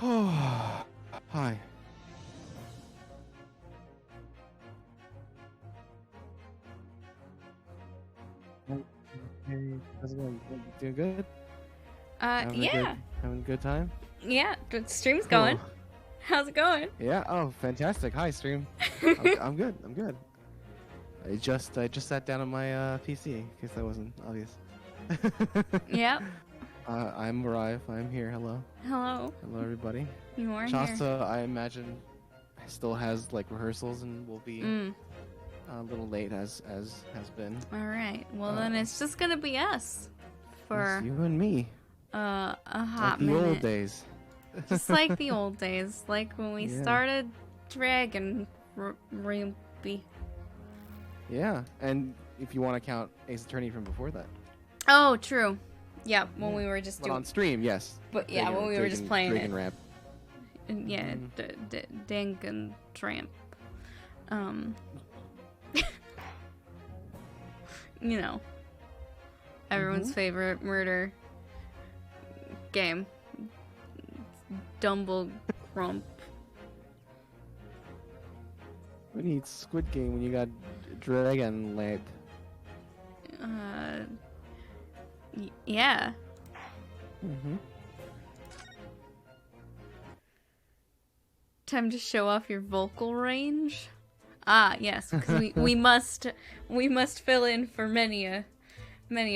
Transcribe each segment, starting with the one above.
Oh, hi. Hey, how's it going? Doing good? Yeah. Having a good time? Yeah, the stream's going. Cool. How's it going? Yeah. Oh, fantastic. Hi, stream. I'm good. I'm good. I just sat down on my PC in case that wasn't obvious. Yep. I'm Mariv. I'm here. Hello. Hello. Hello, everybody. You are here. Shasta, I imagine, still has like rehearsals and will be a little late as has been. Alright. Well, then it's just gonna be us. For It's you and me. a Like hot the minute. old days. Just like the old days. Like when we Yeah. started Dragon Ruby. Yeah, and if you want to count Ace Attorney from before that. Oh, true. Yeah, when we were just But doing... on stream, yes. But yeah, when we were just playing Dragon it. Ramp. Yeah, Dangan Tramp. You know, everyone's favorite murder game. Dumble Grump. We need Squid Game when you got Dragon Lamp. Yeah. Time to show off your vocal range. Ah, yes, because we must fill in for many a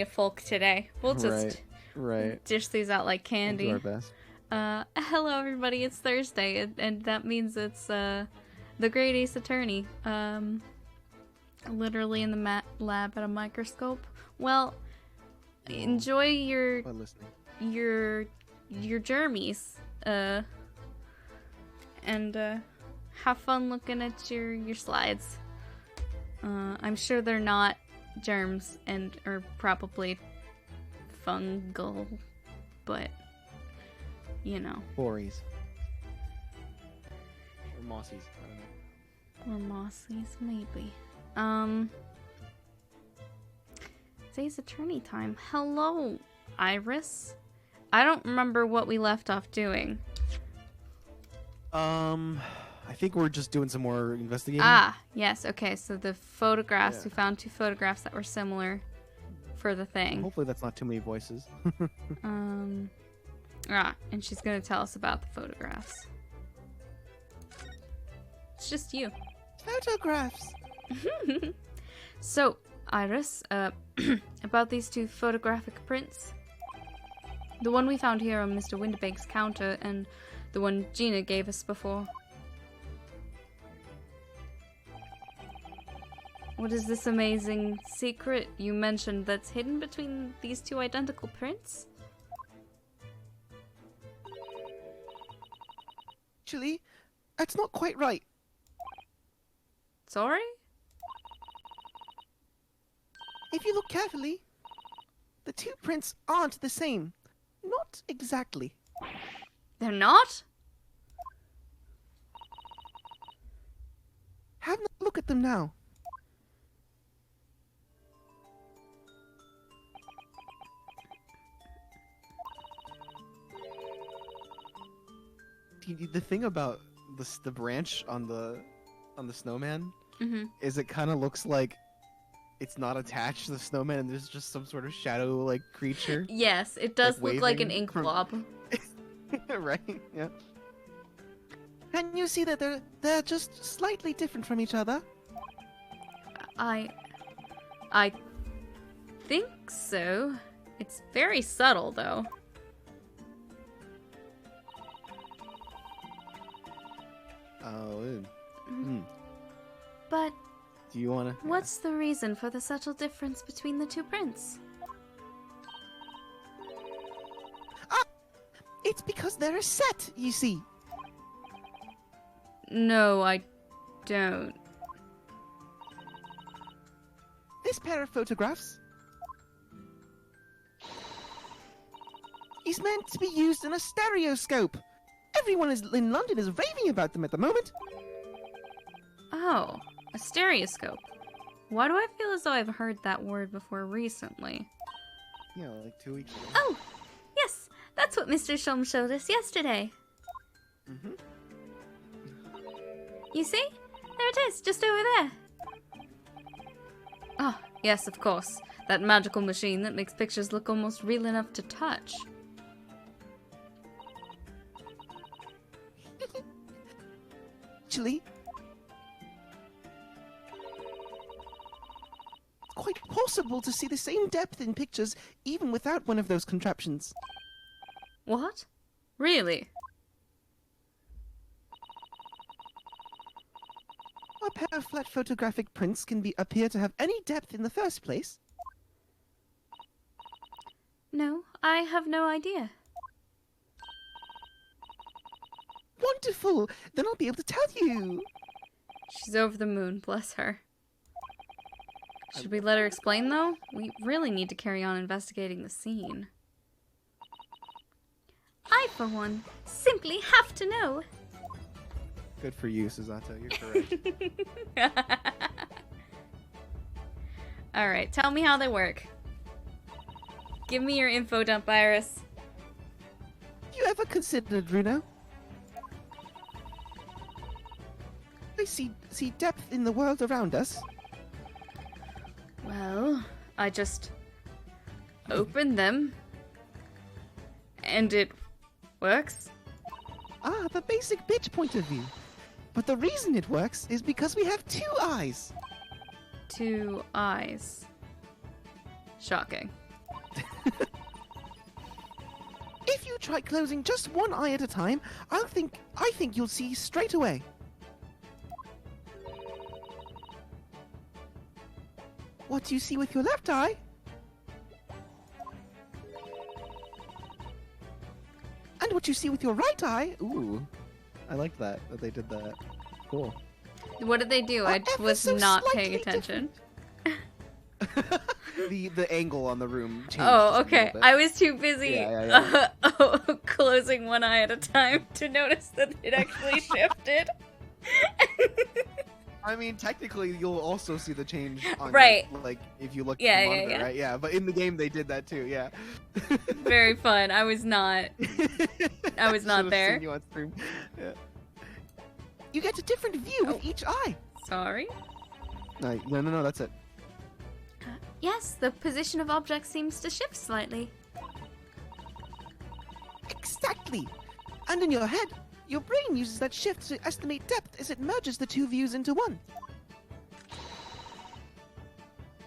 folk today. We'll just dish these out like candy. We'll do our best. Hello everybody, it's Thursday, and that means it's the Great Ace Attorney. Literally in the lab at a microscope. Well, enjoy your By listening. your germies, and have fun looking at your slides. I'm sure they're not germs and are probably fungal, but you know. Bories. Or mossies. I don't know. Or mossies, maybe. It's Ace Attorney time. Hello, Iris. I don't remember what we left off doing. I think we're just doing some more investigating. Ah, yes. Okay, so the photographs. Yeah. We found 2 photographs that were similar for the thing. Hopefully that's not too many voices. And she's gonna tell us about the photographs. It's just you. Photographs! So, Iris, about these 2 photographic prints. The one we found here on Mr. Winterbake's counter, and the one Gina gave us before. What is this amazing secret you mentioned that's hidden between these 2 identical prints? Actually, that's not quite right. Sorry? If you look carefully, the 2 prints aren't the same. Not exactly. They're not? Have a look at them now. The thing about the branch on the snowman is it kind of looks like it's not attached to the snowman and there's just some sort of shadow like creature. Yes, it does Like look like an waving ink from- blob. Right? Yeah. Can you see that they're just slightly different from each other? I think so. It's very subtle, though. Oh. But Do you want to? what's the reason for the subtle difference between the 2 prints? It's because they're a set, you see. No, I don't. This pair of photographs is meant to be used in a stereoscope. Everyone in London is raving about them at the moment. Oh, a stereoscope. Why do I feel as though I've heard that word before recently? Yeah, like 2 weeks ago. Oh, yes, that's what Mr. Shum showed us yesterday. Mm-hmm. You see? There it is, just over there. Oh, yes, of course. That magical machine that makes pictures look almost real enough to touch. Actually, it's quite possible to see the same depth in pictures even without one of those contraptions. What? Really? A pair of flat photographic prints can appear to have any depth in the first place. No, I have no idea. Wonderful! Then I'll be able to tell you. She's over the moon, bless her. Should we let her explain, though? We really need to carry on investigating the scene. I, for one, simply have to know. Good for you, Susato. You're correct. Alright, tell me how they work. Give me your info dump, Iris. You ever considered, Bruno? I see depth in the world around us. Well, I just opened them. And it works. Ah, the basic bitch point of view. But the reason it works is because we have 2 eyes. 2 eyes. Shocking. If you try closing just one eye at a time, I think you'll see straight away. What do you see with your left eye? And what you see with your right eye? Ooh, I like that they did that. Cool. What did they do? I was so not paying attention. The angle on the room changed. Oh, okay. I was too busy closing one eye at a time to notice that it actually shifted. I mean, technically, you'll also see the change on right. like if you look at the monitor, yeah. right? Yeah, but in the game they did that too. Yeah. Very fun. I was not there. Seen you on stream. Yeah. You get a different view with each eye. Sorry. No, that's it. Yes, the position of objects seems to shift slightly. Exactly. And in your head, your brain uses that shift to estimate depth as it merges the 2 views into one.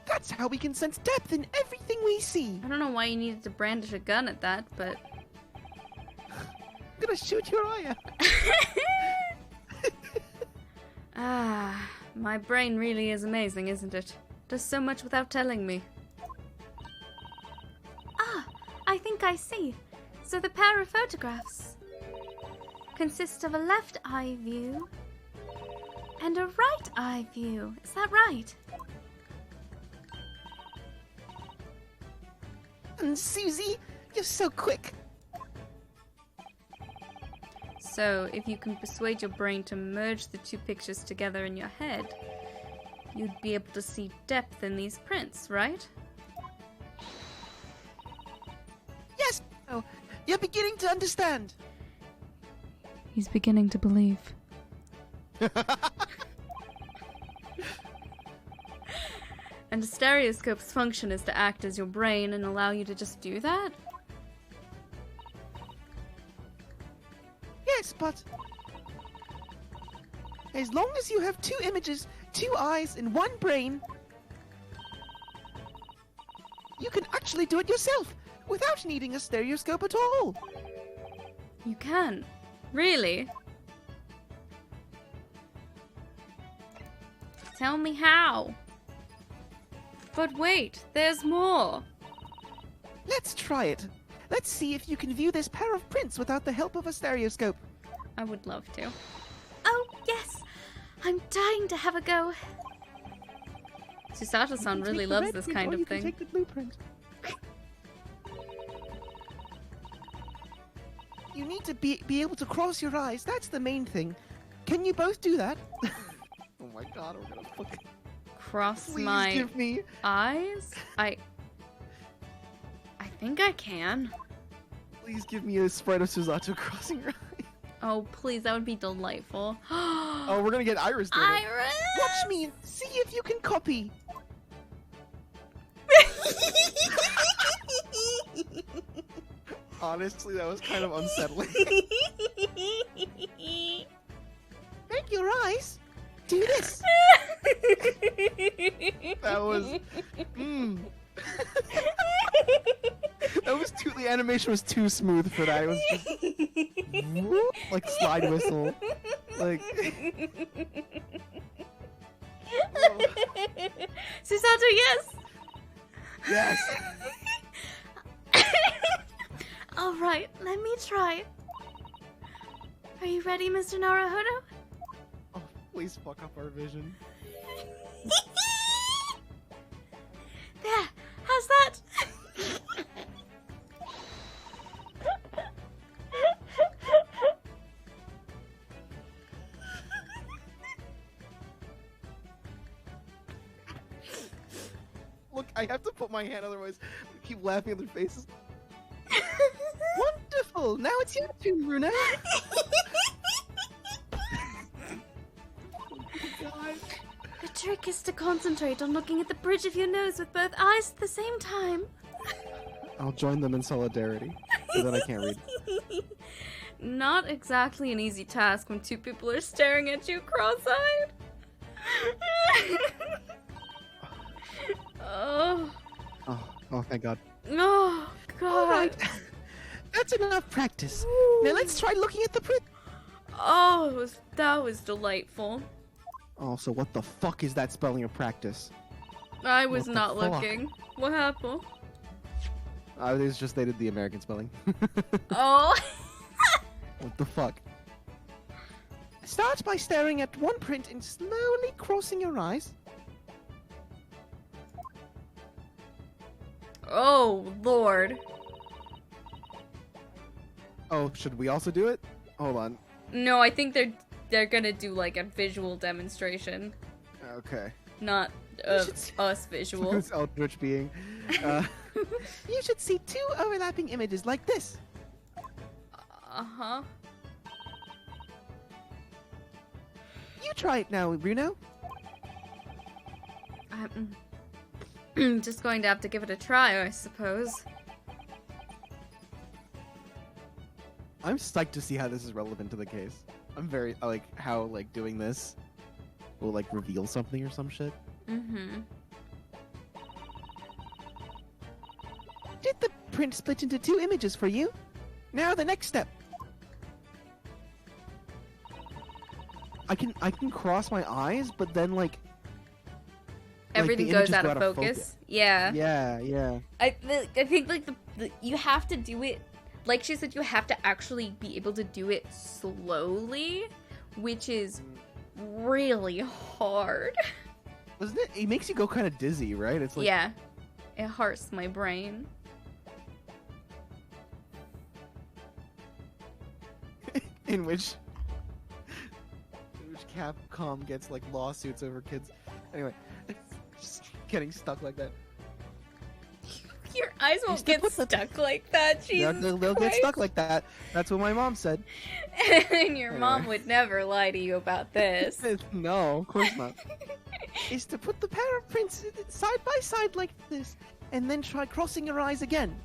That's how we can sense depth in everything we see. I don't know why you needed to brandish a gun at that, but... I'm gonna shoot your eye out. My brain really is amazing, isn't it? Does so much without telling me. I think I see. So the pair of photographs consist of a left eye view and a right eye view. Is that right? And Susie, you're so quick. So if you can persuade your brain to merge the 2 pictures together in your head, you'd be able to see depth in these prints, right? Yes, you're beginning to understand. He's beginning to believe. And a stereoscope's function is to act as your brain and allow you to just do that? Yes, but as long as you have 2 images, 2 eyes, and 1 brain, you can actually do it yourself without needing a stereoscope at all. You can? Really? Tell me how. But wait, there's more. Let's try it. Let's see if you can view this pair of prints without the help of a stereoscope. I would love to. Oh, yes! I'm dying to have a go. Susato-san really loves this kind of thing. Take the blueprint. You need to be able to cross your eyes. That's the main thing. Can you both do that? Oh my god, we're gonna fucking... Cross Please my give me... eyes? I think I can. Please give me a sprite of Susato crossing her eye. Oh, please, that would be delightful. Oh, we're gonna get Iris doing it. Iris! Watch me and see if you can copy. Honestly, that was kind of unsettling. Make your eyes do this. That was. That was too. The animation was too smooth for that. It was just whoop, like slide whistle, like. Oh. Susato, yes. Yes. All right, let me try. Are you ready, Mr. Naruhodo? Oh, please fuck up our vision. There, how's that? Look, I have to put my hand, otherwise we keep laughing at their faces. Wonderful! Now it's your turn, Runa. The trick is to concentrate on looking at the bridge of your nose with both eyes at the same time. I'll join them in solidarity, so that I can't read. Not exactly an easy task when two people are staring at you cross-eyed. Oh. Oh, thank God. Oh, God. All right. That's enough practice. Now let's try looking at the print. Oh, that was delightful. Oh, so what the fuck is that spelling of practice? I was What the not fuck? looking. What happened? It was just they did the American spelling. Oh. What the fuck? Start by staring at one print and slowly crossing your eyes. Oh, Lord. Oh, should we also do it? Hold on. No, I think they're gonna do like a visual demonstration, Okay. not us visual. This eldritch being. You should see two overlapping images like this. Uh-huh. You try it now, Bruno. I'm just going to have to give it a try, I suppose. I'm psyched to see how this is relevant to the case. I'm very, like, how, like, doing this will, like, reveal something or some shit. Mm-hmm. Did the print split into two images for you? Now the next step. I can cross my eyes, but then, like... Everything the goes images out go of focus. Yeah. Yeah. I think, like, you have to do it... Like she said, you have to actually be able to do it slowly, which is really hard. Doesn't it? It makes you go kind of dizzy, right? It's like... Yeah. It hurts my brain. in which Capcom gets, like, lawsuits over kids. Anyway, just getting stuck like that. Your eyes won't get stuck like that, Jesus They'll get stuck like that. That's what my mom said. And your mom would never lie to you about this. No, of course not. Is to put the pair of prints side by side like this, and then try crossing your eyes again.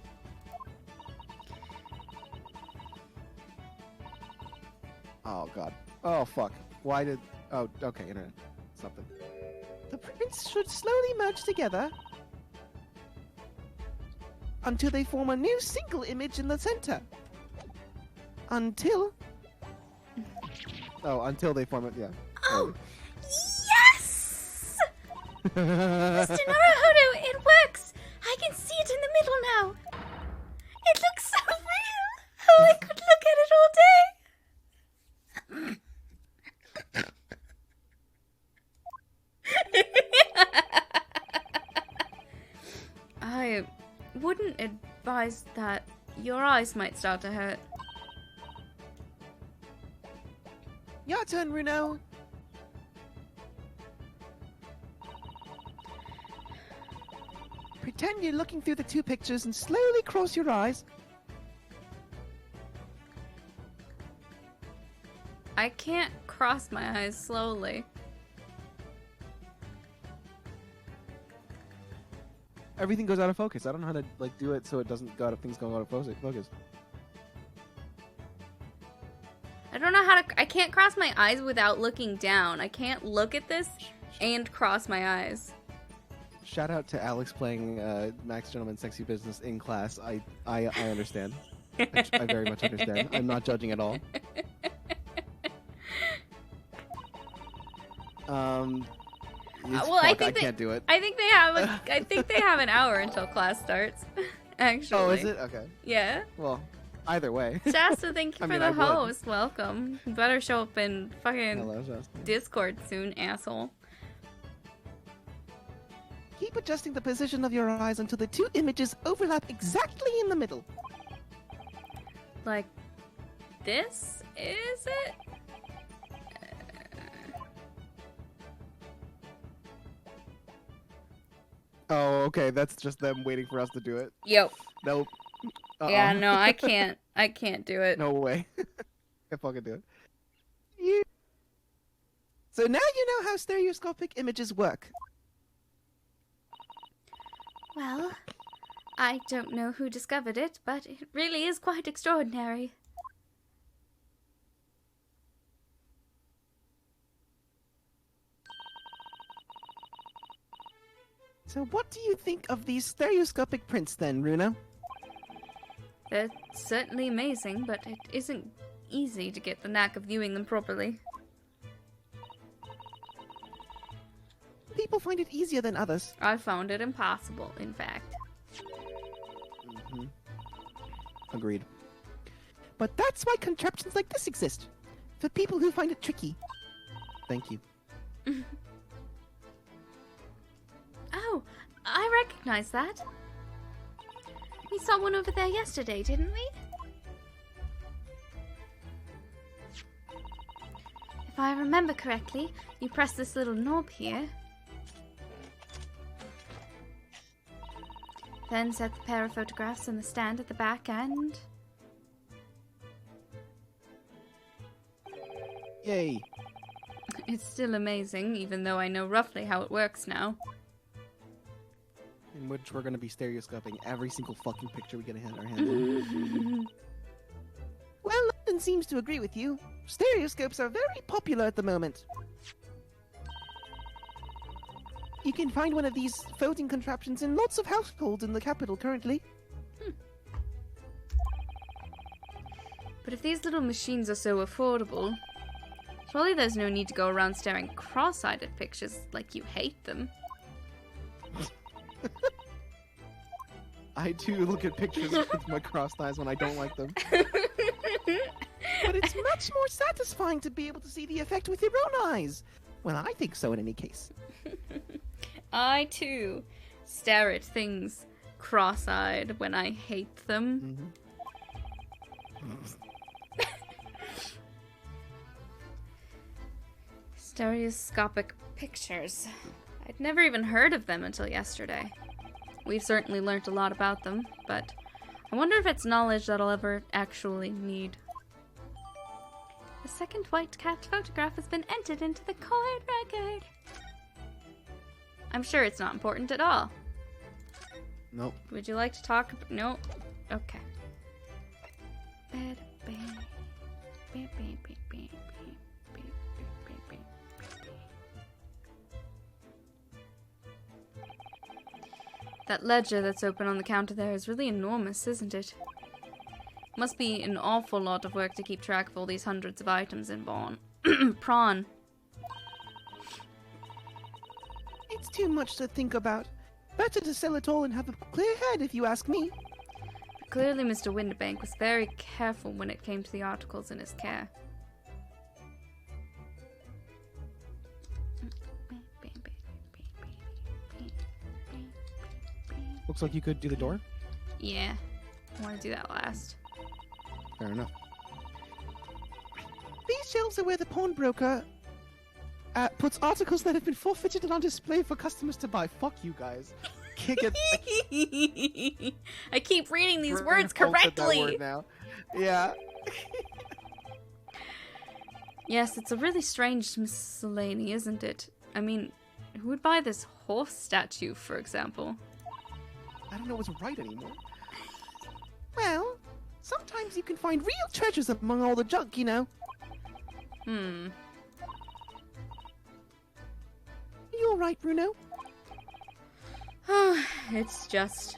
Oh, God. Oh, fuck. Why did... Oh, okay, internet. Something. The prints should slowly merge together until they form a new single image in the center. Until they form it, yeah. Oh, yes! Mr. Naruhodo, it works! I can see it in the middle now. It looks so real. Oh, I could look at it all day. I wouldn't advise that. Your eyes might start to hurt. Your turn, Runo. Pretend you're looking through the two pictures and slowly cross your eyes. I can't cross my eyes slowly. Everything goes out of focus. I don't know how to like do it so it doesn't go out of things going out of focus. I don't know how to. I can't cross my eyes without looking down. I can't look at this and cross my eyes. Shout out to Alex playing Max Gentleman Sexy Business in class. I understand. I very much understand. I'm not judging at all. Well, I can't do it. I think they have. I think they have an hour until class starts. Actually. Oh, is it? Okay. Yeah. Well, either way. Shasta, thank you for the host. Welcome. You better show up in fucking Discord soon, asshole. Keep adjusting the position of your eyes until the two images overlap exactly in the middle. Like this? Is it? Oh, okay. That's just them waiting for us to do it. Yep. Nope. Yeah, no, I can't. I can't do it. No way. Can't fucking do it. Yeah. So now you know how stereoscopic images work. Well, I don't know who discovered it, but it really is quite extraordinary. So what do you think of these stereoscopic prints then, Runa? They're certainly amazing, but it isn't easy to get the knack of viewing them properly. People find it easier than others. I found it impossible, in fact. Mm-hmm. Agreed. But that's why contraptions like this exist. For people who find it tricky. Thank you. Oh, I recognize that. We saw one over there yesterday, didn't we? If I remember correctly, you press this little knob here. Then set the pair of photographs on the stand at the back end. Yay. It's still amazing, even though I know roughly how it works now. In which we're going to be stereoscoping every single fucking picture we get our hands on. Well, London seems to agree with you. Stereoscopes are very popular at the moment. You can find one of these floating contraptions in lots of households in the capital currently. But if these little machines are so affordable, surely there's no need to go around staring cross-eyed at pictures like you hate them. I do look at pictures with my crossed eyes when I don't like them. But it's much more satisfying to be able to see the effect with your own eyes. Well, I think so in any case. I, too, stare at things cross-eyed when I hate them. Mm-hmm. Stereoscopic pictures. I'd never even heard of them until yesterday. We've certainly learnt a lot about them, but I wonder if it's knowledge that I'll ever actually need. The second white cat photograph has been entered into the court record. I'm sure it's not important at all. Nope. Would you like to talk? No? Okay. That ledger that's open on the counter there is really enormous, isn't it? Must be an awful lot of work to keep track of all these hundreds of items in Prawn. It's too much to think about. Better to sell it all and have a clear head, if you ask me. But clearly Mr. Winterbank was very careful when it came to the articles in his care. Looks like you could do the door. Yeah, I want to do that last. Fair enough. These shelves are where the pawnbroker puts articles that have been forfeited and on display for customers to buy. Fuck you guys. Can't get. I keep reading these words correctly. That word now. Yeah. Yes, it's a really strange miscellany, isn't it? I mean, who would buy this horse statue, for example? I don't know what's right anymore. Well, sometimes you can find real treasures among all the junk, you know. Hmm. Are you alright, Bruno? It's just...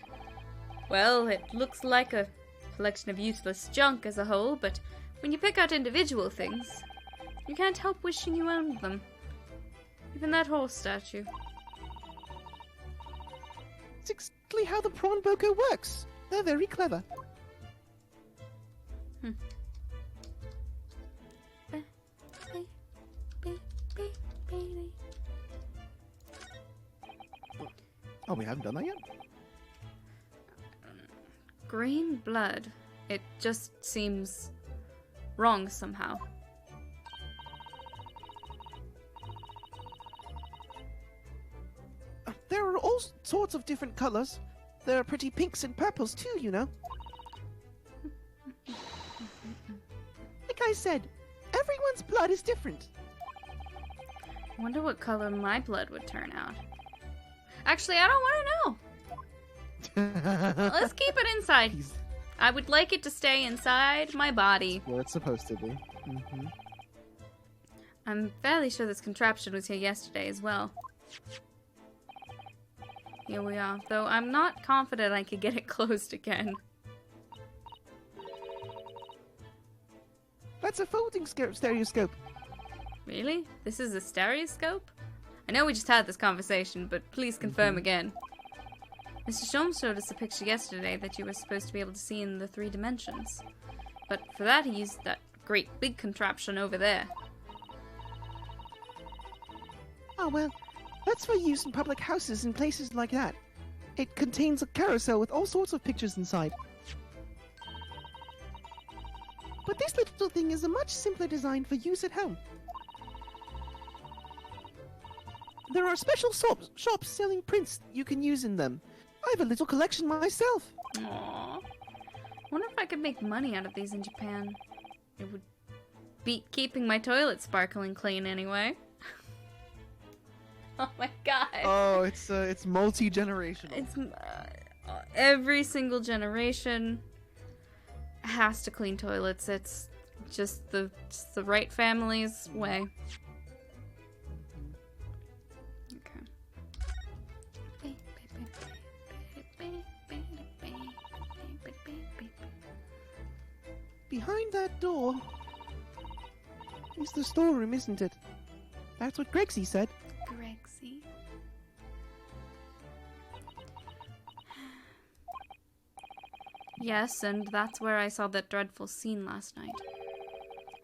Well, it looks like a collection of useless junk as a whole, but when you pick out individual things, you can't help wishing you owned them. Even that horse statue. It's exactly how the prawn boko works. They're very clever. Oh, we haven't done that yet? Green blood. It just seems wrong somehow. There are all sorts of different colors. There are pretty pinks and purples too, you know. Like I said, everyone's blood is different. I wonder what color my blood would turn out. Actually, I don't want to know. Let's keep it inside. I would like it to stay inside my body. Well, it's supposed to be. I'm fairly sure this contraption was here yesterday as well. Here we are, though I'm not confident I could get it closed again. That's a folding stereoscope. Really? This is a stereoscope? I know we just had this conversation, but please confirm again. Mr. Sholmes showed us a picture yesterday that you were supposed to be able to see in the 3 dimensions. But for that he used that great big contraption over there. Oh, well, that's for use in public houses and places like that. It contains a carousel with all sorts of pictures inside. But this little thing is a much simpler design for use at home. There are special shops selling prints you can use in them. I have a little collection myself. Aww. Wonder if I could make money out of these in Japan. It would beat keeping my toilet sparkling clean anyway. Oh my god. Oh, it's multi-generational. It's every single generation has to clean toilets. It's just the right family's way. Behind that door is the storeroom, isn't it? That's what Gregsy said. Gregsy? Yes, and that's where I saw that dreadful scene last night.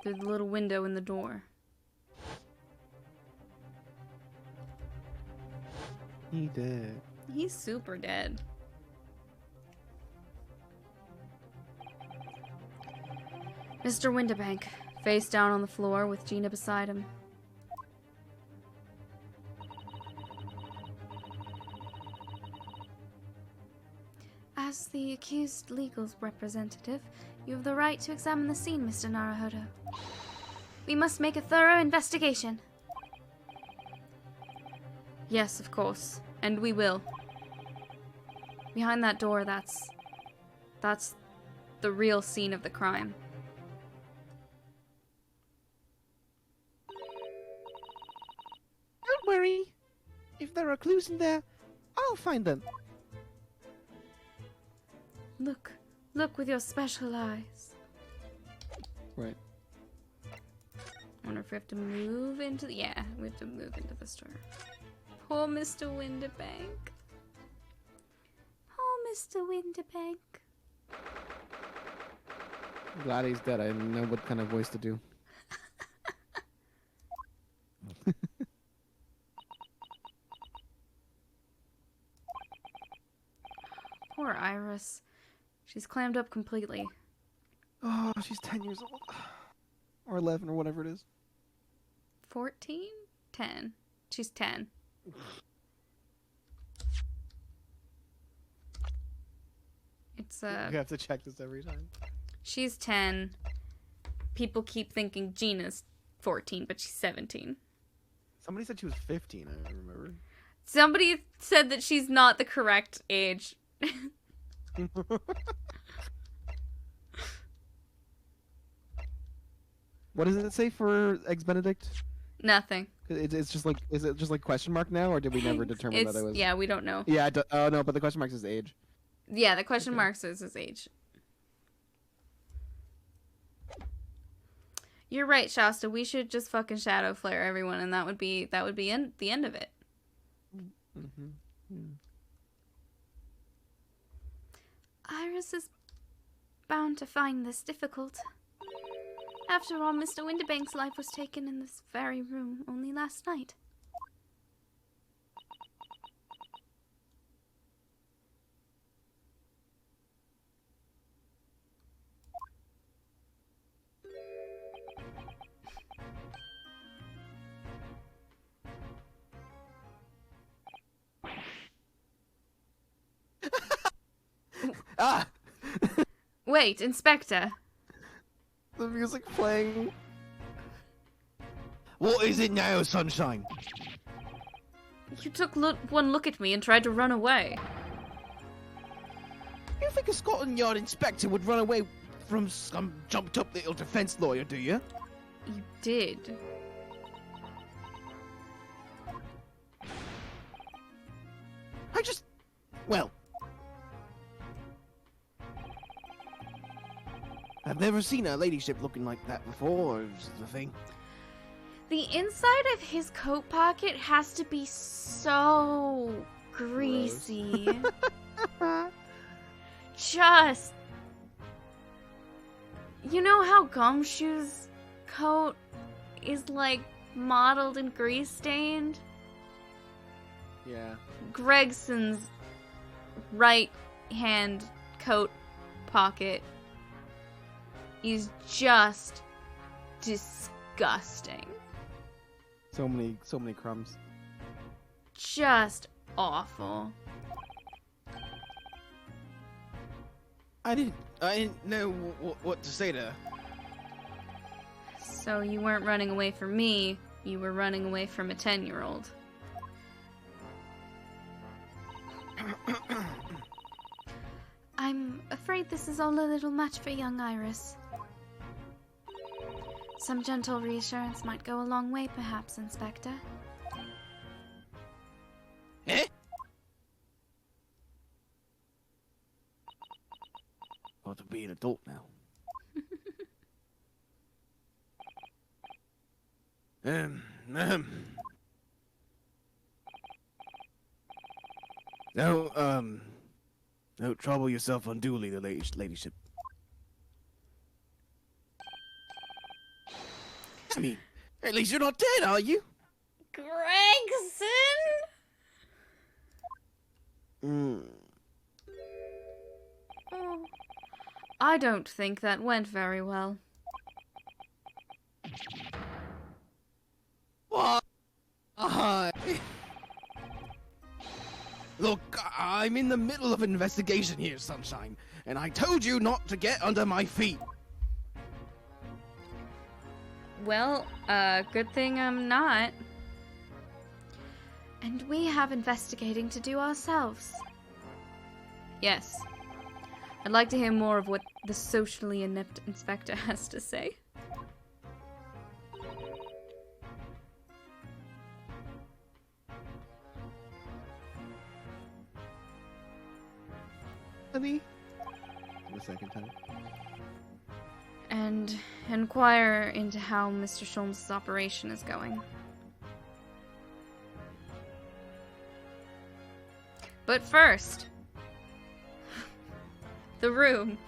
Through the little window in the door. He did. He's super dead. Mr. Windibank, face down on the floor with Gina beside him. As the accused legal representative, you have the right to examine the scene, Mr. Naruhodo. We must make a thorough investigation. Yes, of course. And we will. Behind that door, that's the real scene of the crime. Don't worry. If there are clues in there, I'll find them. Look. Look with your special eyes. Right. I wonder if we have to move into the... Yeah, we have to move into the store. Poor Mr. Windibank. Poor Mr. Windibank. I'm glad he's dead. I didn't know what kind of voice to do. Poor Iris. She's clammed up completely. Oh, she's 10 years old. Or 11 or whatever it is. 14? 10. She's 10. It's You have to check this every time. She's 10. People keep thinking Gina's 14, but she's 17. Somebody said she was 15, I remember. Somebody said that she's not the correct age. What does it say for Eggs Benedict? Nothing. It's just like, is it just like question mark now, or did we never determine that it was? Yeah, we don't know. Yeah, oh no, but the question mark is age. Yeah, the question mark says his age. You're right, Shasta. We should just fucking shadow flare everyone, and that would be the end of it. Mm-hmm. Yeah. Iris is bound to find this difficult. After all, Mr. Winterbank's life was taken in this very room only last night. Ah! Wait, Inspector. The music playing. What is it now, Sunshine? You took one look at me and tried to run away. You think a Scotland Yard inspector would run away from some jumped-up little defense lawyer, do you? You did. Well, I've never seen a ladyship looking like that before, is the thing. The inside of his coat pocket has to be so greasy. Just... You know how Gumshoe's coat is, like, mottled and grease-stained? Yeah. Gregson's right-hand coat pocket is just disgusting. So many crumbs. Just awful. I didn't know what to say to her. So you weren't running away from me, you were running away from a 10-year-old. I'm afraid this is all a little much for young Iris. Some gentle reassurance might go a long way, perhaps, Inspector. Eh? Ought to be an adult now. Don't trouble yourself unduly, the ladyship. I mean, at least you're not dead, are you? Gregson? Oh, I don't think that went very well. What? Look, I'm in the middle of an investigation here, Sunshine, and I told you not to get under my feet. Well, good thing I'm not. And we have investigating to do ourselves. Yes. I'd like to hear more of what the socially inept inspector has to say. Honey? The second time. And inquire into how Mr. Sholmes' operation is going. But first, the room.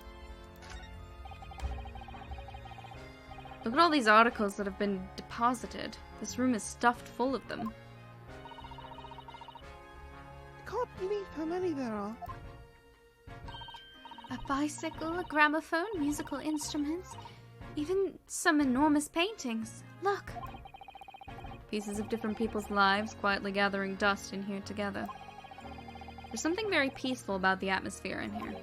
Look at all these articles that have been deposited. This room is stuffed full of them. I can't believe how many there are. A bicycle, a gramophone, musical instruments, even some enormous paintings. Look! Pieces of different people's lives quietly gathering dust in here together. There's something very peaceful about the atmosphere in here.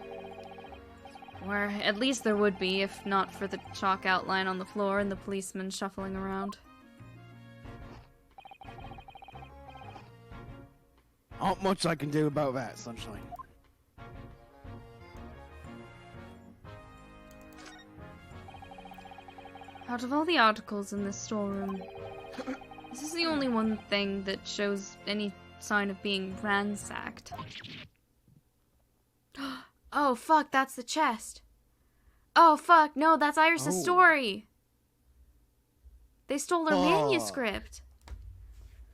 Or at least there would be, if not for the chalk outline on the floor and the policeman shuffling around. Not much I can do about that, Sunshine. Out of all the articles in this storeroom, this is the only one thing that shows any sign of being ransacked. Oh fuck, that's the chest. Oh fuck, no, that's Iris's story. They stole her manuscript.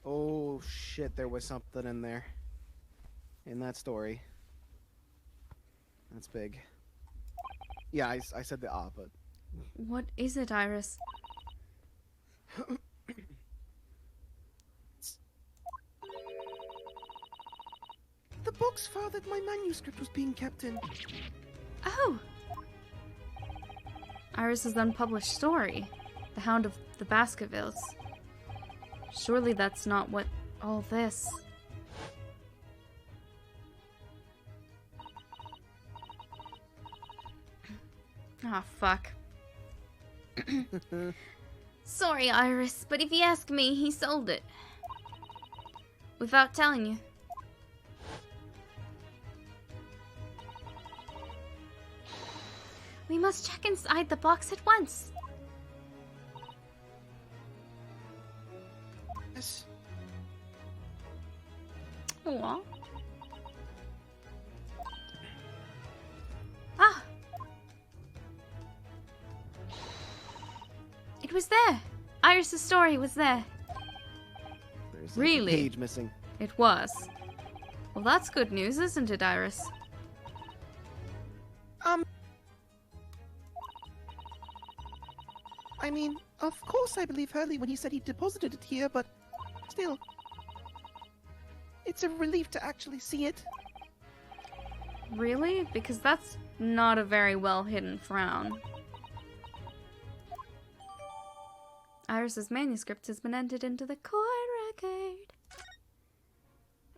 Oh shit, there was something in there. In that story. That's big. Yeah, I said the but... What is it, Iris? The box file that my manuscript was being kept in. Oh! Iris's unpublished story. The Hound of the Baskervilles. Surely that's not what all this... Ah, fuck. Sorry, Iris, but if you ask me, he sold it. Without telling you. We must check inside the box at once. Yes. Aww. Ah! It was there! Iris' story was there. There's really? A page missing. It was. Well, that's good news, isn't it, Iris? I mean, of course I believe Hurley when he said he deposited it here, but still. It's a relief to actually see it. Really? Because that's not a very well hidden frown. Iris's manuscript has been entered into the court record.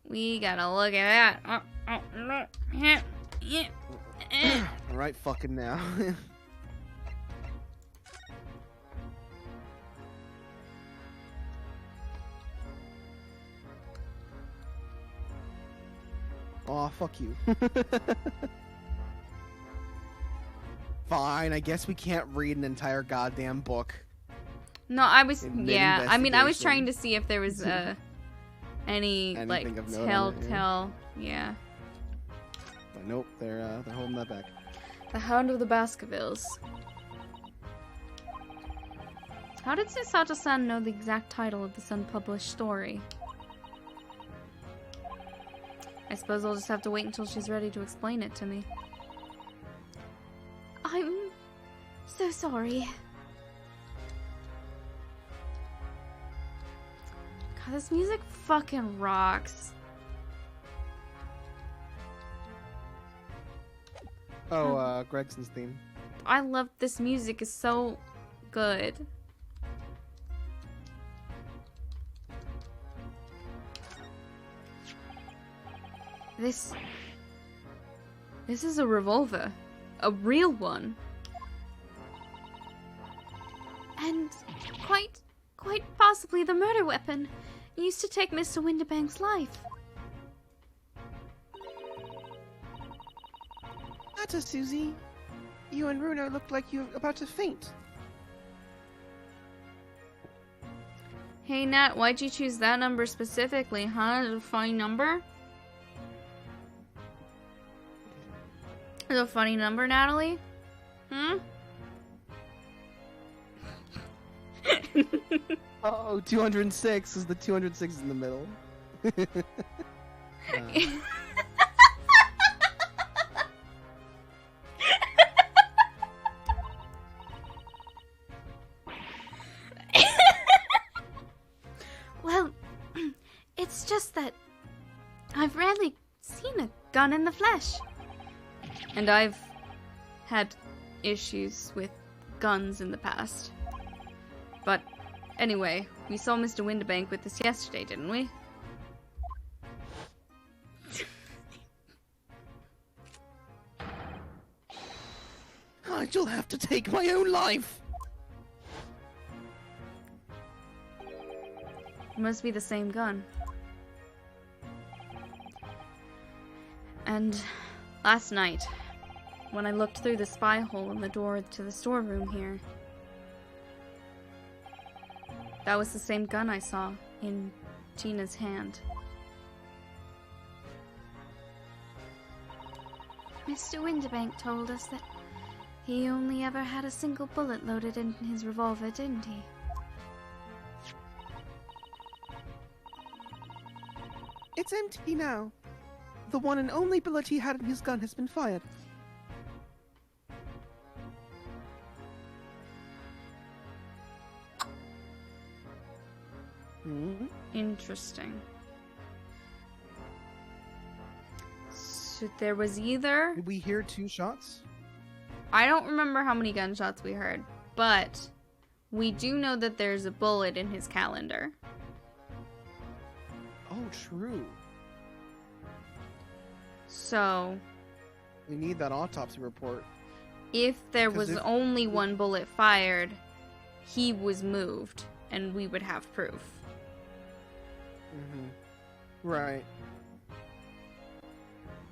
We gotta look at that. Alright, fucking now. Aw, fuck you. Fine, I guess we can't read an entire goddamn book. No, I was, yeah, I mean, I was investigation. trying to see if there was, any, like, Anything of note on it, telltale, yeah. But nope, they're holding that back. The Hound of the Baskervilles. How did Sasato-san know the exact title of this unpublished story? I suppose I'll just have to wait until she's ready to explain it to me. I'm so sorry. God, this music fucking rocks. Oh, Gregson's theme. I love this music, is so good. This is a revolver. A real one. And quite possibly the murder weapon used to take Mr. Winterbank's life. Matter, Susie. You and Runo look like you're about to faint. Hey Nat, why'd you choose that number specifically, huh? Is it a funny number? Is it a funny number, Natalie? Hmm? Oh, 206 is the 206 in the middle. Well, it's just that I've rarely seen a gun in the flesh. And I've had issues with guns in the past. But anyway, we saw Mr. Winterbank with this yesterday, didn't we? I shall have to take my own life. It must be the same gun. And last night, when I looked through the spy hole in the door to the storeroom here, that was the same gun I saw in Tina's hand. Mr. Winterbank told us that he only ever had a single bullet loaded in his revolver, didn't he? It's empty now. The one and only bullet he had in his gun has been fired. Interesting. So there was either... Did we hear 2 shots? I don't remember how many gunshots we heard, but we do know that there's a bullet in his calendar. Oh, true. So... we need that autopsy report. If there was only one bullet fired, he was moved, and we would have proof. Right.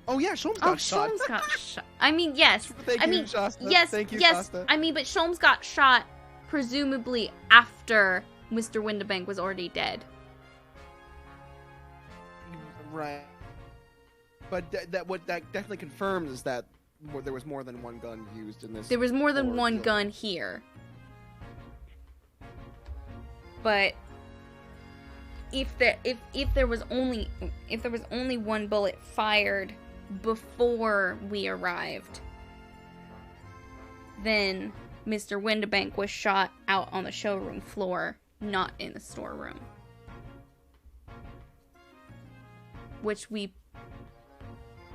Oh yeah, Sholmes got shot. Sholmes got shot. I mean, yes. Thank you, Shasta. Yes, Thank you, yes. Shasta. I mean, but Sholmes got shot presumably after Mr. Winterbank was already dead. Right. But what that definitely confirms is that there was more than one gun used in this. There was more than one gun here. But if there was only one bullet fired before we arrived, then Mr. Winterbank was shot out on the showroom floor, not in the storeroom. Which we...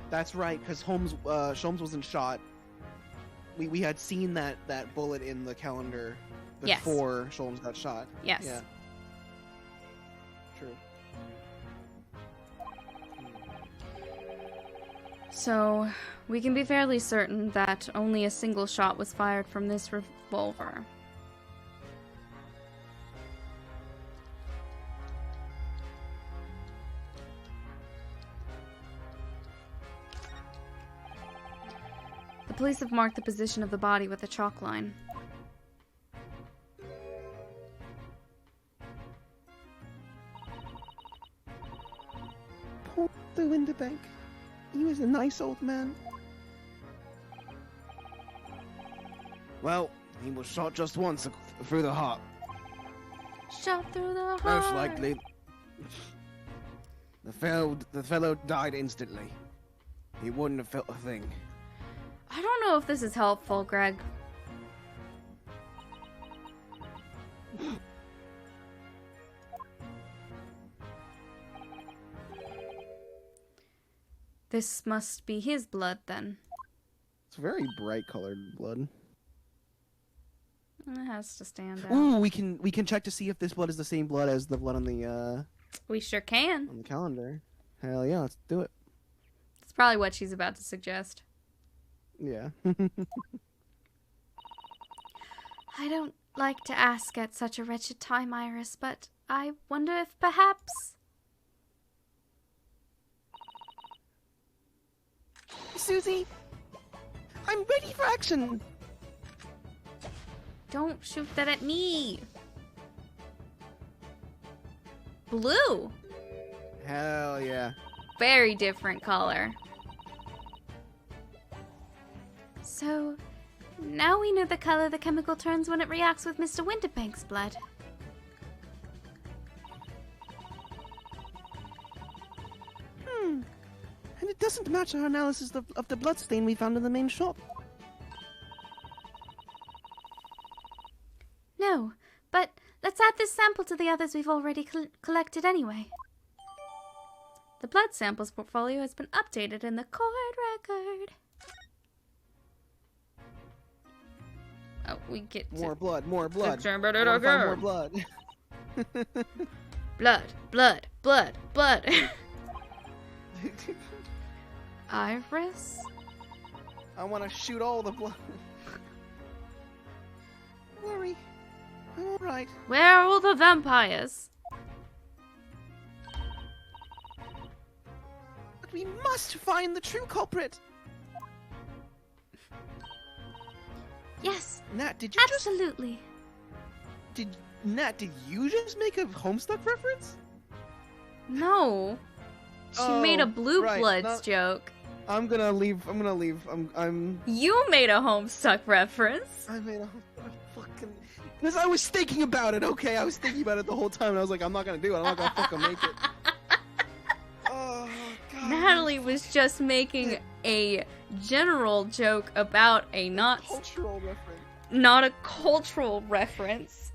That's right, because Sholmes wasn't shot. We had seen that bullet in the calendar before Sholmes got shot. Yes. Yeah. True. So, we can be fairly certain that only a single shot was fired from this revolver. The police have marked the position of the body with a chalk line. Poor the Winterbank. He was a nice old man. Well, he was shot just once through the heart. Shot through the heart. Most likely, the fellow died instantly. He wouldn't have felt a thing. I don't know if this is helpful, Greg. This must be his blood, then. It's very bright colored blood. It has to stand out. Ooh, we can check to see if this blood is the same blood as the blood on the We sure can. on the calendar. Hell yeah, let's do it. It's probably what she's about to suggest. Yeah. I don't like to ask at such a wretched time, Iris, but I wonder if perhaps... Susie, I'm ready for action. Don't shoot that at me. Blue. Hell yeah. Very different color. So, now we know the color the chemical turns when it reacts with Mr. Winterbank's blood. And it doesn't match our analysis of the blood stain we found in the main shop. No, but let's add this sample to the others we've already collected anyway. The blood samples portfolio has been updated in the court record. Oh, we get to... More blood, more blood. Examine it I wanna find again. more blood. Blood, blood, blood, blood. Iris? I want to shoot all the blood. worry. I'm alright. Where are all the vampires? But we must find the true culprit. Yes. Nat, did you Absolutely. Nat, did you just make a Homestuck reference? No. She made a Blue Bloods joke. I'm gonna leave. You made a Homestuck reference. I made a fucking. Because I was thinking about it. Okay, I was thinking about it the whole time, and I was like, I'm not gonna do it. I'm not gonna fucking make it. Oh God. Natalie was just making a general joke about a cultural reference. Not a cultural reference.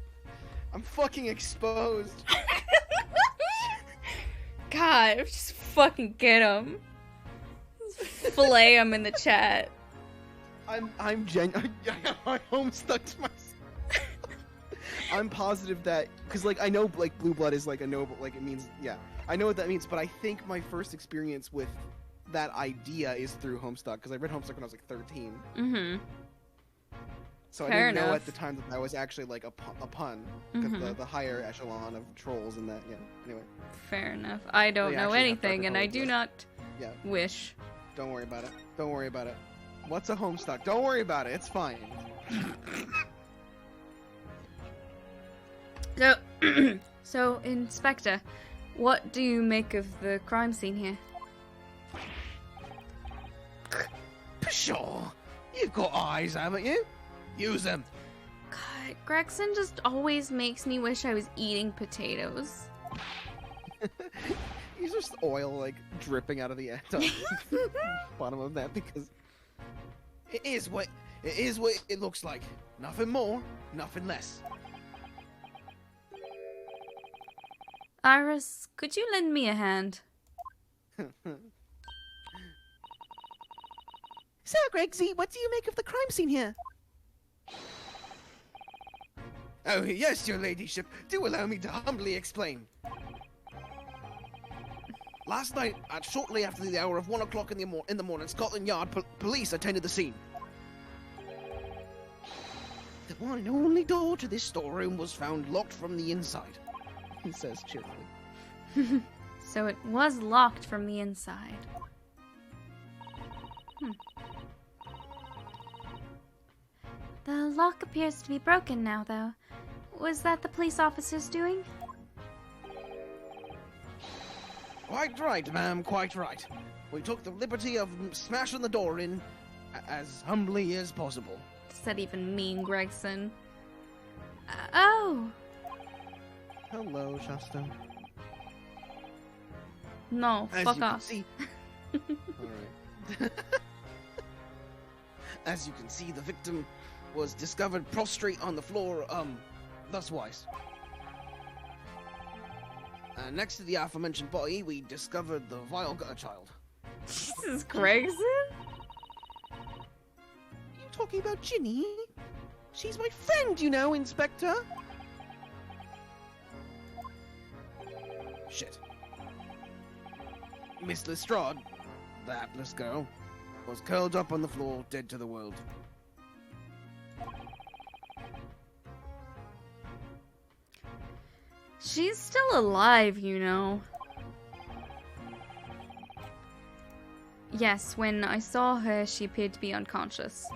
I'm fucking exposed. God, just fucking get him. Fillet him in the chat. I Homestuck to myself. I'm positive that, because like I know like blue blood is like a noble, like it means, yeah, I know what that means, but I think my first experience with that idea is through Homestuck, because I read Homestuck when I was like 13. Mm-hmm. So Fair I didn't know enough. at the time that that was actually like a pun, because the higher echelon of trolls and that, yeah, anyway. Fair enough. I don't They know actually have anything, and I darker do colors. not Yeah. wish. Don't worry about it. Don't worry about it. What's a Homestuck? Don't worry about it. It's fine. So, so Inspector, what do you make of the crime scene here? Pshaw! You've got eyes, haven't you? Use them. God, Gregson just always makes me wish I was eating potatoes. He's just oil like dripping out of the end on the bottom of that because it is what it looks like. Nothing more, nothing less. Iris, could you lend me a hand? So, Gregsy, what do you make of the crime scene here? Oh, yes, your ladyship. Do allow me to humbly explain. Last night, at shortly after the hour of 1 o'clock in the morning, Scotland Yard police attended the scene. The one and only door to this storeroom was found locked from the inside, he says cheerfully. So it was locked from the inside. The lock appears to be broken now, though. Was that the police officer's doing? Quite right, ma'am, quite right. We took the liberty of smashing the door in as humbly as possible. Does that even mean, Gregson? Oh! Hello, Shasta. No, As fuck you can off. see... Alright. As you can see, the victim was discovered prostrate on the floor, thuswise. Next to the aforementioned body, we discovered the vile gutter child. Jesus, Gregson? Are you talking about Ginny? She's my friend, you know, Inspector. Shit. Miss Lestrade, the hapless girl, was curled up on the floor, dead to the world. She's still alive, you know. Yes, when I saw her, she appeared to be unconscious.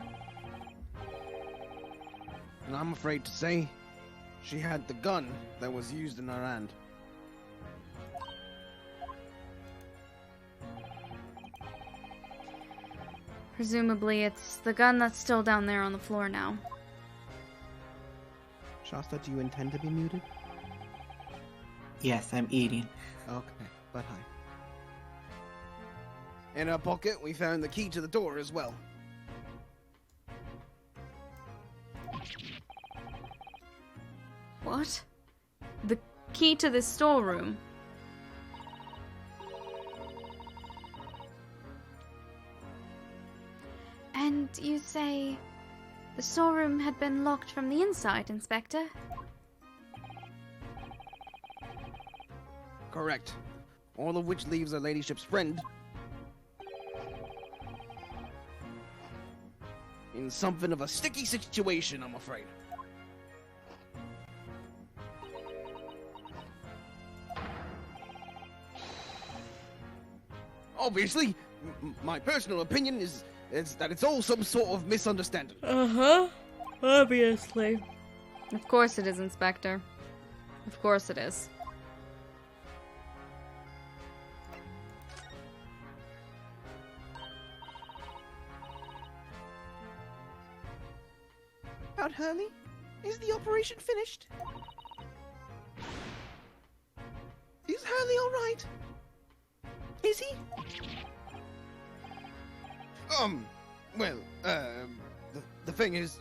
And I'm afraid to say, she had the gun that was used in her hand. Presumably, it's the gun that's still down there on the floor now. Shasta, do you intend to be muted? Yes, I'm eating. Okay, but hi. In her pocket, we found the key to the door as well. What? The key to the storeroom? And you say the storeroom had been locked from the inside, Inspector? Correct. All of which leaves her ladyship's friend in something of a sticky situation, I'm afraid. Obviously, my personal opinion is that it's all some sort of misunderstanding. Uh-huh. Obviously. Of course it is, Inspector. Of course it is. About Hurley? Is the operation finished? Is Hurley alright? Is he? Well, the thing is,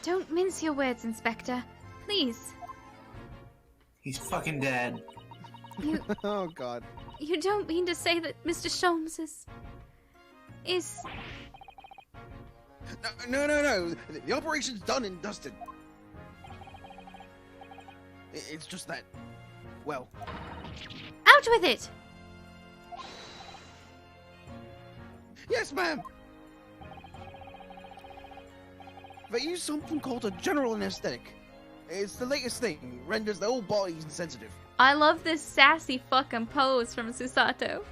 Don't mince your words, Inspector. Please. He's fucking dead. You oh god. you don't mean to say that Mr. Sholmes is... No. The operation's done and dusted. It's just that, well... Out with it! Yes, ma'am! They use something called a general anesthetic. It's the latest thing, renders the whole body insensitive. I love this sassy fucking pose from Susato.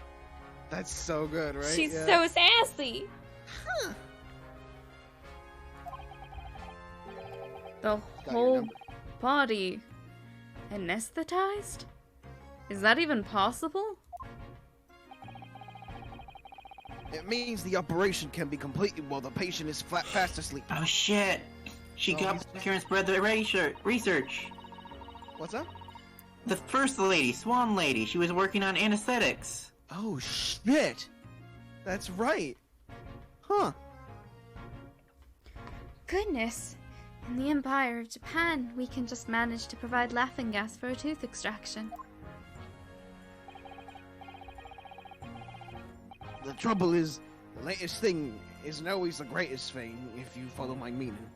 That's so good, right? She's so sassy! Huh. The whole body anesthetized? Is that even possible? It means the operation can be completed while the patient is fast asleep. Oh shit! She got Karen spread the research. What's up? The first lady, Swan Lady, she was working on anesthetics. Oh shit! That's right. Huh. Goodness. In the Empire of Japan, we can just manage to provide laughing gas for a tooth extraction. The trouble is, the latest thing isn't always the greatest thing, if you follow my meaning.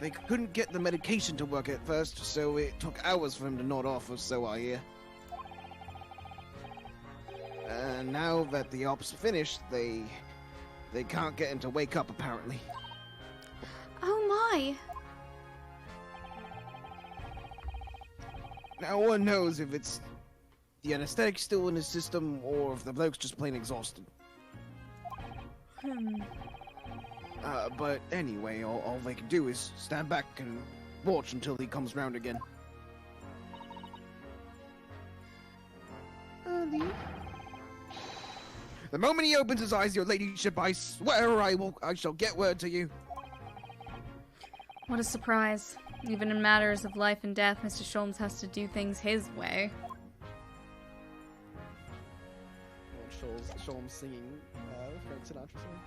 They couldn't get the medication to work at first, so it took hours for him to nod off, or so I hear. Now that the op's finished, they can't get him to wake up, apparently. Oh my! Now one knows if it's the anesthetic still in his system, or if the bloke's just plain exhausted. But anyway, all they can do is stand back and watch until he comes round again. The moment he opens his eyes, your ladyship, I swear I shall get word to you. What a surprise. Even in matters of life and death, Mr. Sholmes has to do things his way. Sholmes singing Frank Sinatra song.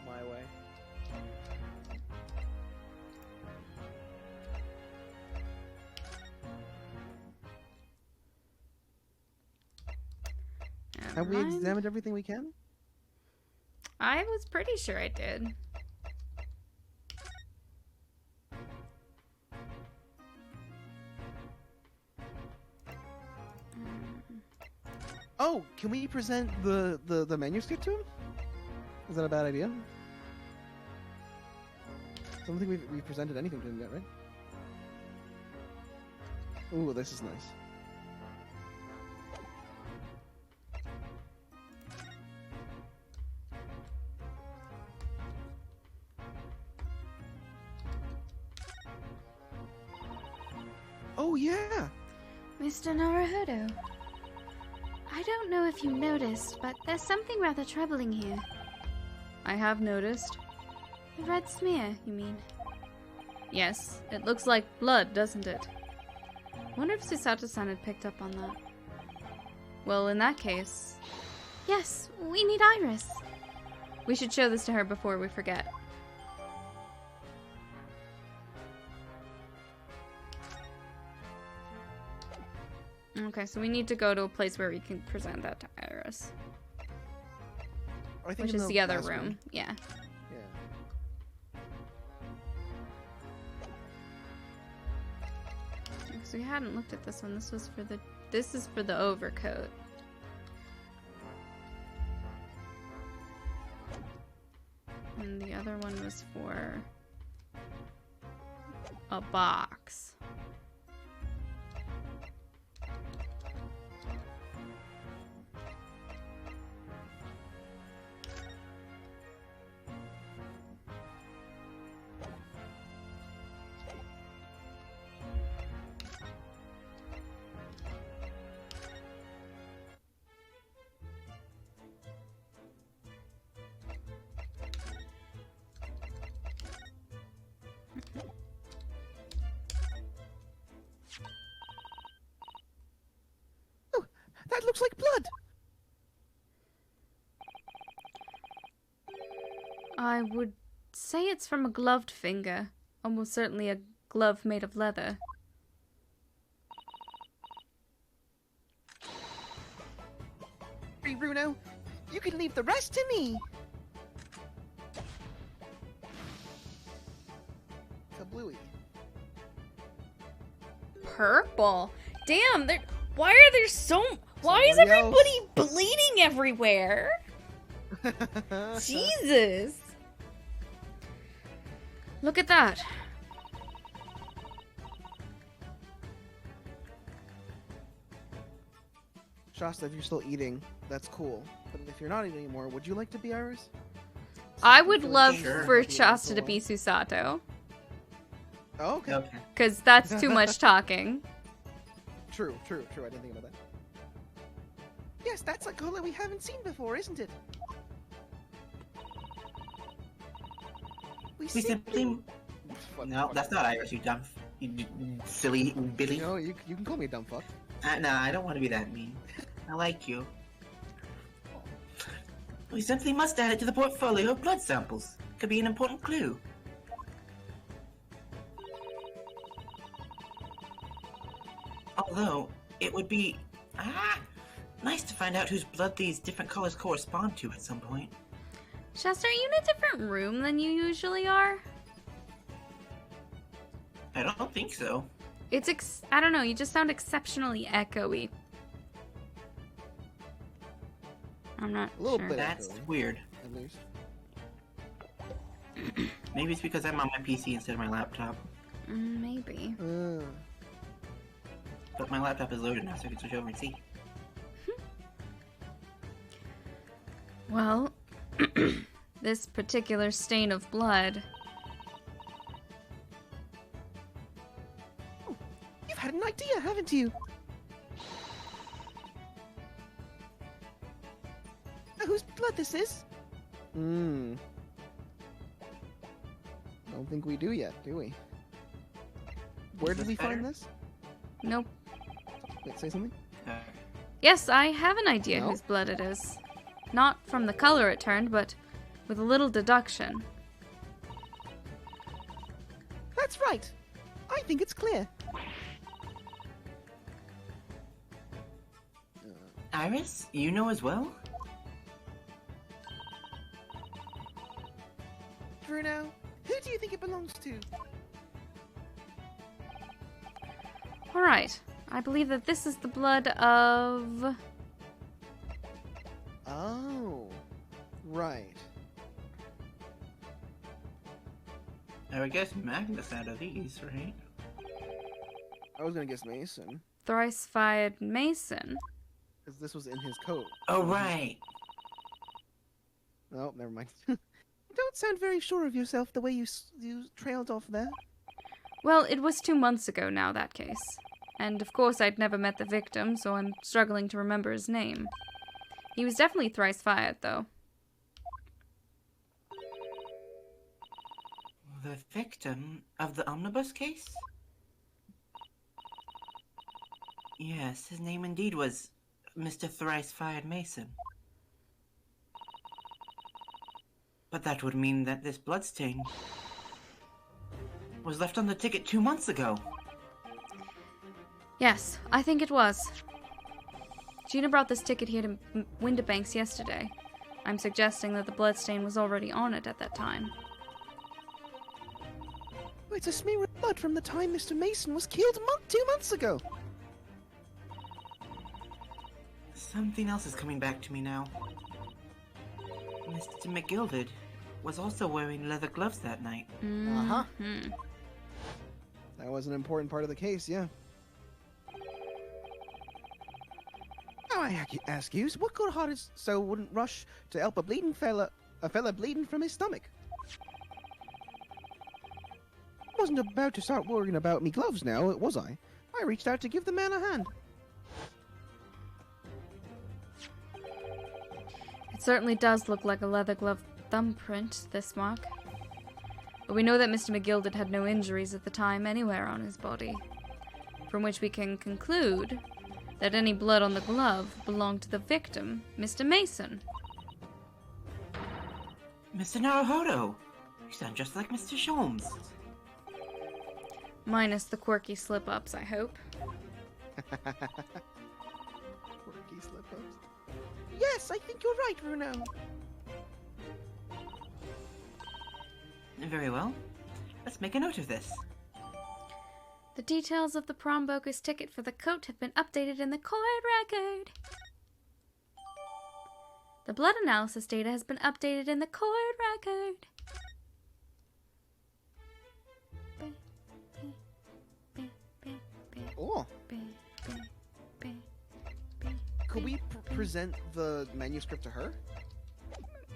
My way. Have we examined everything we can? I was pretty sure I did. Oh, can we present the manuscript to him? Is that a bad idea? I don't think we've presented anything to him yet, right? Ooh, this is nice. Oh yeah! Mr. Naruhodo. I don't know if you noticed, but there's something rather troubling here. I have noticed. The red smear, you mean? Yes, it looks like blood, doesn't it? Wonder if Susato-san had picked up on that. Well, in that case... Yes, we need Iris. We should show this to her before we forget. Okay, so we need to go to a place where we can present that to Iris. Which is the other room. Yeah. Because we hadn't looked at this one. This was for the... This is for the overcoat. And the other one was for... a box. looks like blood. I would say it's from a gloved finger. Almost certainly a glove made of leather. Hey, Bruno, you can leave the rest to me. It's a bluey. Purple. Damn, why are there why is Somebody everybody bleeding everywhere? Jesus. Look at that. Shasta, if you're still eating, that's cool. But if you're not eating anymore, would you like to be Iris? I would love Sure. for Shasta to be Susato. Oh, okay. Okay. Because that's too much talking. True. I didn't think about that. Yes, that's a color we haven't seen before, isn't it? We simply... No, that's not Iris, you dumb... You silly Billy. You know, you can call me a dumb fuck. No, I don't want to be that mean. I like you. We simply must add it to the portfolio of blood samples. Could be an important clue. Although, it would be... nice to find out whose blood these different colors correspond to at some point. Shasta, are you in a different room than you usually are? I don't think so. I don't know, you just sound exceptionally echoey. I'm not A little sure. bit. That's Echoey. weird. At least. Maybe it's because I'm on my PC instead of my laptop. Maybe. But my laptop is loaded now, so I can switch over and see. Well, this particular stain of blood. You've had an idea, haven't you? Know whose blood this is? Don't think we do yet, do we? Where did we find this? Nope. Wait, say something? Yes, I have an idea No? whose blood it is. Not from the color it turned, but with a little deduction. That's right. I think it's clear. Iris, you know as well? Bruno, who do you think it belongs to? Alright, I believe that this is the blood of... Oh, right. I would guess Magnus out of these, right? I was gonna guess Mason, thrice-fired Mason. because this was in his coat. Oh, right. Oh, never mind. You don't sound very sure of yourself the way you trailed off there. Well, it was 2 months ago now, that case. And of course I'd never met the victim, so I'm struggling to remember his name. He was definitely thrice-fired, though. The victim of the omnibus case? Yes, his name indeed was Mr. Thrice-Fired Mason. But that would mean that this bloodstain was left on the ticket 2 months ago. Yes, I think it was. Gina brought this ticket here to Windibanks yesterday. I'm suggesting that the bloodstain was already on it at that time. Oh, it's a smear of blood from the time Mr. Mason was killed 2 months ago. Something else is coming back to me now. Mr. McGilded was also wearing leather gloves that night. Uh-huh. Mhm. That was an important part of the case, yeah. Now I ask you, what good-hearted soul wouldn't rush to help a fella bleeding from his stomach? I wasn't about to start worrying about me gloves now, was I? I reached out to give the man a hand. It certainly does look like a leather glove thumbprint, this mark. But we know that Mr. McGilded had no injuries at the time anywhere on his body. From which we can conclude that any blood on the glove belonged to the victim, Mr. Mason. Mr. Naruhodo! You sound just like Mr. Sholmes. Minus the quirky slip-ups, I hope. Quirky slip-ups. Yes, I think you're right, Bruno. Very well. Let's make a note of this. The details of the prom bogus ticket for the coat have been updated in the court record. The blood analysis data has been updated in the court record. Oh. Could we present the manuscript to her?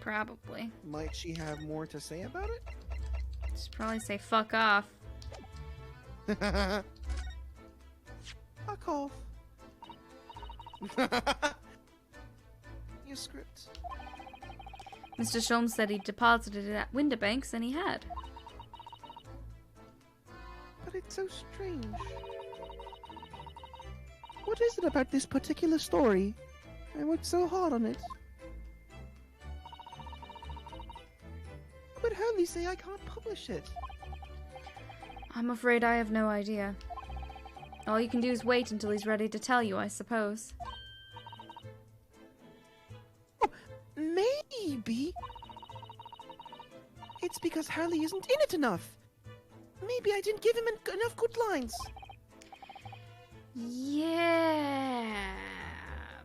Probably. Might she have more to say about it? She'd probably say fuck off. Fuck off. Your script. Mr. Sholmes said he deposited it at Winterbanks, and he had. But it's so strange. What is it about this particular story? I worked so hard on it. But Hurley say I can't publish it. I'm afraid I have no idea. All you can do is wait until he's ready to tell you, I suppose. Oh, maybe. It's because Hurley isn't in it enough. Maybe I didn't give him enough good lines. Yeah,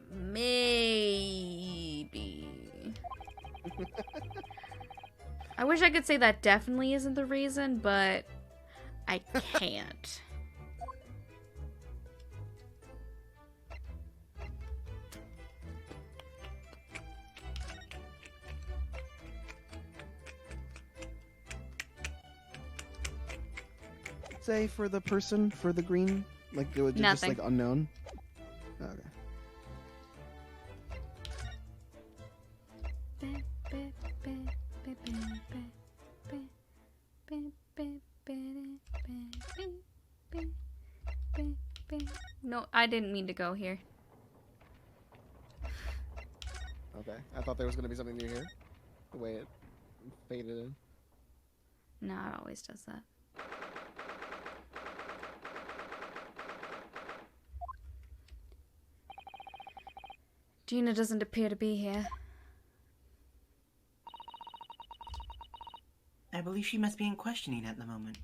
maybe. I wish I could say that definitely isn't the reason, but I can't. Say for the person, for the green, like it was just Nothing. like unknown. Okay. No, I didn't mean to go here. Okay. I thought there was gonna be something new here. The way it faded in. No, it always does that. Gina doesn't appear to be here. I believe she must be in questioning at the moment.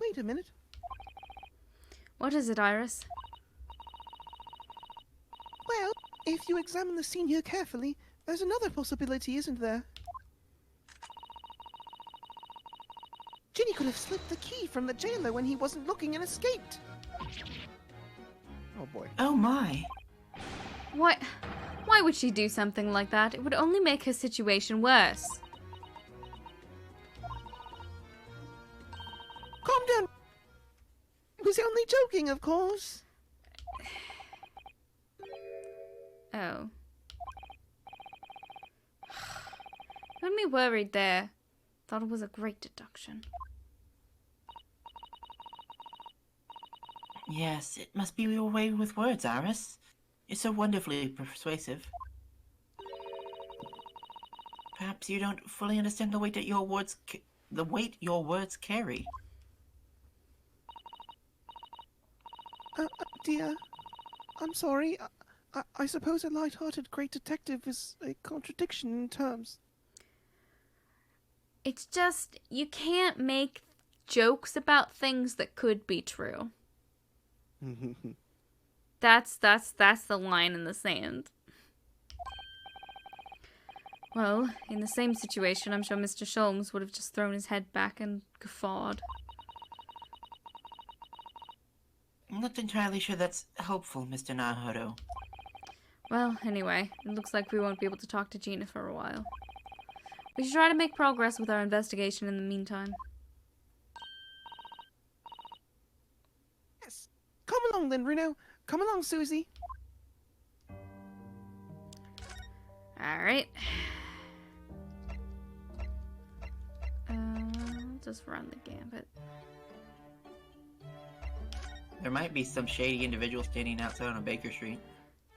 Wait a minute. What is it, Iris? Well, if you examine the scene here carefully, there's another possibility, isn't there? Ginny could have slipped the key from the jailer when he wasn't looking and escaped. Oh boy. Oh my! What? Why would she do something like that? It would only make her situation worse. Calm down. I was only joking, of course. Oh. Had me worried there. Thought it was a great deduction. Yes, it must be your way with words, Iris. You're so wonderfully persuasive. Perhaps you don't fully understand the weight that your words carry. Dear, I'm sorry. I suppose a light-hearted great detective is a contradiction in terms. It's just, you can't make jokes about things that could be true. That's the line in the sand. Well, in the same situation, I'm sure Mr. Sholmes would have just thrown his head back and guffawed. I'm not entirely sure that's helpful, Mr. Naruhodo. Well, anyway, it looks like we won't be able to talk to Gina for a while. We should try to make progress with our investigation in the meantime. Yes. Come along then, Bruno. Come along, Susie. Alright. Just run the gambit. There might be some shady individual standing outside on Baker Street.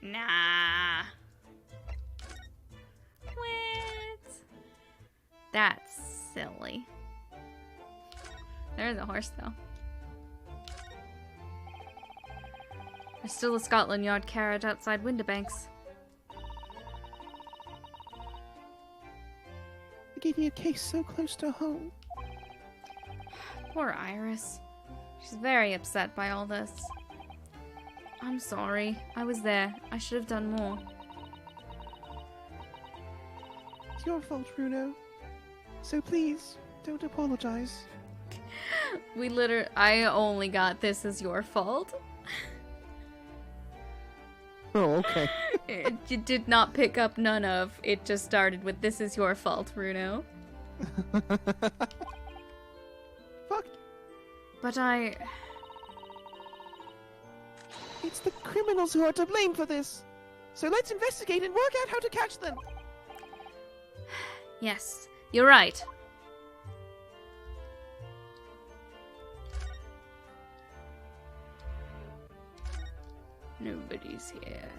Nah. What? That's silly. There's a horse, though. There's still a Scotland Yard carriage outside Windibanks. Getting a case so close to home. Poor Iris. She's very upset by all this. I'm sorry. I was there. I should have done more. It's your fault, Bruno. So please, don't apologize. I only got this is your fault. Oh, okay. You did not pick up none of. It just started with this is your fault, Bruno. Fuck. But It's the criminals who are to blame for this. So let's investigate and work out how to catch them. Yes, you're right. Nobody's here.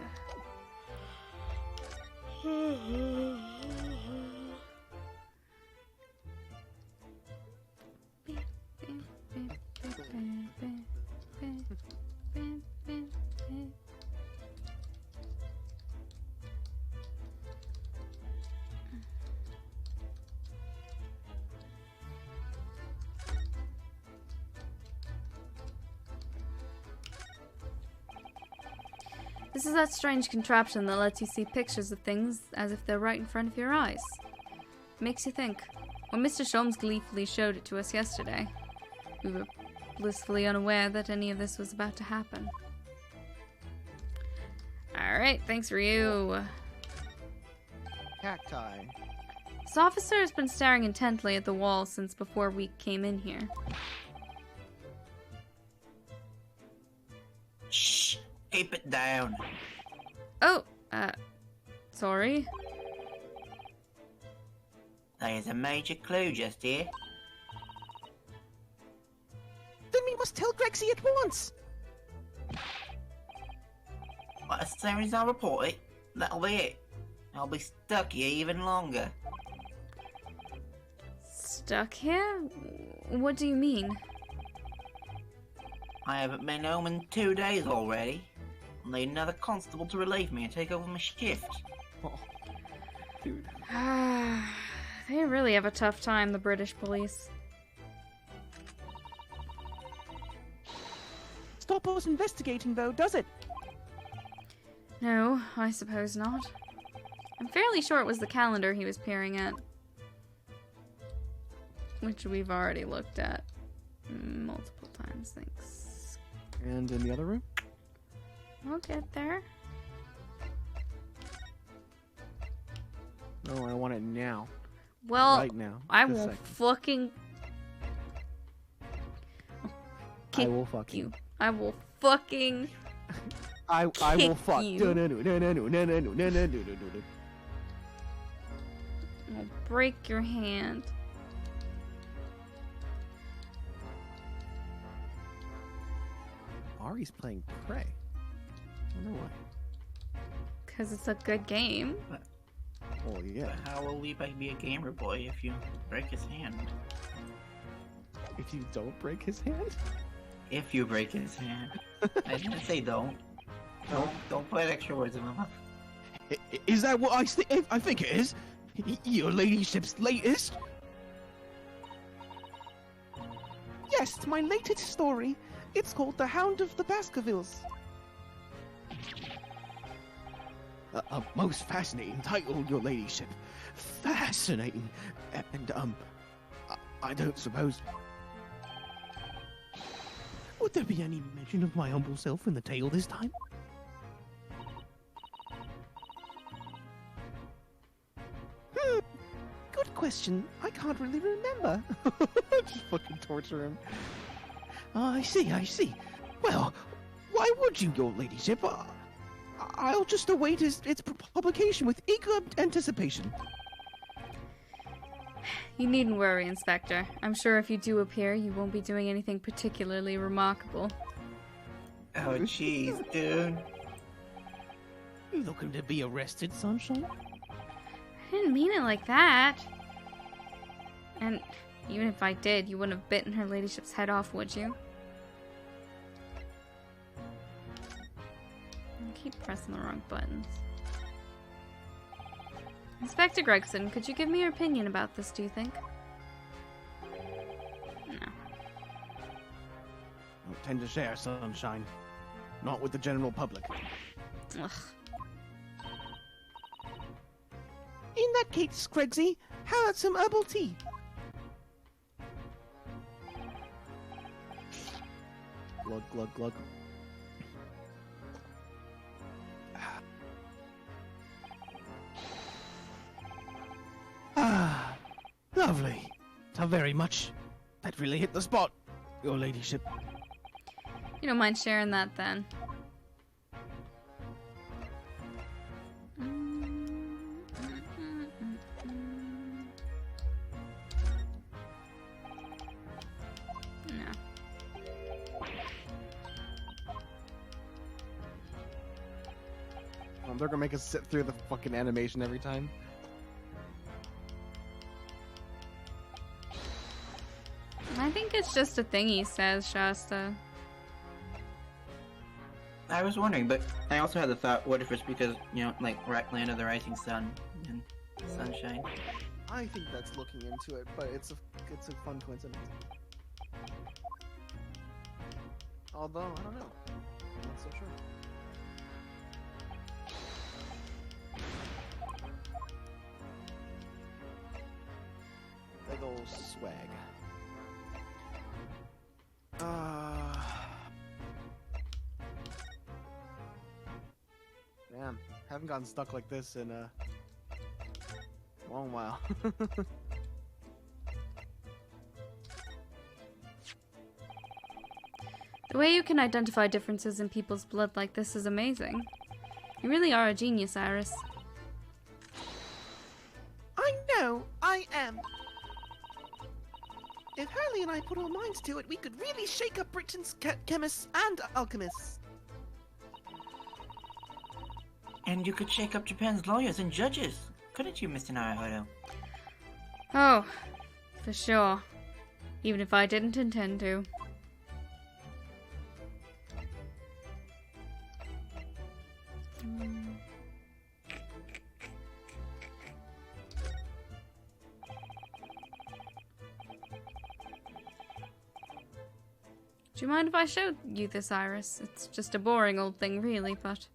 This is that strange contraption that lets you see pictures of things as if they're right in front of your eyes. Makes you think. When Mr. Sholmes gleefully showed it to us yesterday, we were blissfully unaware that any of this was about to happen. Alright, thanks Ryu. Cacti. This officer has been staring intently at the wall since before we came in here. Shh! Keep it down. Oh, sorry. There's a major clue just here. Then we must tell Grexy at once. But as soon as I report it, that'll be it. I'll be stuck here even longer. Stuck here? What do you mean? I haven't been home in 2 days already. I'll need another constable to relieve me and take over my shift. Oh, dude. They really have a tough time, the British police. Stop us investigating, though, does it? No, I suppose not. I'm fairly sure it was the calendar he was peering at. Which we've already looked at multiple times, thanks. And in the other room? We'll get there. No, I want it now. Well, Right now. I This will second. fucking I will fuck you. I will fucking I will kick fuck. you. I'll break your hand. Ari's playing Prey. I wonder why. Because it's a good game. Oh, yeah. But how will Levi be a gamer boy if you break his hand? If you don't break his hand? If you break his hand. I didn't say don't. Don't put extra words in my mouth. Is that what I think it is? Your ladyship's latest? Yes, my latest story. It's called The Hound of the Baskervilles. A most fascinating title, your ladyship. Fascinating. And, I don't suppose... Would there be any mention of my humble self in the tale this time? Good question. I can't really remember. Just fucking torture him. I see. Well, why would you, your ladyship? I'll just await its publication with eager anticipation. You needn't worry, Inspector. I'm sure if you do appear, you won't be doing anything particularly remarkable. Oh, jeez, dude. You looking to be arrested, Sunshine? I didn't mean it like that. And even if I did, you wouldn't have bitten her ladyship's head off, would you? I keep pressing the wrong buttons. Inspector Gregson, could you give me your opinion about this, do you think? No. Don't tend to share, Sunshine. Not with the general public. Ugh. In that case, Gregsy, how about some herbal tea? Glug, glug, glug. Ah, lovely. How very much. That really hit the spot, your ladyship. You don't mind sharing that then? No. They're gonna make us sit through the fucking animation every time. I think it's just a thing he says, Shasta. I was wondering, but I also had the thought, what if it's because, you know, like Land of the Rising Sun and Sunshine? I think that's looking into it, but it's a fun coincidence. Although, I don't know. I'm not so sure. Big ol' swag. Damn, haven't gotten stuck like this in a long while. The way you can identify differences in people's blood like this is amazing. You really are a genius, Iris. I know, I am. If Hurley and I put our minds to it, we could really shake up Britain's chemists and alchemists. And you could shake up Japan's lawyers and judges, couldn't you, Mr. Naruhodo? Oh, for sure. Even if I didn't intend to. Do you mind if I showed you this, Iris? It's just a boring old thing, really, but...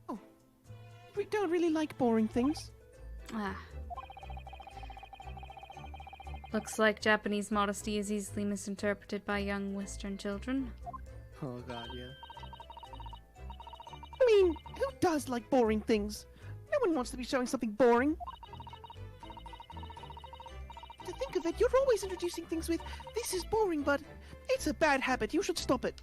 Oh, we don't really like boring things. Ah. Looks like Japanese modesty is easily misinterpreted by young Western children. Oh god, yeah. I mean, who does like boring things? No one wants to be showing something boring. To think of it, you're always introducing things with, this is boring, but it's a bad habit. You should stop it.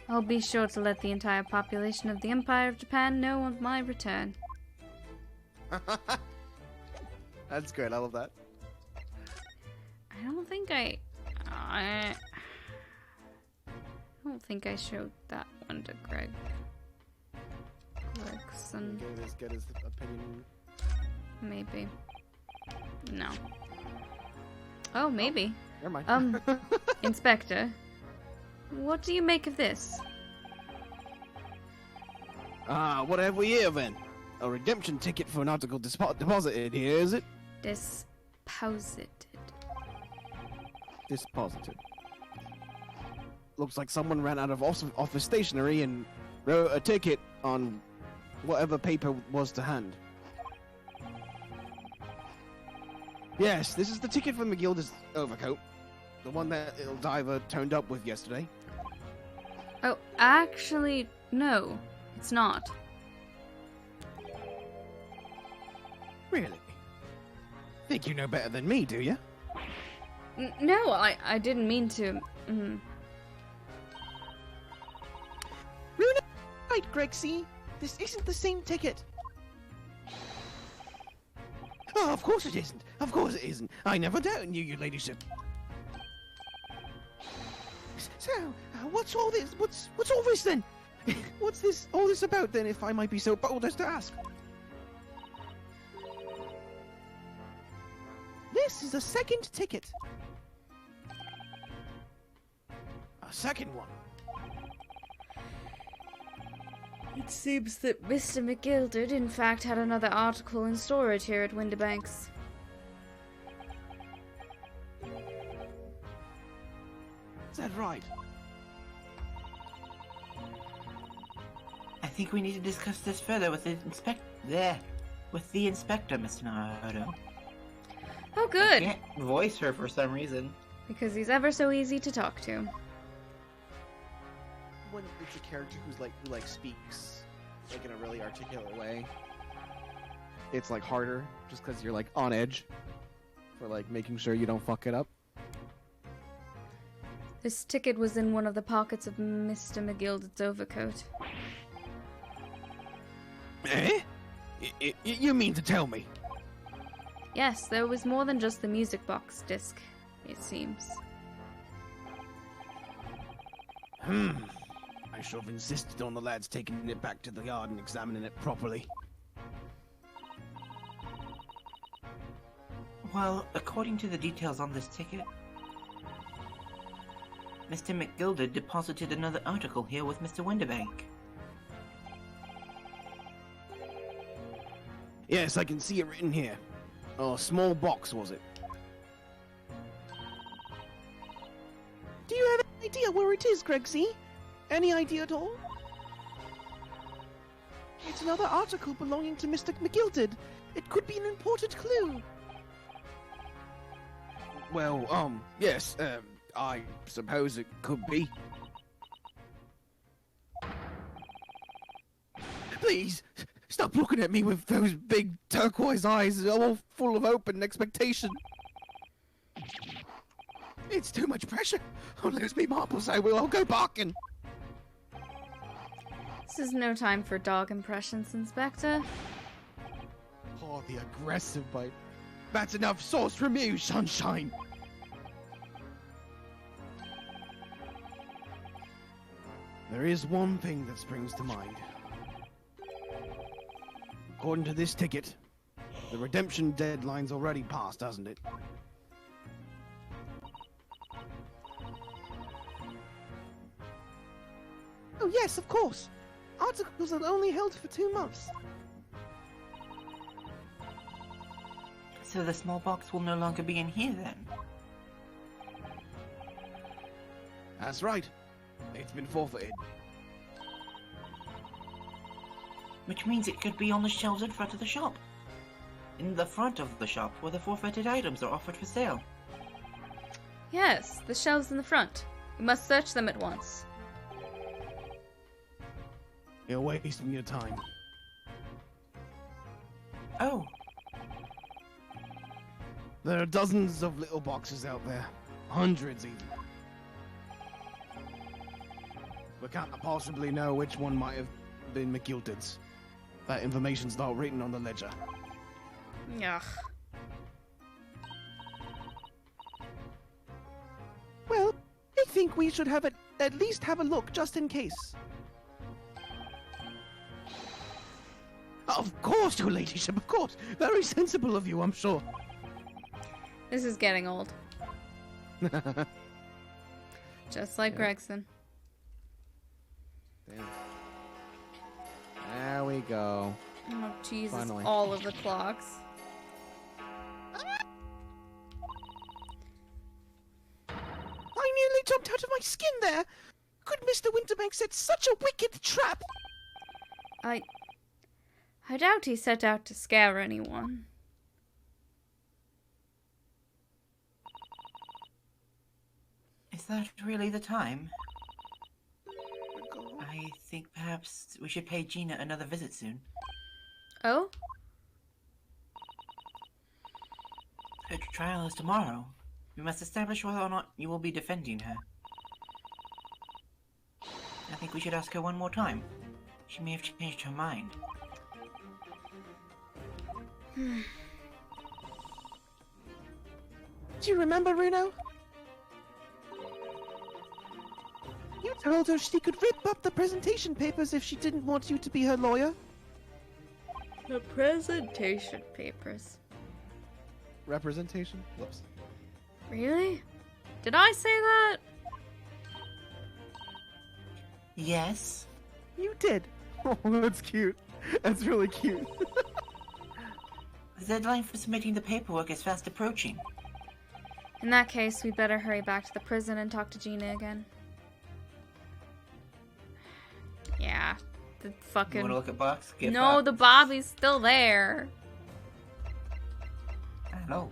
I'll be sure to let the entire population of the Empire of Japan know of my return. That's great. I love that. I don't think I don't think I showed that one to Greg. Gregson. Get his opinion. Maybe. No. Oh, maybe. Never mind. Inspector. What do you make of this? What have we here then? A redemption ticket for an article deposited here, is it? Disposited. Disposited. Looks like someone ran out of office stationery and wrote a ticket on whatever paper was to hand. Yes, this is the ticket for McGilda's overcoat. The one that Il Diver turned up with yesterday. Oh, actually, no. It's not. Really? Think you know better than me, do you? No, I didn't mean to. Runa, right, Gregsy. This isn't the same ticket. Oh, of course it isn't. Of course it isn't. I never doubted you, your ladyship. So, what's all this? What's all this then? What's this all this about then, if I might be so bold as to ask? This is a second ticket. A second one. It seems that Mr. McGill did, in fact, had another article in storage here at Windibanks. Is that right? I think we need to discuss this further with the inspector, Mr. Naruto. Oh, I good. can't voice her for some reason. Because he's ever so easy to talk to. When it's a character who speaks like in a really articulate way, it's like harder just because you're like on edge for like making sure you don't fuck it up. This ticket was in one of the pockets of Mr. McGild's overcoat. Eh? You mean to tell me? Yes, there was more than just the music box disc, it seems. I should have insisted on the lads taking it back to the yard and examining it properly. Well, according to the details on this ticket, Mr. McGilder deposited another article here with Mr. Windibank. Yes, I can see it written here. Oh, a small box, was it? Do you have any idea where it is, Gregsy? Any idea at all? It's another article belonging to Mr. McGilded. It could be an important clue. Well, yes, I suppose it could be. Please, stop looking at me with those big turquoise eyes all full of hope and expectation. It's too much pressure. I'll lose me marbles, I will. I'll go barking. This is no time for dog impressions, Inspector. Oh, the aggressive bite. That's enough sauce from you, Sunshine. There is one thing that springs to mind. According to this ticket, the redemption deadline's already passed, hasn't it? Oh yes, of course. Articles are only held for 2 months. So the small box will no longer be in here then? That's right. It's been forfeited. Which means it could be on the shelves in front of the shop. In the front of the shop, where the forfeited items are offered for sale. Yes, the shelves in the front. We must search them at once. You're wasting your time. Oh, There are dozens of little boxes out there. Hundreds even. We can't possibly know which one might have been McGilded's. That information's not written on the ledger. Ugh. Well, I think we should have at least have a look, just in case. Of course, your ladyship, of course. Very sensible of you, I'm sure. This is getting old. Just like Gregson. Damn. There we go. Oh, Jesus. Finally. All of the clocks. I nearly jumped out of my skin there. Could Mr. Winterbank set such a wicked trap? I doubt he set out to scare anyone. is that really the time? I think perhaps we should pay Gina another visit soon. Oh? Her trial is tomorrow. We must establish whether or not you will be defending her. I think we should ask her one more time. She may have changed her mind. Do you remember, Runo? told her she could rip up the presentation papers if she didn't want you to be her lawyer. The presentation papers. Representation? Whoops. Really? Did I say that? Yes. You did. Oh, that's cute. That's really cute. The deadline for submitting the paperwork is fast approaching. In that case, we'd better hurry back to the prison and talk to Gina again. Yeah, the fucking... You wanna look at Box? Get No, Box. the Bobby's still there. I know.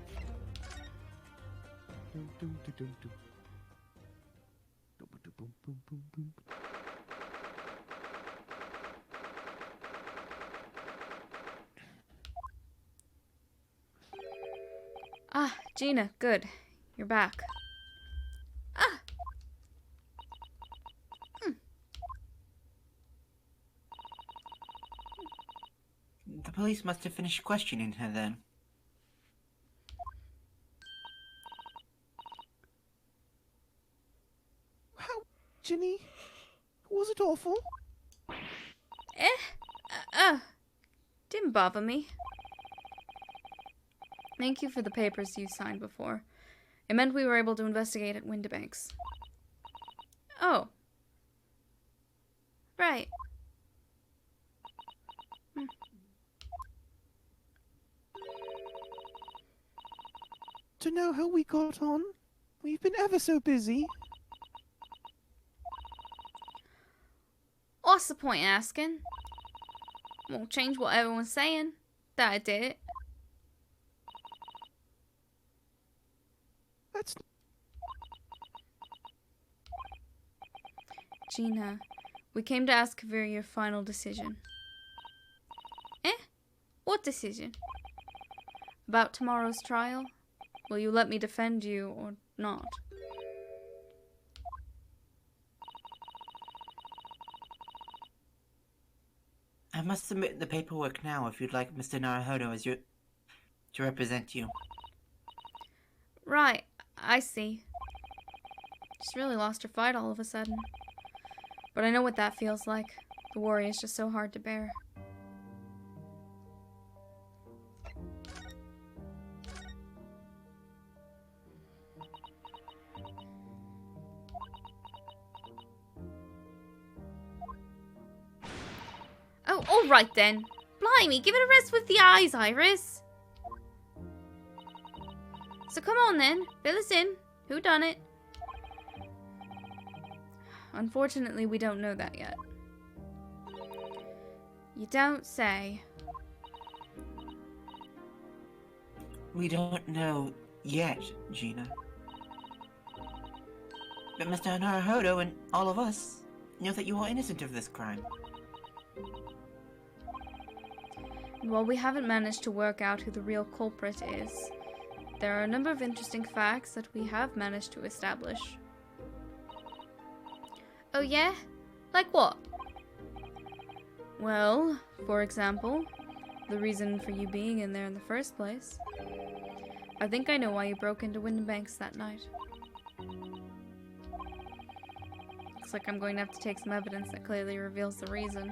Ah, Gina, good. You're back. Ah! The police must have finished questioning her then. How, Ginny? Was it awful? Didn't bother me. Thank you for the papers you signed before. It meant we were able to investigate at Windibanks. Oh. Right. To know how we got on? We've been ever so busy. What's the point asking? Won't change what everyone's saying. That I did it. That's... Gina, we came to ask for your final decision. Eh? What decision? About tomorrow's trial? Will you let me defend you or not? I must submit the paperwork now if you'd like Mr. Naruhodo as to represent you. Right, I see. Just really lost her fight all of a sudden. But I know what that feels like. The worry is just so hard to bear. Oh, alright then. Blimey, give it a rest with the eyes, Iris. So come on then, fill us in. Who done it? Unfortunately, we don't know that yet. You don't say. We don't know yet, Gina. But Mr. Naruhodo and all of us know that you are innocent of this crime. While we haven't managed to work out who the real culprit is, there are a number of interesting facts that we have managed to establish. Oh yeah? Like what? Well, for example, the reason for you being in there in the first place. I think I know why you broke into Windibanks that night. Looks like I'm going to have to take some evidence that clearly reveals the reason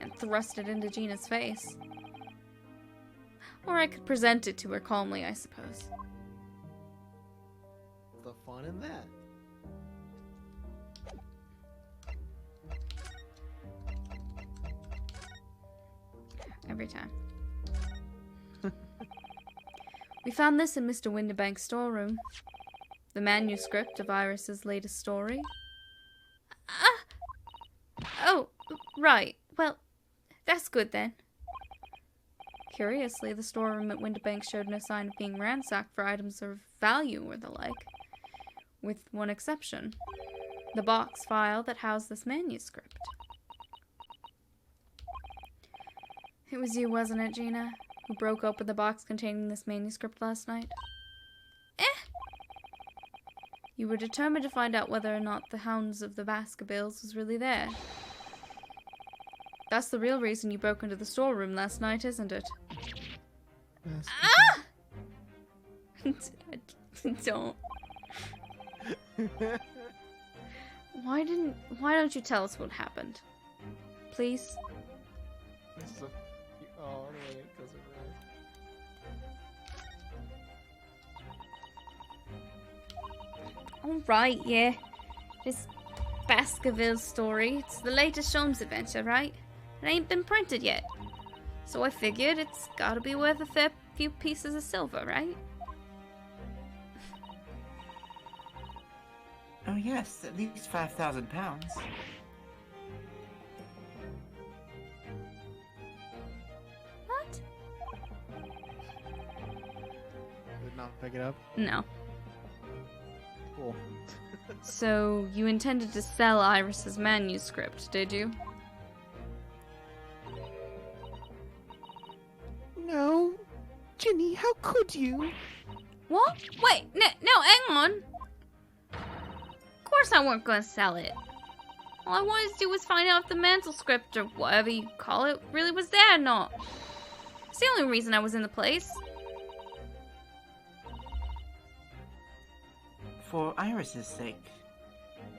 and thrust it into Gina's face. Or I could present it to her calmly, I suppose. The fun in that. Every time. We found this in Mr. Windibank's storeroom. The manuscript of Iris's latest story. Oh, right. Well, that's good then. Curiously, the storeroom at Windibank showed no sign of being ransacked for items of value or the like, with one exception. The box file that housed this manuscript. It was you, wasn't it, Gina, who broke open the box containing this manuscript last night? You were determined to find out whether or not the Hounds of the Baskervilles was really there. That's the real reason you broke into the storeroom last night, isn't it? Ah! Don't. Why don't you tell us what happened? Please? This is a... Oh, wait, it goes over. Alright, yeah. This Baskerville story. It's the latest Sholmes adventure, right? It ain't been printed yet. So I figured it's gotta be worth a fair few pieces of silver, right? Oh yes, at least 5,000 pounds. What? Did not pick it up? No. Cool. So, you intended to sell Iris's manuscript, did you? No. Ginny, how could you? What? Wait, no, hang on. Of course I weren't gonna sell it. All I wanted to do was find out if the manuscript, or whatever you call it, really was there or not. It's the only reason I was in the place. For Iris's sake.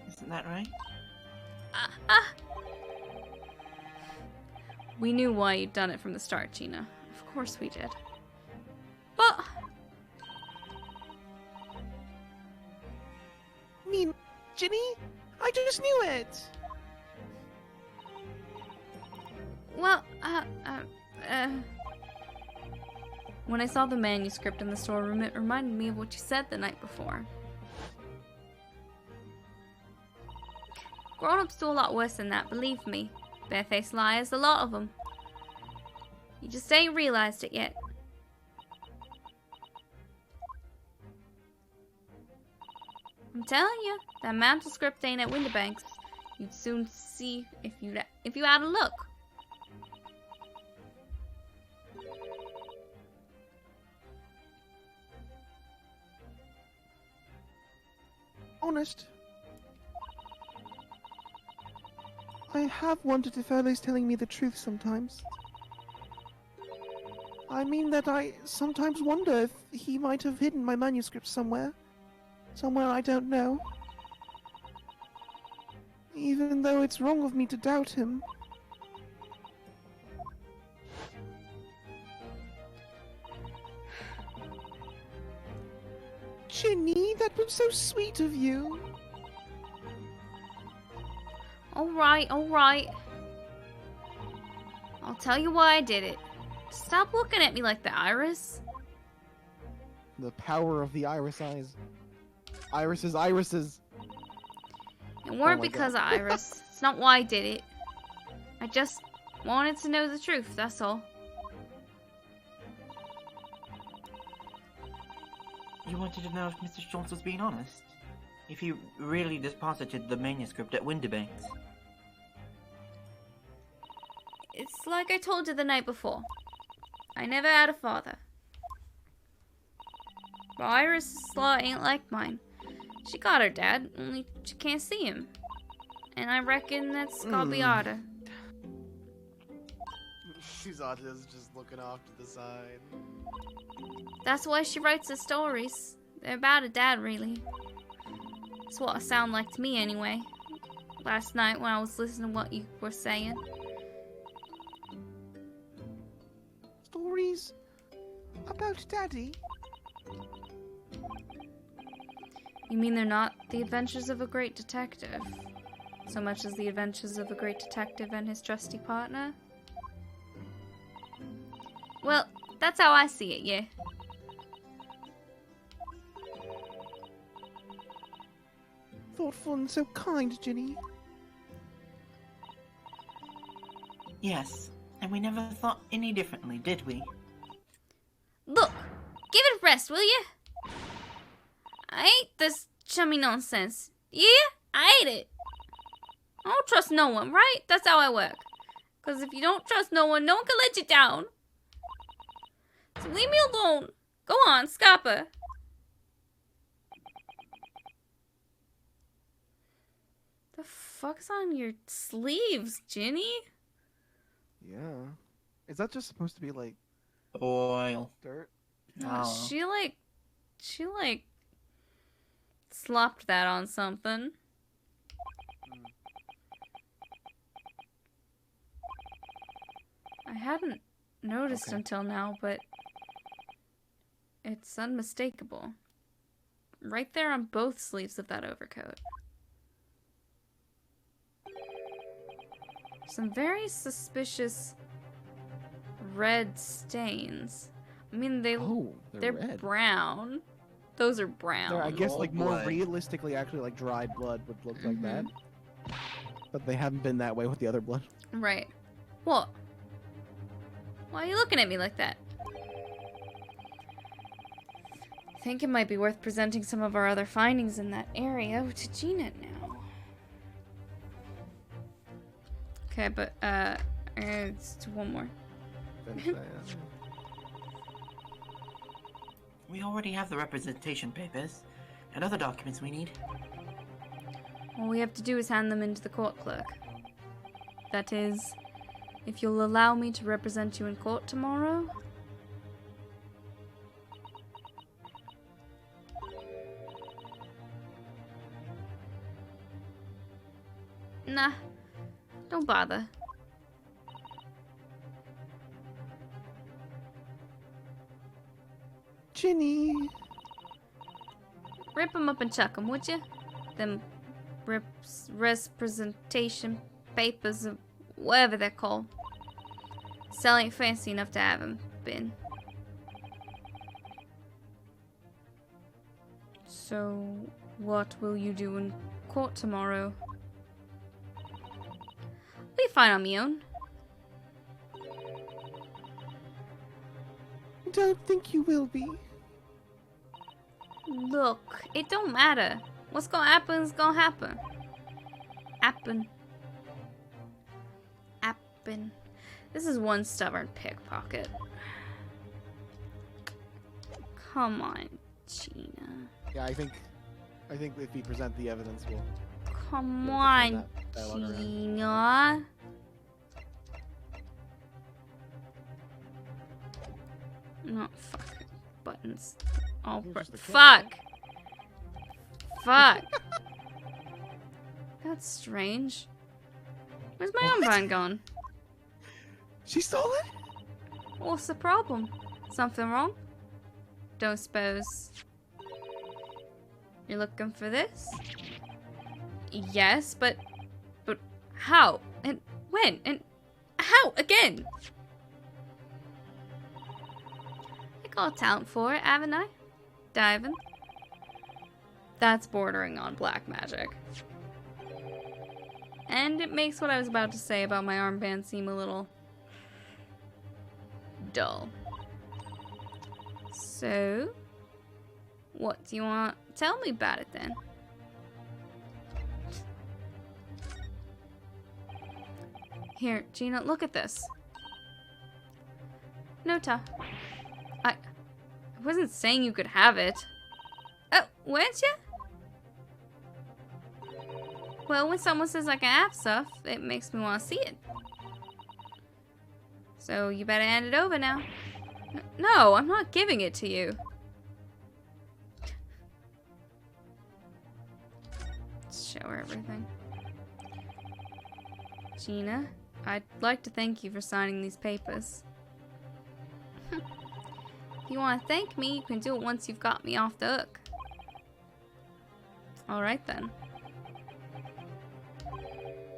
Isn't that right? We knew why you'd done it from the start, Gina. Of course we did. But... mean, Ginny? I just knew it! Well, when I saw the manuscript in the storeroom, it reminded me of what you said the night before. Grown-ups do a lot worse than that, believe me. Barefaced liars, a lot of them. You just ain't realized it yet. I'm telling you, that manuscript ain't at Winterbank's. You'd soon see if you had a look. Honest. I have wondered if Erlo's telling me the truth sometimes. I mean that I sometimes wonder if he might have hidden my manuscript somewhere. Somewhere I don't know. Even though it's wrong of me to doubt him. Ginny, that was so sweet of you. Alright. I'll tell you why I did it. Stop looking at me like the Iris. The power of the iris eyes. Irises. It weren't my because God. of Iris. It's not why I did it. I just wanted to know the truth, that's all. You wanted to know if Mr. Schultz was being honest? If he really deposited the manuscript at Winterbank's? It's like I told you the night before. I never had a father. But Iris' law ain't like mine. She got her dad, only she can't see him. And I reckon that's gotta be harder. She's just looking off to the side. That's why she writes the stories. They're about a dad, really. That's what it sounded like to me, anyway. Last night when I was listening to what you were saying. Stories about Daddy? You mean they're not the adventures of a great detective? So much as the adventures of a great detective and his trusty partner? Well, that's how I see it, yeah. Thoughtful and so kind, Ginny. Yes, and we never thought any differently, did we? Look, give it a rest, will you? I hate this chummy nonsense. Yeah, I hate it. I don't trust no one, right? That's how I work. Because if you don't trust no one can let you down. So leave me alone. Go on, Scappa. The fuck's on your sleeves, Ginny? Yeah. Is that just supposed to be like Oil. dirt? Oh. She like slopped that on something. I hadn't noticed Okay. until now, but it's unmistakable. Right there on both sleeves of that overcoat. Some very suspicious red stains. I mean, Oh, they're red. brown. Those are brown. They're, I guess, Oh, like, more blood. realistically, actually, like, dried blood would look like that. But they haven't been that way with the other blood. Right. What? Why are you looking at me like that? I think it might be worth presenting some of our other findings in that area to Gina now. Okay, but, it's one more. We already have the representation papers and other documents we need. All we have to do is hand them in to the court clerk. That is, if you'll allow me to represent you in court tomorrow. Nah, don't bother. Ginny! Rip 'em up and chuck 'em, would you? Them representation papers, or whatever they're called. Still ain't fancy enough to have 'em been. So, what will you do in court tomorrow? I'll be fine on my own. I don't think you will be. Look, it don't matter. What's gonna happen is gonna happen. Happen. Happen. This is one stubborn pickpocket. Come on, Gina. Yeah, I think if we present the evidence, we'll... Come Yeah, on, that dialogue around. Gina. No, fuck. Buttons. Oh, You're just a cat, fuck. Fuck. That's strange. Where's my armband gone? She stole it? What's the problem? Something wrong? Don't suppose you're looking for this? Yes, but how? And when? And how? Again? I got talent for it, haven't I? Diving. That's bordering on black magic. And it makes what I was about to say about my armband seem a little dull. So, what do you want? Tell me about it then. Here, Gina, look at this. Nota. I wasn't saying you could have it. Oh, weren't you? Well, when someone says I can have stuff, it makes me want to see it. So you better hand it over now. No, I'm not giving it to you. Let's show her everything. Gina, I'd like to thank you for signing these papers. If you want to thank me, you can do it once you've got me off the hook. Alright then.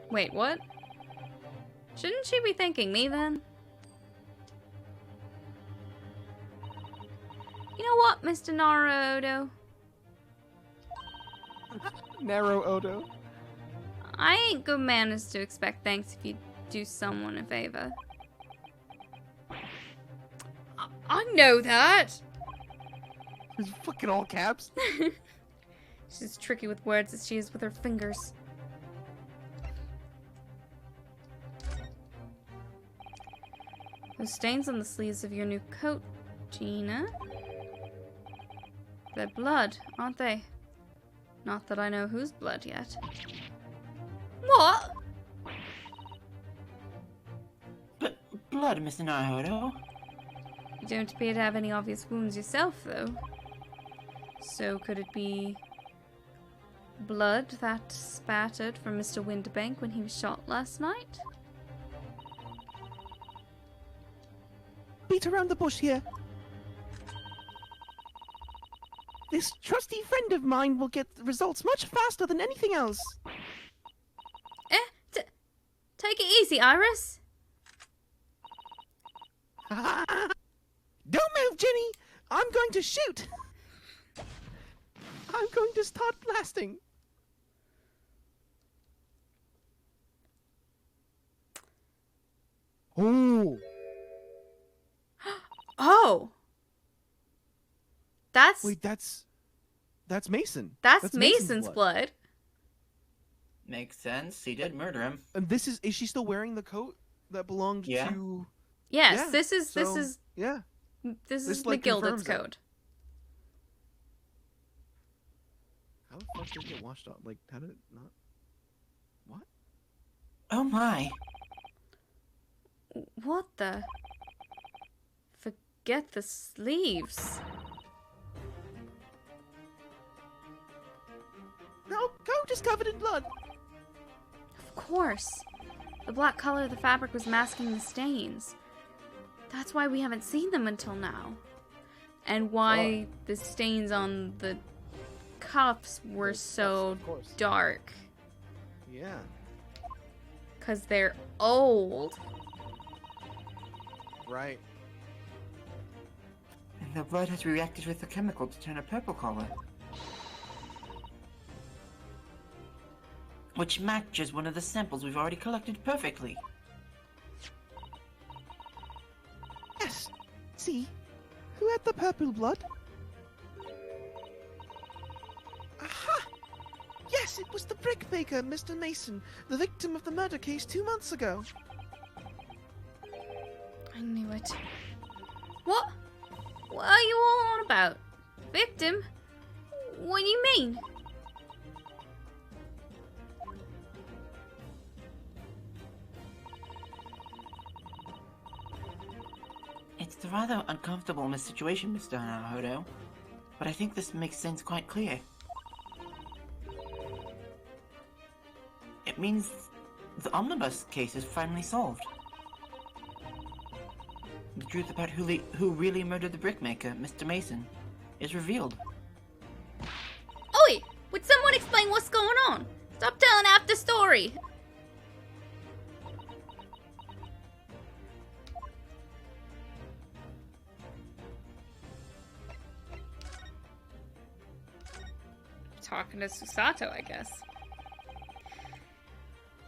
Wait, what? Shouldn't she be thanking me then? You know what, Mr. Naruto? Narrow Odo. I ain't good manners to expect thanks if you do someone a favor. I know that! It's fucking all caps. She's as tricky with words as she is with her fingers. Those stains on the sleeves of your new coat, Gina. They're blood, aren't they? Not that I know whose blood yet. What? But blood, Mr. Naruto. You don't appear to have any obvious wounds yourself, though. So could it be blood that spattered from Mr. Winterbank when he was shot last night? beat around the bush here. This trusty friend of mine will get the results much faster than anything else. Take it easy, Iris. Don't move, Ginny! I'm going to shoot! I'm going to start blasting. Oh! Oh! Wait, that's Mason. That's Mason's blood. Makes sense. He did murder him. And is she still wearing the coat that belonged Yeah. to... Yes, Yeah, this is Yeah. this is like, McGilder's confirms it. code. How the fuck did it get washed off? Like, how did it not... What? Oh my. What the? Forget the sleeves. No, coat is covered in blood. Of course. The black color of the fabric was masking the stains. That's why we haven't seen them until now. And why the stains on the cuffs were so Of course. dark. Yeah. 'Cause they're old. Right. And the blood has reacted with the chemical to turn a purple color. Which matches one of the samples we've already collected perfectly. Yes. See? Who had the purple blood? Aha! Yes, it was the brickmaker, Mr. Mason, the victim of the murder case 2 months ago. I knew it. What? What are you all on about? Victim? What do you mean? It's a rather uncomfortable situation, Mr. Naruto, but I think this makes sense quite clear. It means the omnibus case is finally solved. The truth about who really murdered the brickmaker, Mr. Mason, is revealed. Oi! Would someone explain what's going on? Stop telling half the story! Talking to Susato, I guess.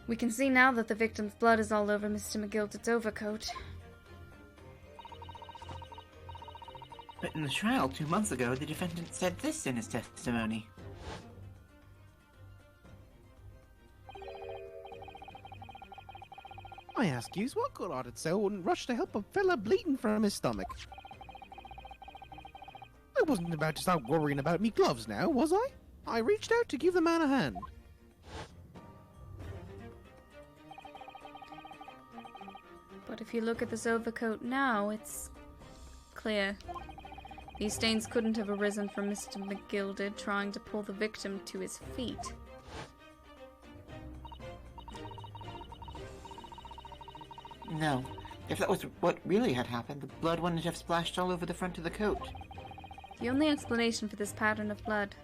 We can see now that the victim's blood is all over Mr. McGilder's overcoat. But in the trial 2 months ago, the defendant said this in his testimony. I ask yous, what good-hearted soul wouldn't rush to help a fella bleeding from his stomach? I wasn't about to start worrying about me gloves now, was I? I reached out to give the man a hand. But if you look at this overcoat now, it's clear. These stains couldn't have arisen from Mr. McGilder trying to pull the victim to his feet. No. If that was what really had happened, the blood wouldn't have splashed all over the front of the coat. The only explanation for this pattern of blood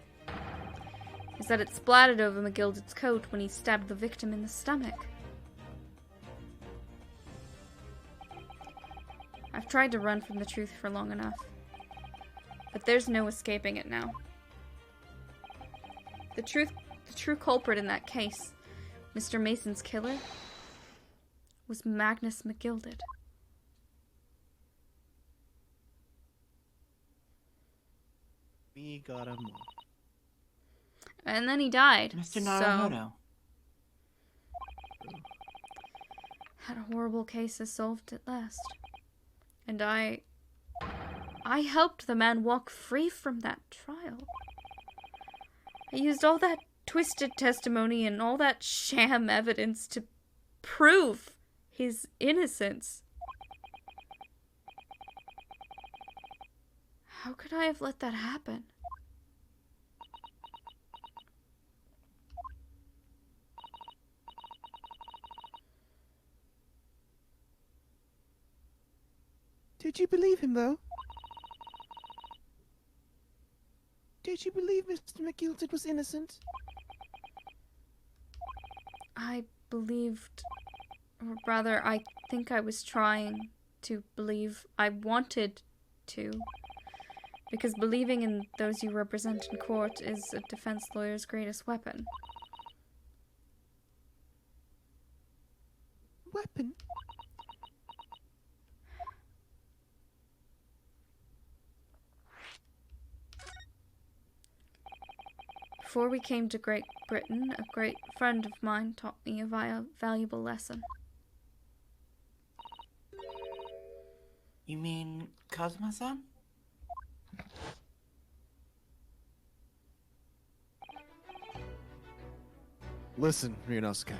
is that it splattered over McGilder's coat when he stabbed the victim in the stomach. I've tried to run from the truth for long enough, but there's no escaping it now. The true culprit in that case, Mr. Mason's killer, was Magnus McGilded. We got him all. And then he died. Mr. So, Naruto. that horrible case is solved at last. And I helped the man walk free from that trial. I used all that twisted testimony and all that sham evidence to prove his innocence. How could I have let that happen? Did you believe him, though? Did you believe Mr. McGilted was innocent? I believed, or rather, I think I was trying to believe. I wanted to. Because believing in those you represent in court is a defense lawyer's greatest weapon. Weapon? Before we came to Great Britain, a great friend of mine taught me a valuable lesson. You mean Kazuma-san? Listen, Ryunosuke.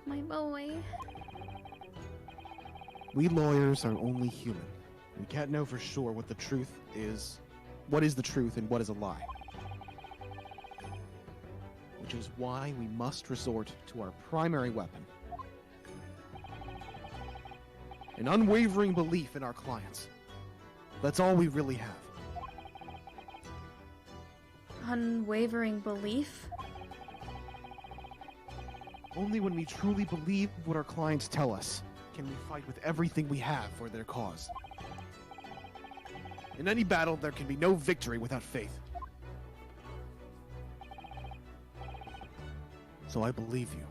My boy. We lawyers are only human. We can't know for sure what the truth is, what is the truth and what is a lie. Which is why we must resort to our primary weapon. An unwavering belief in our clients. That's all we really have. Unwavering belief? Only when we truly believe what our clients tell us can we fight with everything we have for their cause. In any battle, there can be no victory without faith. So I believe you,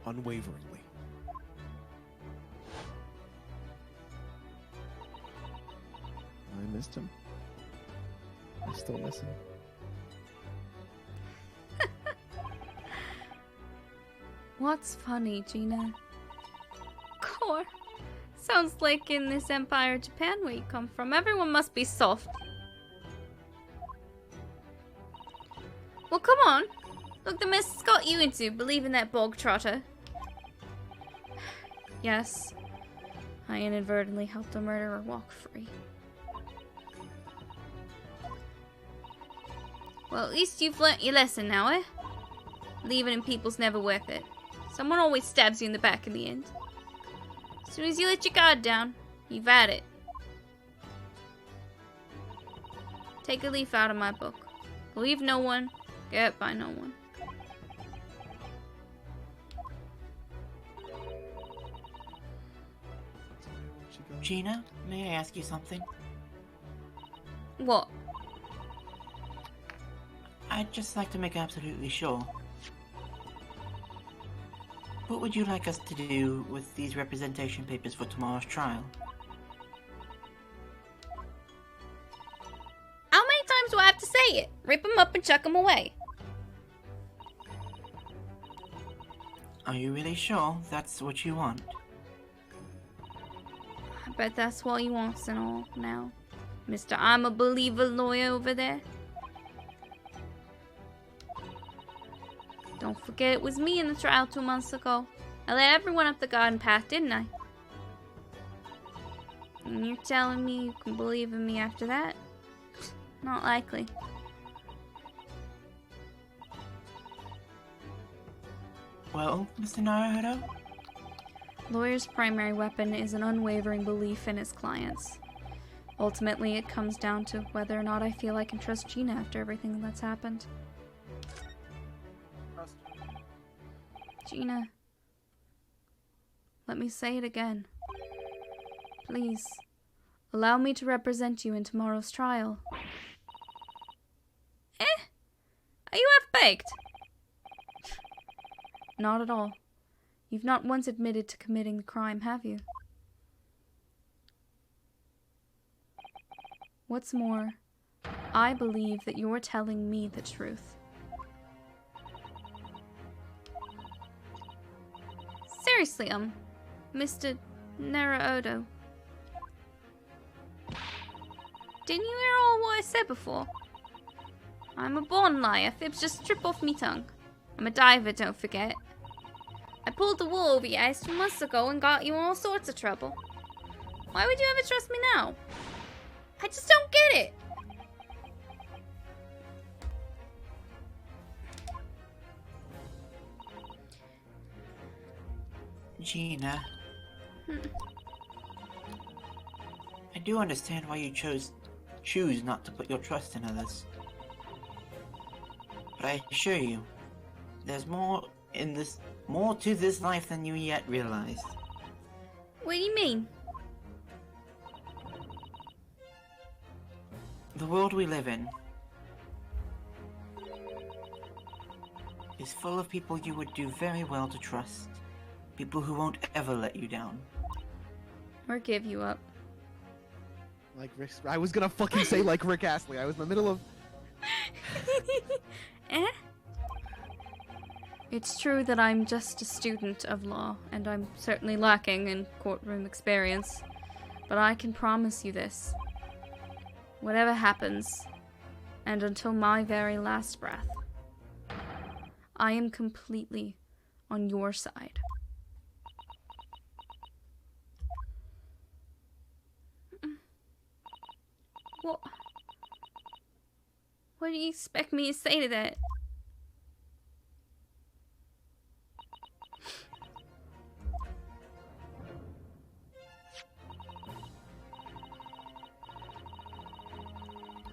unwaveringly. I missed him. I still miss him. What's funny, Gina? Core. Sounds like in this Empire Japan where you come from, everyone must be soft. Well, come on. Look, the mess has got you into believing that bog trotter. Yes, I inadvertently helped a murderer walk free. Well, at least you've learnt your lesson now, eh? Leaving in people's never worth it. Someone always stabs you in the back in the end. As soon as you let your guard down, you've had it. Take a leaf out of my book. Believe no one, get hurt by no one. Gina, may I ask you something? What? I'd just like to make absolutely sure. What would you like us to do with these representation papers for tomorrow's trial? How many times do I have to say it? Rip them up and chuck them away. Are you really sure that's what you want? I bet that's what he wants and all now. Mr. I'm a believer lawyer over there. Don't forget it was me in the trial 2 months ago. I let everyone up the garden path, didn't I? And you're telling me you can believe in me after that? Not likely. Well, Mr. Naruhodo? Lawyer's primary weapon is an unwavering belief in his clients. Ultimately, it comes down to whether or not I feel I can trust Gina after everything that's happened. Gina, let me say it again. Please, allow me to represent you in tomorrow's trial. Are you half-baked? Not at all. You've not once admitted to committing the crime, have you? What's more, I believe that you're telling me the truth. Seriously, Mr. Naruhodo. Didn't you hear all what I said before? I'm a born liar. Fibs just strip off me tongue. I'm a diver, don't forget. I pulled the wool over your eyes 2 months ago and got you in all sorts of trouble. Why would you ever trust me now? I just don't get it. Gina. I do understand why you choose not to put your trust in others. But I assure you, there's more to this life than you yet realize. What do you mean? The world we live in is full of people you would do very well to trust. People who won't ever let you down. Or give you up. Like Rick... I was gonna fucking say like Rick Astley. I was in the middle of... Eh? It's true that I'm just a student of law, and I'm certainly lacking in courtroom experience. But I can promise you this. Whatever happens, and until my very last breath, I am completely on your side. What do you expect me to say to that?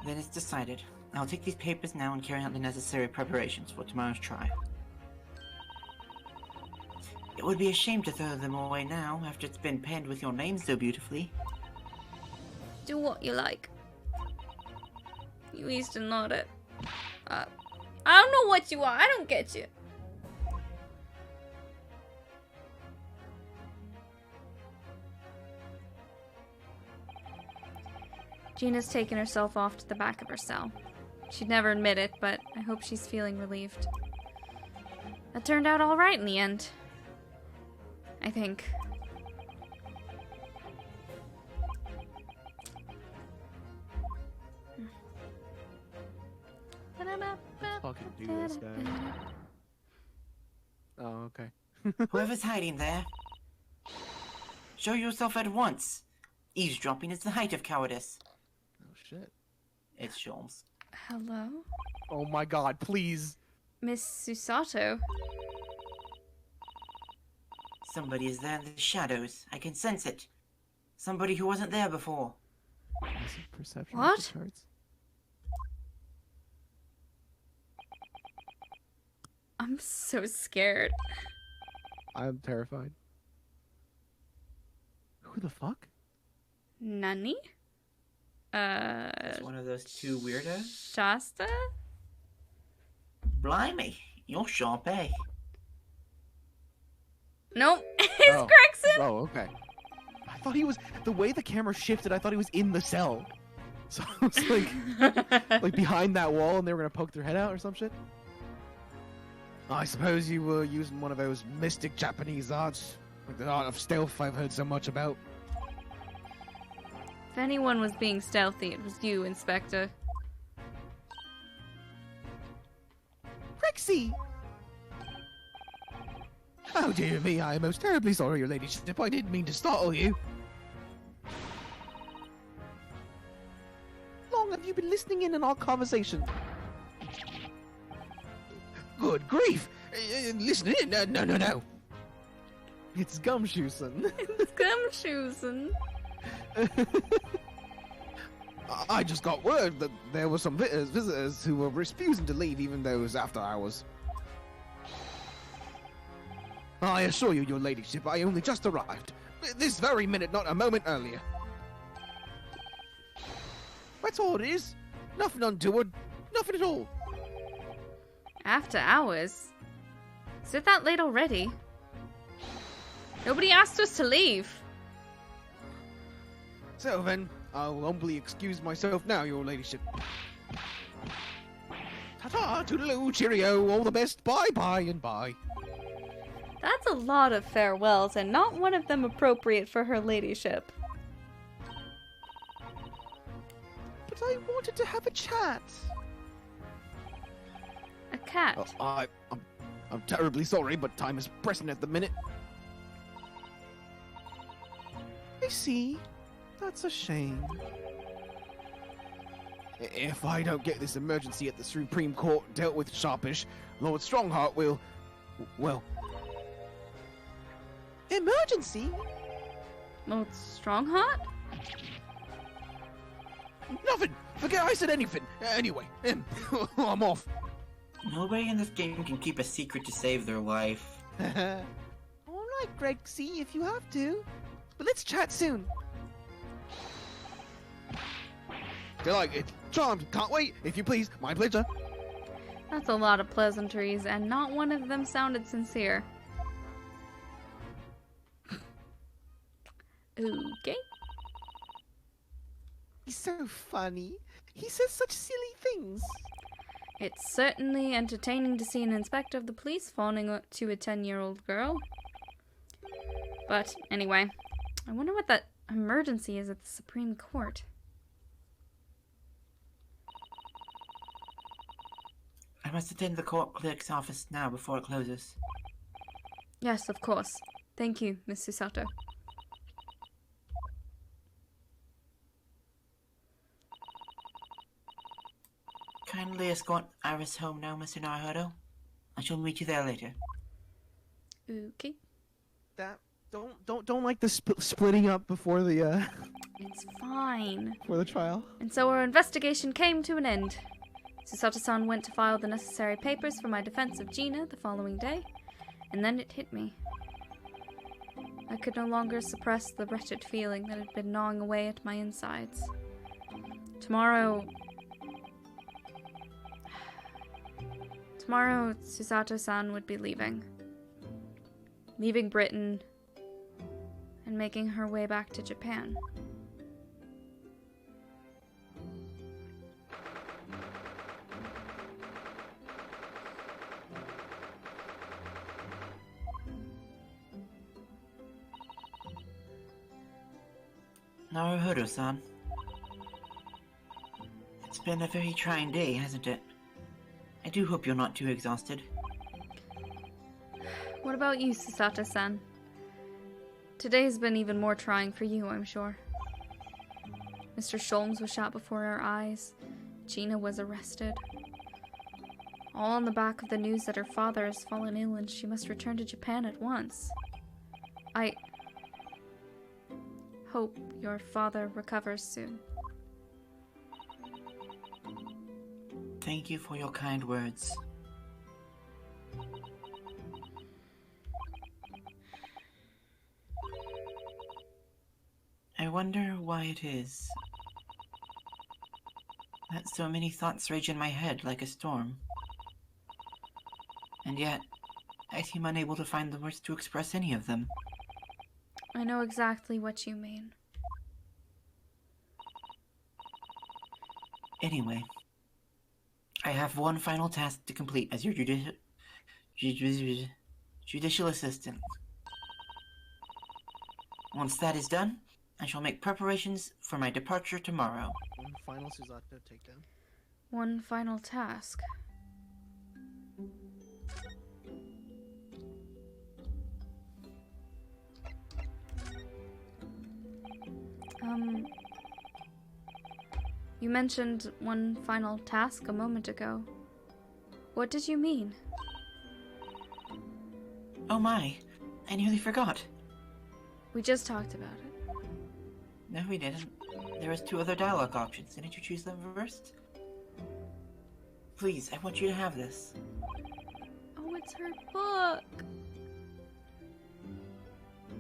Then it's decided. I'll take these papers now and carry out the necessary preparations for tomorrow's trial. It would be a shame to throw them away now, after it's been penned with your name so beautifully. Do what you like. You used to nod it. I don't know what you are. I don't get you. Gina's taken herself off to the back of her cell. She'd never admit it, but I hope she's feeling relieved. That turned out all right in the end. I think. Fucking do this, guy. Oh, okay. Whoever's hiding there, show yourself at once. Eavesdropping is the height of cowardice. Oh, shit. It's Sholmes. Hello? Oh my god, please. Miss Susato? Somebody is there in the shadows. I can sense it. Somebody who wasn't there before. Perception What? of the charts. I'm so scared. I'm terrified. Who the fuck? Nani? It's one of those two weirdos. Shasta? Blimey, you're sharp, eh? Nope. It's Oh. Gregson! Oh, okay. I thought he was... The way the camera shifted, I thought he was in the cell. So it's like behind that wall and they were gonna poke their head out or some shit. I suppose you were using one of those mystic Japanese arts. Like the art of stealth I've heard so much about. If anyone was being stealthy, it was you, Inspector. Rexy! Oh dear me, I am most terribly sorry, your ladyship. I didn't mean to startle you. How long have you been listening in on our conversation? Good grief! Listening in? No. It's Gumshoeson. It's Gumshoeson. I just got word that there were some visitors who were refusing to leave even though it was after hours. I assure you, your ladyship, I only just arrived. This very minute, not a moment earlier. That's all it is. Nothing untoward. Nothing at all. After hours? Is it that late already? Nobody asked us to leave. So then, I'll humbly excuse myself now, your ladyship. Ta-ta, toodaloo, cheerio, all the best, bye-bye and bye. That's a lot of farewells, and not one of them appropriate for her ladyship. But I wanted to have a chat. A cat. I'm terribly sorry, but time is pressing at the minute. I see. That's a shame. If I don't get this emergency at the Supreme Court dealt with sharpish, Lord Strongheart will... well... Emergency? Lord Strongheart? Nothing! Forget I said anything! Anyway, I'm off. Nobody in this game can keep a secret to save their life. Alright, Greg, see if you have to. But let's chat soon. Delighted. Charmed. Can't wait. If you please. My pleasure. That's a lot of pleasantries, and not one of them sounded sincere. Okay. He's so funny. He says such silly things. It's certainly entertaining to see an inspector of the police fawning to a 10-year-old girl. But anyway, I wonder what that emergency is at the Supreme Court. I must attend the court clerk's office now before it closes. Yes, of course. Thank you, Miss Susato. Kindly escort Iris home now, Mr. Naruhodo. I shall meet you there later. Okay. That don't like the splitting up before the It's fine. before the trial. And so our investigation came to an end. Susato-san went to file the necessary papers for my defense of Gina the following day, and then it hit me. I could no longer suppress the wretched feeling that had been gnawing away at my insides. Tomorrow, Susato-san would be leaving Britain and making her way back to Japan. Naruhodo-san. It's been a very trying day, hasn't it? I do hope you're not too exhausted. What about you, Susato-san? Today's been even more trying for you, I'm sure. Mr. Sholmes was shot before our eyes. Gina was arrested. All on the back of the news that her father has fallen ill and she must return to Japan at once. I hope your father recovers soon. Thank you for your kind words. I wonder why it is that so many thoughts rage in my head like a storm. And yet, I seem unable to find the words to express any of them. I know exactly what you mean. Anyway, I have one final task to complete as your judicial assistant. Once that is done, I shall make preparations for my departure tomorrow. One final Susato takedown. One final task. You mentioned one final task a moment ago. What did you mean? Oh my, I nearly forgot. We just talked about it. No, we didn't. There was 2 other dialogue options. Didn't you choose them first? Please, I want you to have this. Oh, it's her book!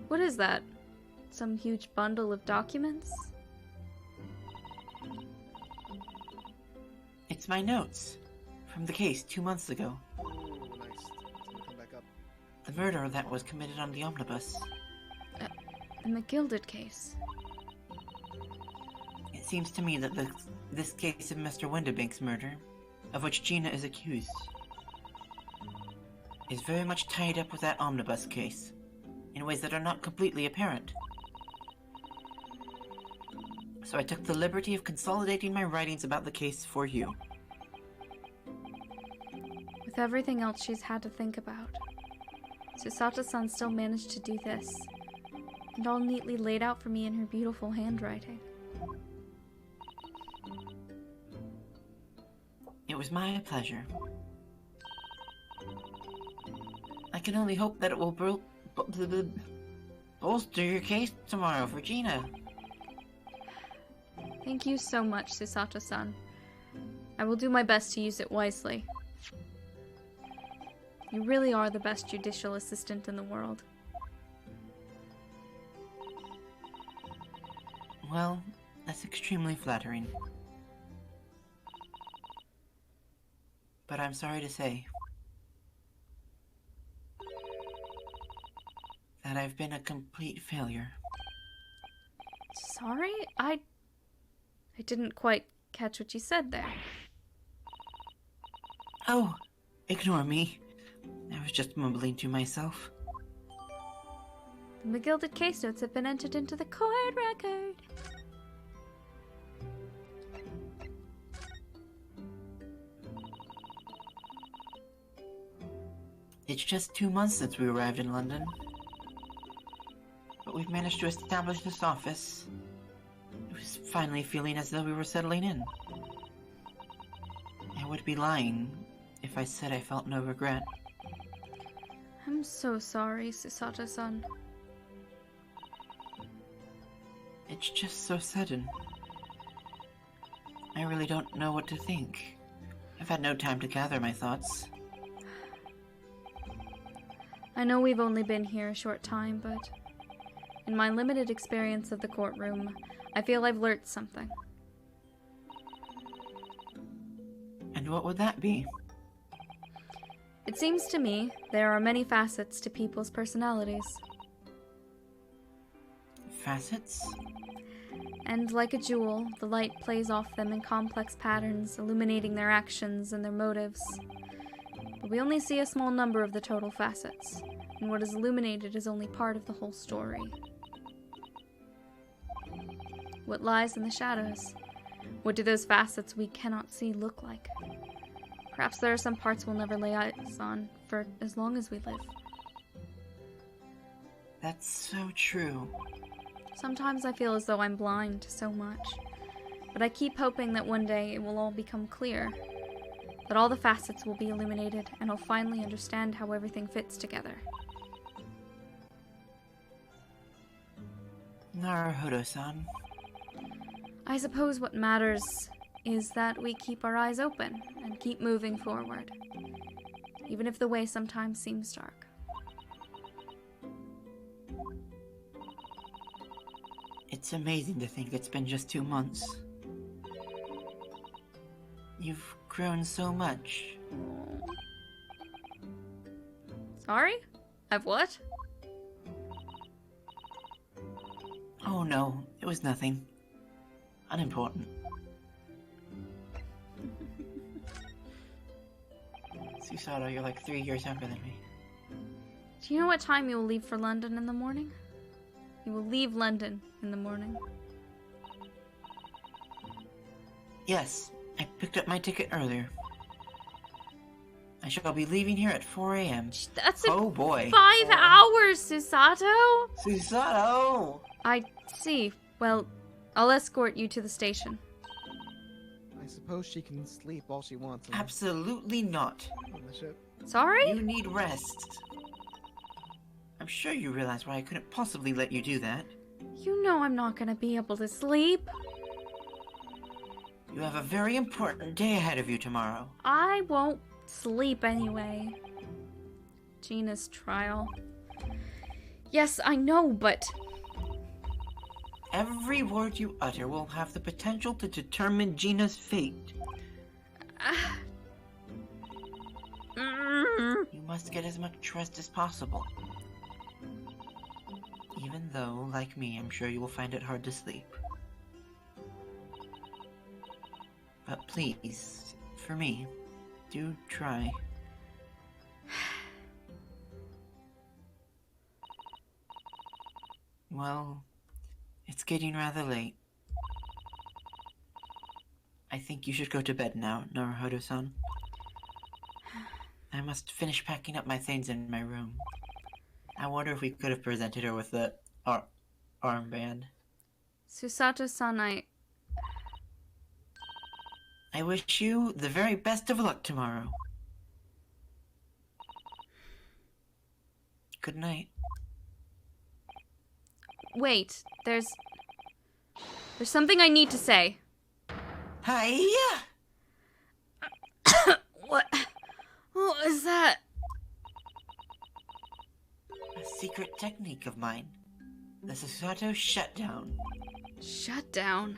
What is that? Some huge bundle of documents? It's my notes from the case 2 months ago. Oh, nice. It's gonna come back up. The murder that was committed on the omnibus. The McGilded case. It seems to me that this case of Mr. Windibank's murder, of which Gina is accused, is very much tied up with that omnibus case, in ways that are not completely apparent. So I took the liberty of consolidating my writings about the case for you. With everything else she's had to think about, Susato-san still managed to do this, and all neatly laid out for me in her beautiful handwriting. It was my pleasure. I can only hope that it will bolster your case tomorrow for Gina. Thank you so much, Susato-san. I will do my best to use it wisely. You really are the best judicial assistant in the world. Well, that's extremely flattering. But I'm sorry to say that I've been a complete failure. Sorry? I didn't quite catch what you said there. Oh, ignore me. I was just mumbling to myself. The McGilded case notes have been entered into the court record. It's just 2 months since we arrived in London. But we've managed to establish this office. It was finally feeling as though we were settling in. I would be lying if I said I felt no regret. I'm so sorry, Susato-san. It's just so sudden. I really don't know what to think. I've had no time to gather my thoughts. I know we've only been here a short time, but in my limited experience of the courtroom, I feel I've learnt something. And what would that be? It seems to me there are many facets to people's personalities. Facets? And like a jewel, the light plays off them in complex patterns, illuminating their actions and their motives. But we only see a small number of the total facets, and what is illuminated is only part of the whole story. What lies in the shadows? What do those facets we cannot see look like? Perhaps there are some parts we'll never lay eyes on for as long as we live. That's so true. Sometimes I feel as though I'm blind to so much, but I keep hoping that one day it will all become clear, that all the facets will be illuminated, and I'll finally understand how everything fits together. Naruhodo-san. I suppose what matters is that we keep our eyes open and keep moving forward, even if the way sometimes seems dark. It's amazing to think it's been just 2 months. You've grown so much. Sorry? I've what? Oh no, it was nothing. Unimportant. Susato, you're like 3 years younger than me. Do you know what time you will leave for London in the morning? You will leave London in the morning. Yes, I picked up my ticket earlier. I shall be leaving here at 4 a.m. That's Oh boy. 5 hours, Susato! Susato! I see. Well, I'll escort you to the station. I suppose she can sleep all she wants Absolutely not. on the ship. Sorry? You need rest. I'm sure you realize why I couldn't possibly let you do that. You know I'm not gonna be able to sleep. You have a very important day ahead of you tomorrow. I won't sleep anyway. Gina's trial. Yes, I know, but... Every word you utter will have the potential to determine Gina's fate. You must get as much rest as possible. Even though, like me, I'm sure you will find it hard to sleep. But please, for me, do try. Well, it's getting rather late. I think you should go to bed now, Naruhodo-san. I must finish packing up my things in my room. I wonder if we could have presented her with the armband. Susato-san, I wish you the very best of luck tomorrow. Good night. Wait, there's... There's something I need to say. Hiya! What? What is that? A secret technique of mine. The Susato shutdown. Shut down.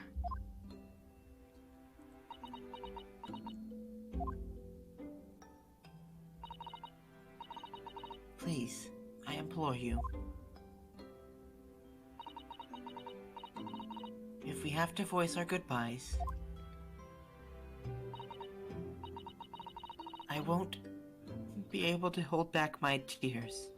Please, I implore you. If we have to voice our goodbyes, I won't be able to hold back my tears.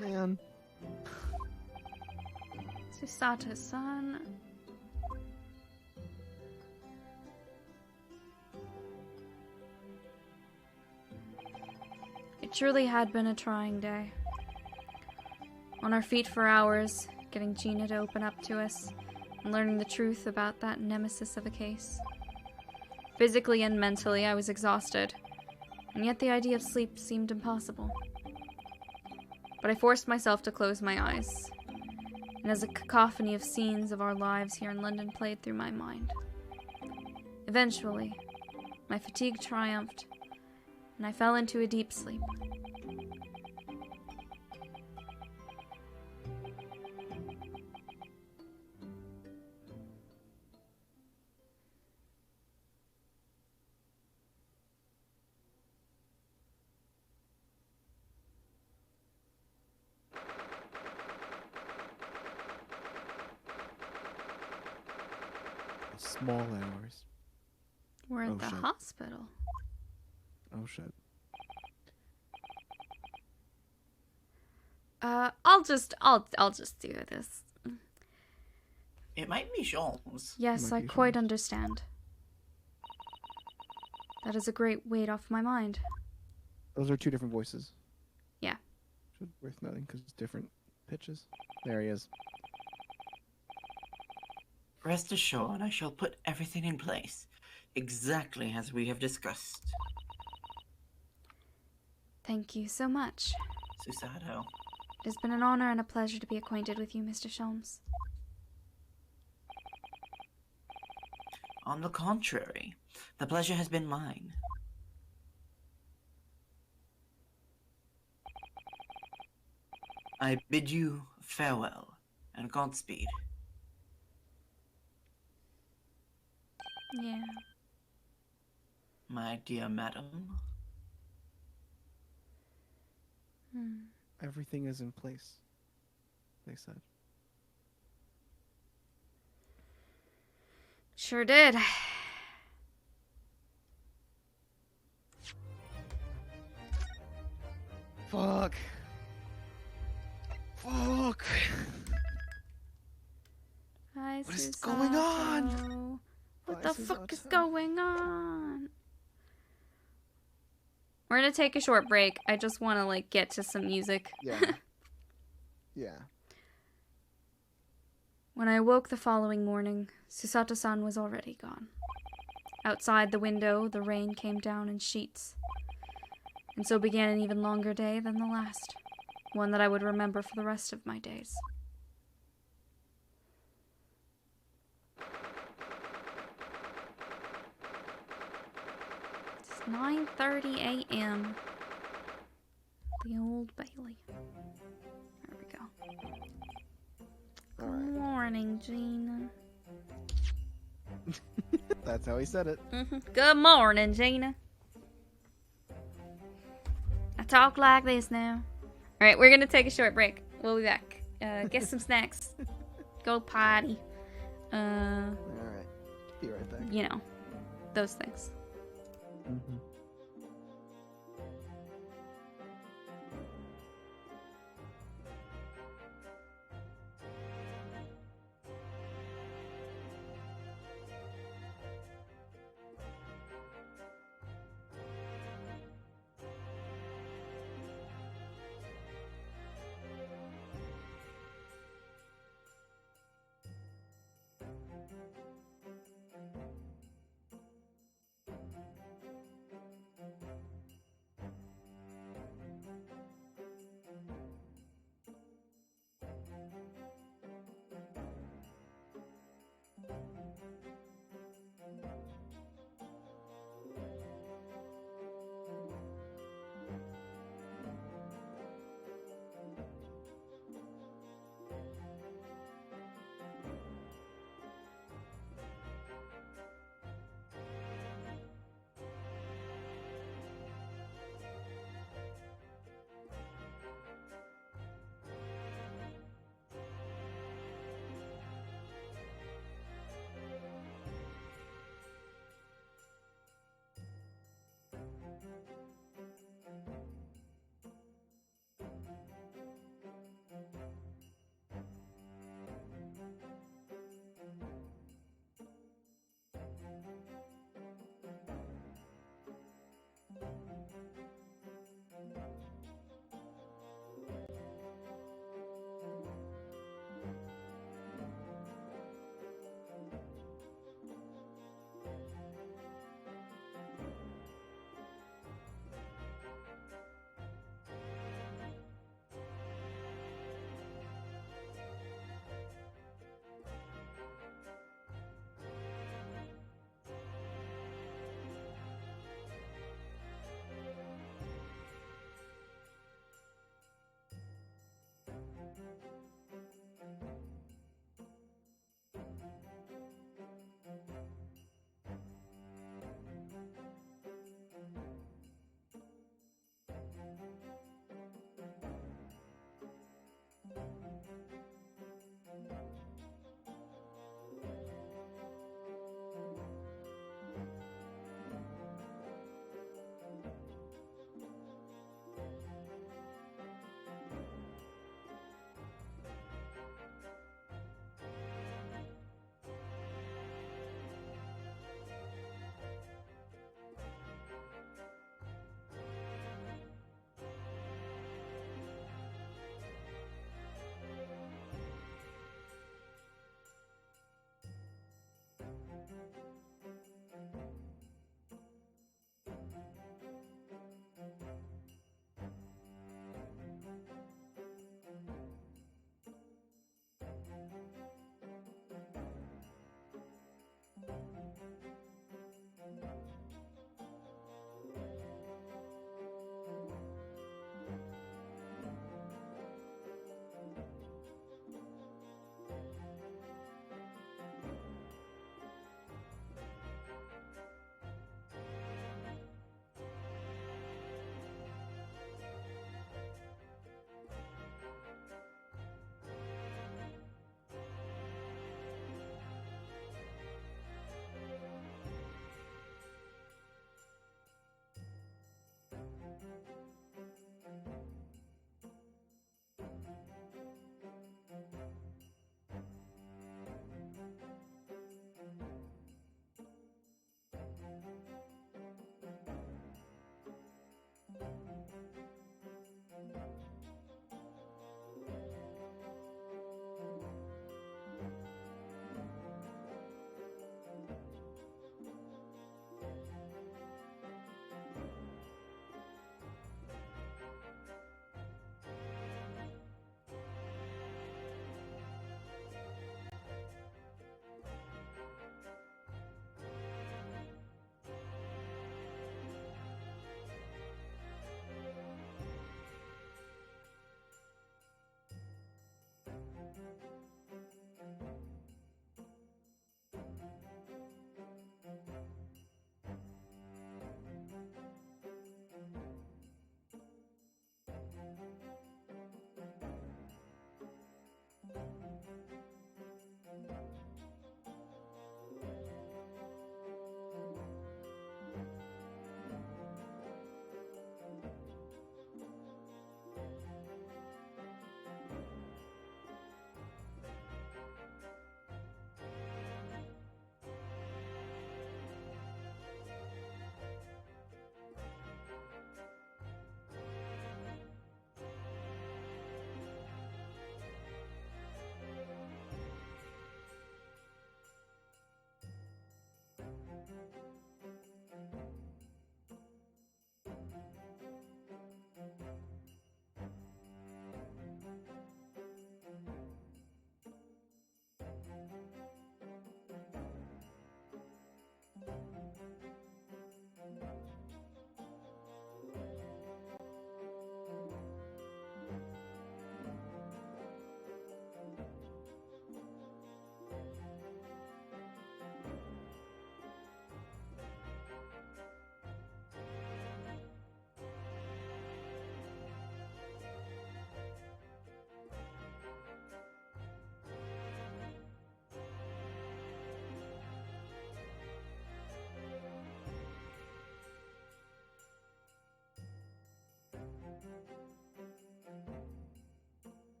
Man. Susato-san. It truly had been a trying day. On our feet for hours, getting Gina to open up to us, and learning the truth about that nemesis of a case. Physically and mentally, I was exhausted, and yet the idea of sleep seemed impossible. But I forced myself to close my eyes, and as a cacophony of scenes of our lives here in London played through my mind. Eventually, my fatigue triumphed, and I fell into a deep sleep. Small hours. We're at Oh, the shit. hospital. Oh shit. I'll just do this. It might be Sholmes. Yes, Might I be quite Sholmes. understand. That is a great weight off my mind. Those are two different voices. Yeah. Should worth noting because it's different pitches. There he is. Rest assured, I shall put everything in place, exactly as we have discussed. Thank you so much. Susato. It has been an honor and a pleasure to be acquainted with you, Mr. Sholmes. On the contrary, the pleasure has been mine. I bid you farewell and Godspeed. Yeah. My dear madam. Everything is in place, they said. Sure did. Fuck. Fuck. Hi, What is going on? Susato. What Hi, the fuck is Susato. going on? We're gonna take a short break. I just want to, like, get to some music. Yeah. Yeah. When I awoke the following morning, Susato-san was already gone. Outside the window, the rain came down in sheets. And so began an even longer day than the last. One that I would remember for the rest of my days. It's 9:30 a.m. The Old Bailey. There we go. All Good right. morning, Gina. That's how he said it. Good morning, Gina. I talk like this now. Alright, we're gonna take a short break. We'll be back. Get some snacks. Go potty. All right. Be right back. You know, those things. Mm-hmm.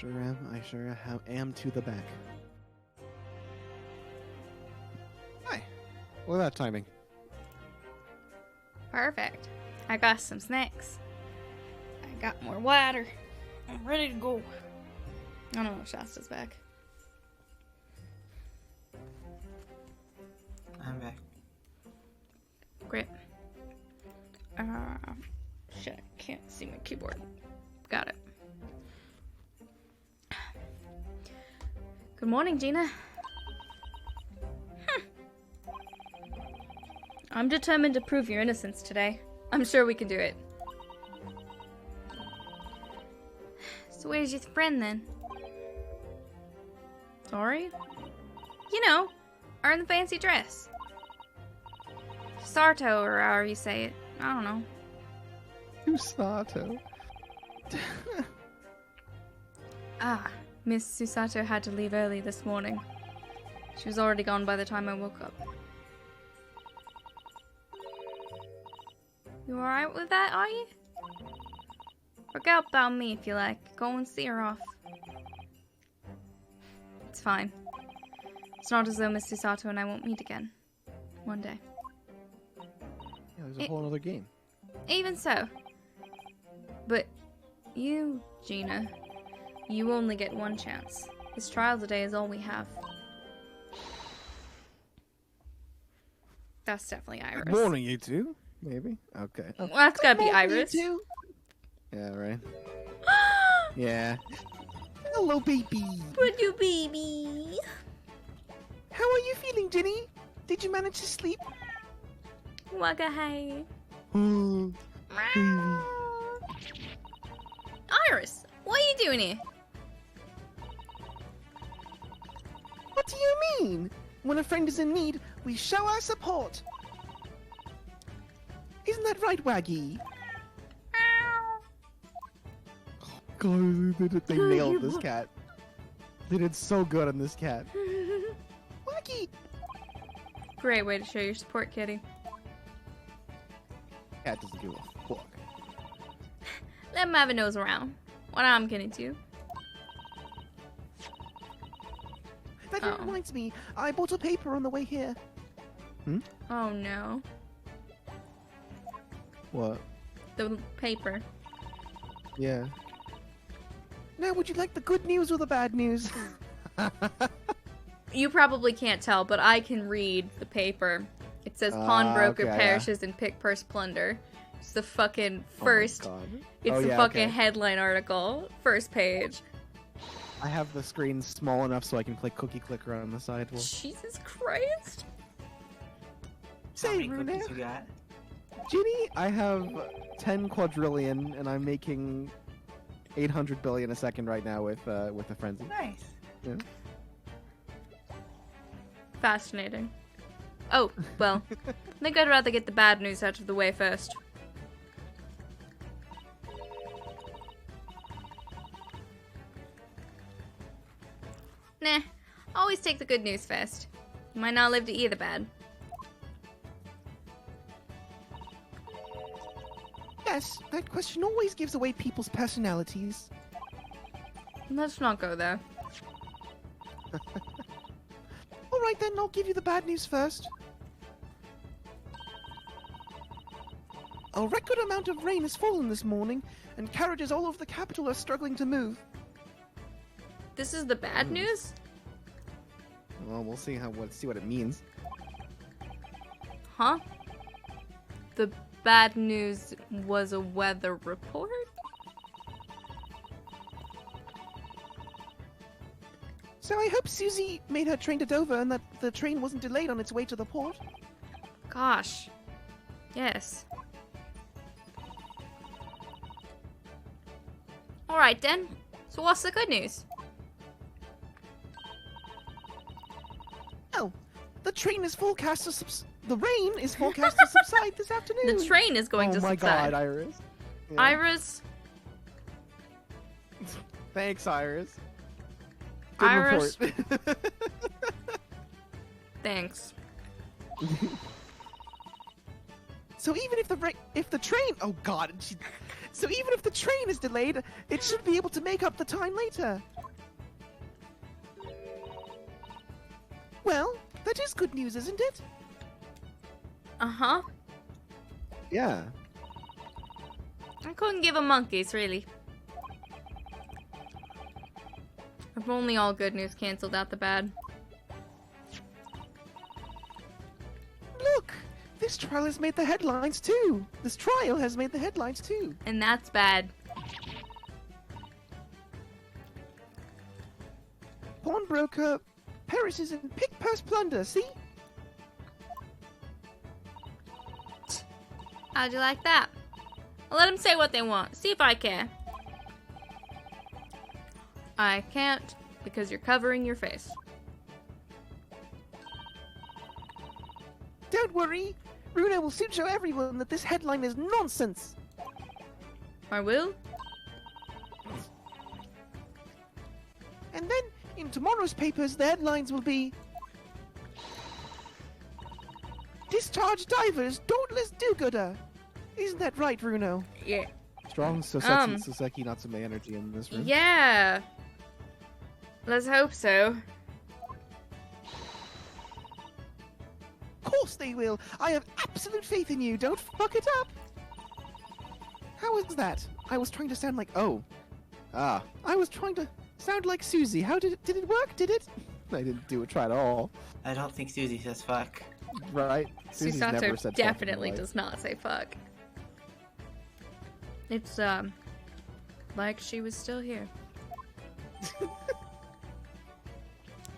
sure am. I sure am to the back. Hi. Look at that timing. Perfect. I got some snacks. I got more water. I'm ready to go. I don't know if Shasta's back. I'm back. Great. Shit, can't see my keyboard. Got it. Good morning, Gina. I'm determined to prove your innocence today. I'm sure we can do it. So where's your friend then? Sorry? You know, her in the fancy dress. Sarto, or however you say it. I don't know. Susato. Miss Susato had to leave early this morning. She was already gone by the time I woke up. You alright with that, are you? Forget about me if you like. Go and see her off. It's fine. It's not as though Miss Susato and I won't meet again. One day. Yeah, there's a whole other game. Even so. But you, Gina, you only get one chance. This trial today is all we have. That's definitely Iris. Good morning, you two. Maybe. Okay. Well, that's gotta be Iris. You two. Yeah, right. Yeah. Hello, baby. But you baby. How are you feeling, Jenny? Did you manage to sleep? Waka hey. Iris, what are you doing here? What do you mean? When a friend is in need, we show our support. Isn't that right, Waggy? Oh, God, they nailed this cat. They did so good on this cat. Waggy! Great way to show your support, kitty. Cat doesn't give a fuck. Let him have a nose around. What I'm gonna do. That reminds me, I bought a paper on the way here. Oh no. What? The paper. Yeah. Now, would you like the good news or the bad news? You probably can't tell, but I can read the paper. It says pawnbroker okay, perishes in pick purse plunder. It's the fucking first. Oh my God. It's Oh, the yeah, fucking okay. headline article. First page. I have the screen small enough so I can play Cookie Clicker on the side. Well, Jesus Christ. How many Runa. cookies you got? Ginny, I have 10 quadrillion, and I'm making 800 billion a second right now with a frenzy. Nice. Yeah. Fascinating. Oh, well. I think I'd rather get the bad news out of the way first. Nah, always take the good news first. You might not live to hear the bad. Yes, that question always gives away people's personalities. Let's not go there. Alright then, I'll give you the bad news first. A record amount of rain has fallen this morning, and carriages all over the capital are struggling to move. This is the bad news? Well, we'll see what it means. Huh? The bad news was a weather report? So I hope Susie made her train to Dover and that the train wasn't delayed on its way to the port. Gosh. Yes. Alright then. So what's the good news? Oh, the train is forecast to the rain is forecast to subside this afternoon. The train is going to Oh my subside. God, Iris. Yeah. Iris. Thanks, Iris. Good Iris. report. Thanks. So even if the train, oh God, so even if the train is delayed, it should be able to make up the time later. Well, that is good news, isn't it? Uh-huh. Yeah. I couldn't give a monkeys, really. If only all good news canceled out the bad. Look! This trial has made the headlines too! This trial has made the headlines too! And that's bad. Pawnbroker perishes in pick purse plunder, see? How'd you like that? I'll let them say what they want. See if I care. I can't, because you're covering your face. Don't worry! Runa will soon show everyone that this headline is nonsense! I will? And then, in tomorrow's papers, the headlines will be... Discharged divers, dauntless do-gooder! Isn't that right, Runo? Yeah. Strong Soseki Natsume energy in this room. Yeah. Let's hope so. Of course they will! I have absolute faith in you! Don't fuck it up! How was that? I was trying to sound like... Oh. Ah. I was trying to sound like Susie. How did it work? Did it? I didn't do it try at all. I don't think Susie says fuck. Right? Susie's never Susato said definitely fuck in her life. does not say fuck. It's, like she was still here.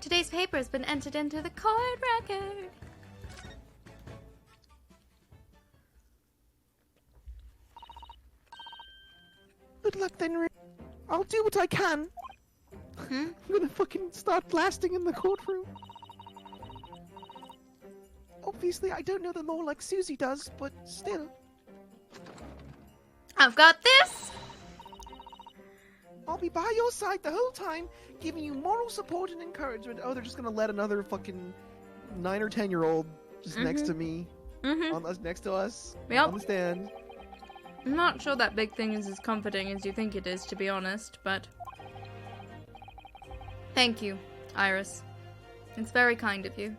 Today's paper has been entered into the court record. Good luck then, Runo. I'll do what I can. Hmm? I'm gonna fucking start blasting in the courtroom. Obviously, I don't know the law like Susie does, but still. I've got this! I'll be by your side the whole time, giving you moral support and encouragement. Oh, they're just gonna let another fucking 9 or 10-year-old just next to me, next to us, Yep. on the stand. I'm not sure that big thing is as comforting as you think it is, to be honest, but... Thank you, Iris. It's very kind of you.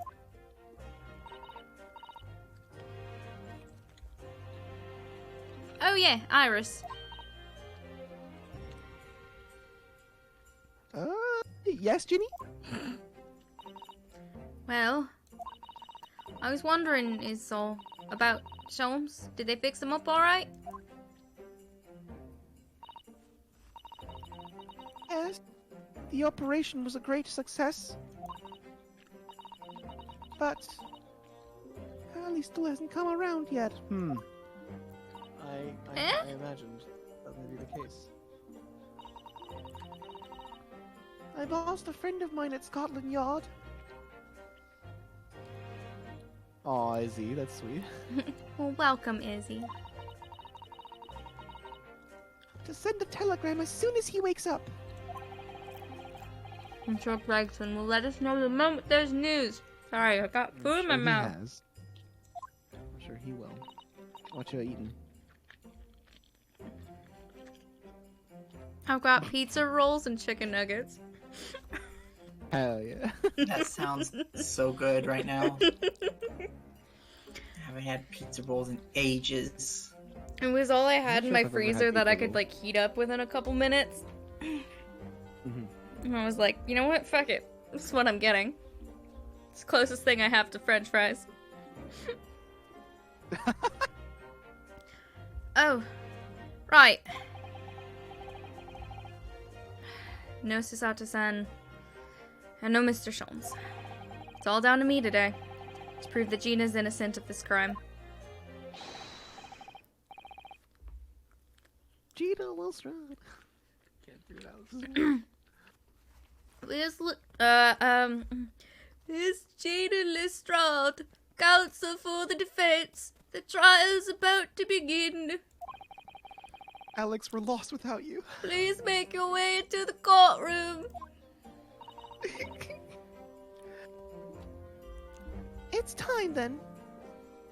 Oh yeah, Iris. Yes, Ginny? Well, I was wondering is all about Sholmes. Did they fix him up alright? Yes. The operation was a great success. But... Hurley still hasn't come around yet. I imagined that may be the case. I lost a friend of mine at Scotland Yard. Aw, Izzy, that's sweet. Well, welcome, Izzy. To send a telegram as soon as he wakes up. I'm sure Gregson will let us know the moment there's news. Sorry, I got food in my mouth. I'm sure he will. Watch you eating. I've got pizza rolls and chicken nuggets. Hell yeah. That sounds so good right now. I haven't had pizza rolls in ages. It was all I had in sure my if I've ever had freezer that I pizza could like heat up within a couple minutes. And I was like, you know what? Fuck it. This is what I'm getting. It's the closest thing I have to French fries. Oh. Right. No Susato-san. And no Mr. Sholmes. It's all down to me today. To prove that Gina's innocent of this crime. Gina Lestrade. Can't figure it out. This Gina Lestrade, counsel for the defense. The trial's about to begin. Alex, we're lost without you. Please make your way into the courtroom. It's time then.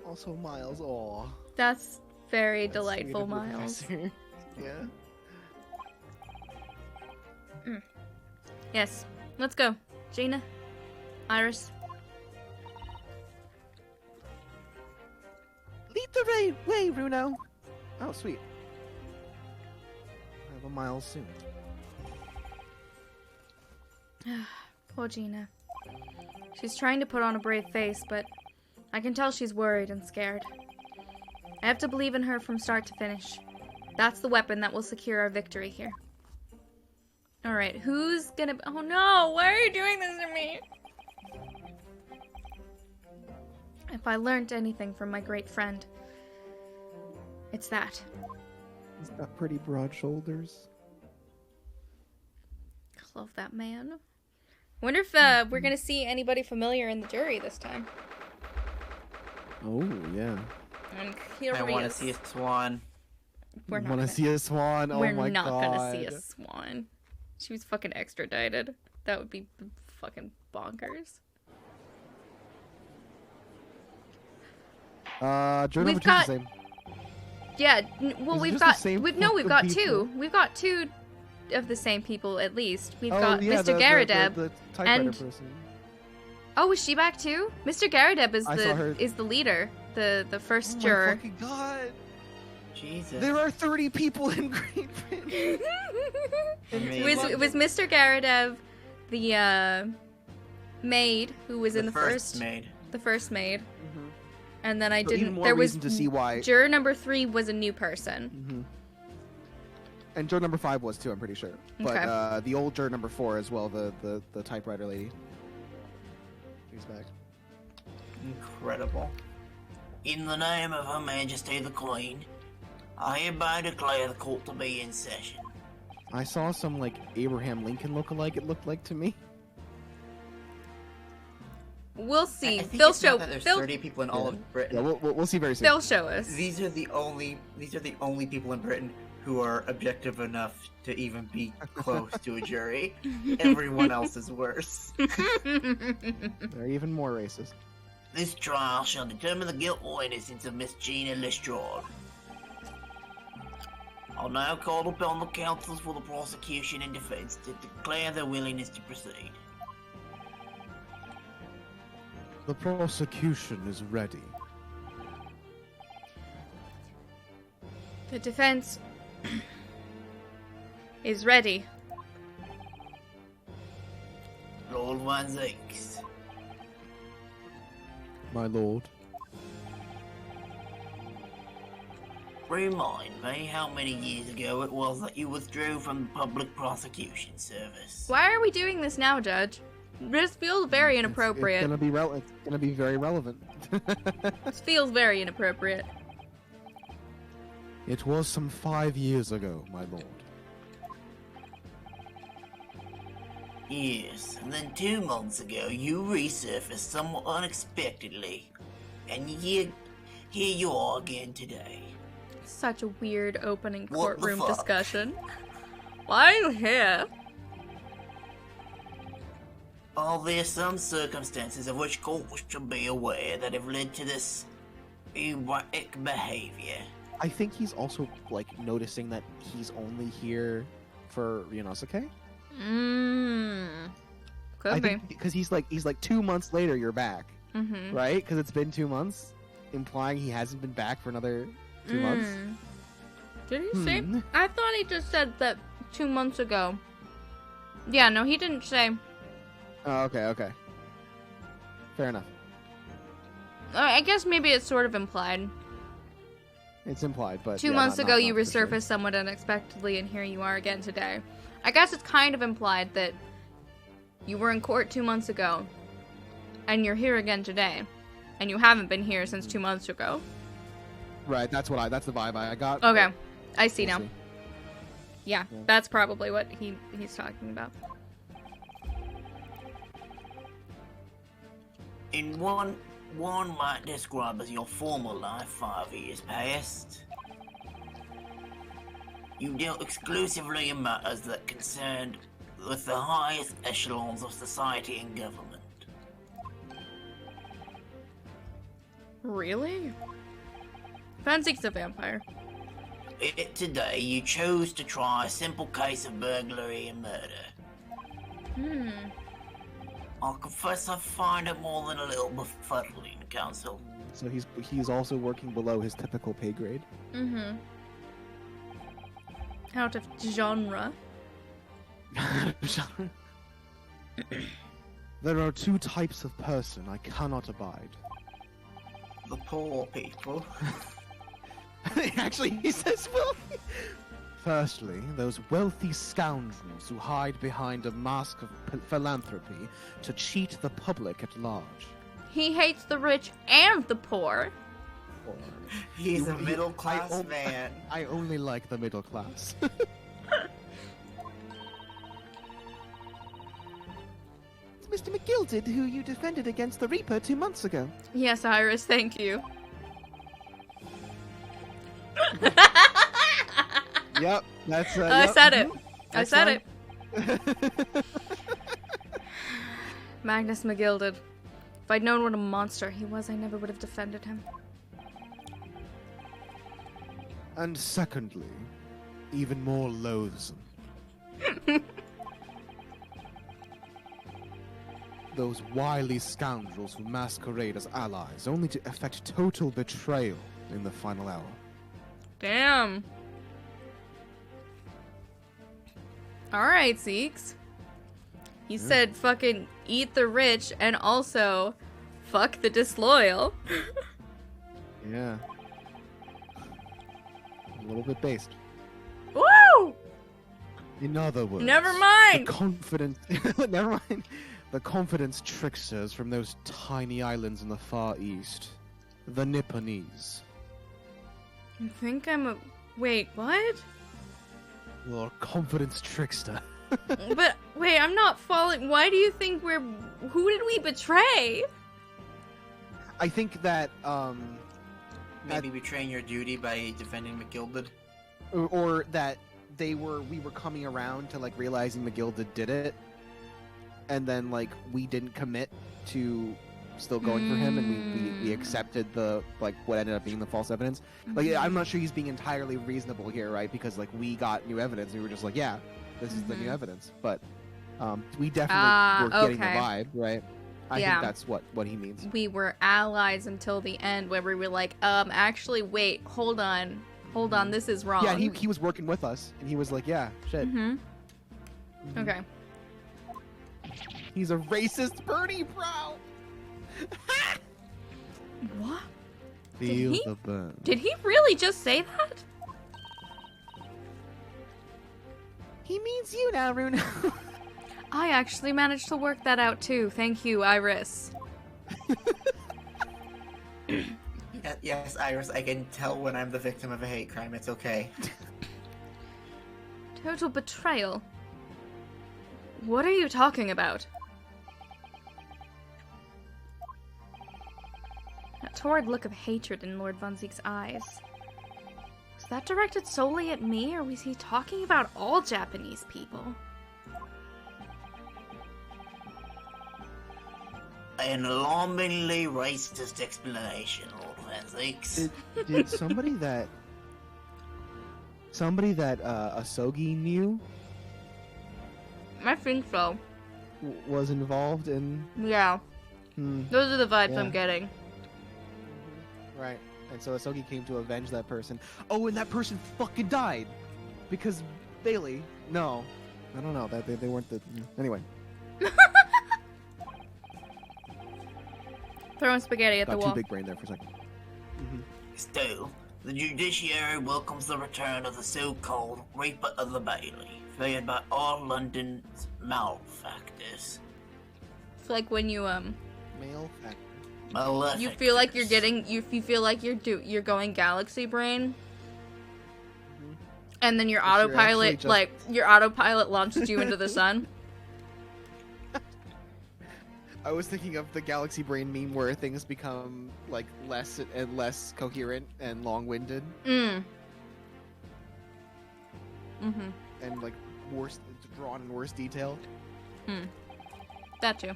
Also, Miles. Aw. That's very That's delightful, sweet of the Miles. professor. Yeah. Yes, let's go. Gina, Iris, Lead the way, Runo. Oh, sweet. I have a mile soon. Poor Gina. She's trying to put on a brave face, but I can tell she's worried and scared. I have to believe in her from start to finish. That's the weapon that will secure our victory here. Alright, who's gonna... Oh no! Why are you doing this to me? If I learned anything from my great friend, it's that. He's got pretty broad shoulders. I love that man. I wonder if we're gonna see anybody familiar in the jury this time. Oh, yeah. I'm curious. I want to see a swan. We're not Want to gonna... see a swan? Oh We're my not god. gonna see a swan. She was fucking extradited. That would be fucking bonkers. Jury We've number 2's got- the same. Yeah, Is it we've just got... the same we've fucking got people? two. We've got two of the same people, at least. We've got yeah, Mr. Garadeb. the typewriter and- person. Oh, is she back too? Mr. Garadeb is I saw her. the leader. The first Oh my juror. fucking god. Jesus. There are 30 people in Great Britain. It was Mr. Garadeb, the maid who was in the first maid. the first maid, Mhm. and then I So didn't. even more There was reason to see why. juror number 3 was a new person. Mhm. And juror number 5 was too, I'm pretty sure. But Okay. the old juror number 4 as well, the typewriter lady. She's back. Incredible. In the name of Her Majesty the Queen, I hereby declare the court to be in session. I saw some like Abraham Lincoln look-alike. It looked like to me. We'll see. I think They'll it's not show. that there's They'll 30 people in all of Britain. Yeah, we'll see very soon. they'll show us. These are the only people in Britain who are objective enough to even be close to a jury. Everyone else is worse. They're even more racist. This trial shall determine the guilt or innocence of Miss Gina Lestrade. I'll now call upon the counsels for the prosecution and defense to declare their willingness to proceed. The prosecution is ready. The defense is ready. Lord Van Zakes. My lord. Remind me how many years ago it was that you withdrew from the Public Prosecution Service. Why are we doing this now, Judge? This feels very inappropriate. It's gonna be very relevant. This feels very inappropriate. It was some 5 years ago, my lord. Yes, and then 2 months ago you resurfaced somewhat unexpectedly. And here you are again today. Such a weird opening What the courtroom fuck? discussion. Why are you here? Are there some circumstances of which court should be aware that have led to this erratic behavior? I think he's also like noticing that he's only here for Ryunosuke. Could I be. think because he's like 2 months later you're back, Mm-hmm. right? Because it's been 2 months, implying he hasn't been back for another 2 months. Did he say? Hmm. I thought he just said that 2 months ago. Yeah, no, he didn't say. Oh, okay. Fair enough. I guess maybe it's sort of implied. It's implied, but 2 yeah, months not- ago, not you for sure. resurfaced somewhat unexpectedly, and here you are again today. I guess it's kind of implied that you were in court 2 months ago, and you're here again today, and you haven't been here since 2 months ago. Right, that's the vibe I got. Okay, but I see we'll now. see. Yeah, Yeah. that's probably what he's talking about. In one might describe as your former life 5 years past. You dealt exclusively in matters that concerned with the highest echelons of society and government. Really? Fancy's a vampire. Yet today, you chose to try a simple case of burglary and murder. I'll confess I find it more than a little befuddling, Counsel. So he's also working below his typical pay grade. Mm-hmm. Out of genre. There are two types of person I cannot abide. The poor people. Actually, he says wealthy. Firstly, those wealthy scoundrels who hide behind a mask of philanthropy to cheat the public at large. He hates the rich and the poor. Or, He's a middle-class man. I only like the middle class. It's Mr. McGilded, who you defended against the Reaper 2 months ago. Yes, Iris, thank you. Yep, that's. I said it. I That's said fine. it. Magnus McGilded. If I'd known what a monster he was, I never would have defended him. And secondly, even more loathsome. Those wily scoundrels who masquerade as allies, only to effect total betrayal in the final hour. Damn. Alright, Zeeks. He said fucking eat the rich and also fuck the disloyal. Yeah. A little bit based. Woo! In other words, Never mind! The confidence. Never mind. The confidence tricksters from those tiny islands in the Far East. The Nipponese. I think I'm a... Wait, what? You're a confidence trickster. But, wait, I'm not following... Why do you think we're... Who did we betray? I think that, Maybe betraying your duty by defending McGilded. or that we were coming around to, like, realizing McGilded did it, and then, like, we didn't commit to still going for him, and we accepted the, like, what ended up being the false evidence. Like, I'm not sure he's being entirely reasonable here, right? Because, like, we got new evidence, and we were just like, yeah, this is the new evidence. But, we definitely were getting the okay. vibe, right? I Yeah. think that's what he means. We were allies until the end, where we were like, actually, wait, hold on, this is wrong. Yeah, he was working with us, and he was like, yeah, shit. Mm-hmm. Okay. He's a racist Bernie, bro! What? Feel he? the burn. Did he really just say that? He means you now, Runa. I actually managed to work that out too. Thank you, Iris. Yes, Iris, I can tell when I'm the victim of a hate crime. It's okay. Total betrayal. What are you talking about? That torrid look of hatred in Lord Von Zeke's eyes. Was that directed solely at me, or was he talking about all Japanese people? An alarmingly racist explanation, Lord Van Did somebody that Asogi knew I think so. was involved in? Yeah. Those are the vibes Yeah. I'm getting. Right. And so Asogi came to avenge that person. Oh, and that person fucking died because Bailey. No, I don't know. That they weren't the. Anyway. Throwing spaghetti at the Got wall. too big brain there for a second. Still, the judiciary welcomes the return of the so-called Reaper of the Bailey, feared by all London's malefactors. It's like when you Male factor. you feel like you're getting you feel like you're going galaxy brain, and then your But you're autopilot actually just- your autopilot launches you into the sun. I was thinking of the galaxy brain meme where things become like less and less coherent and long-winded Mm. and like worse drawn in worse detail. That too.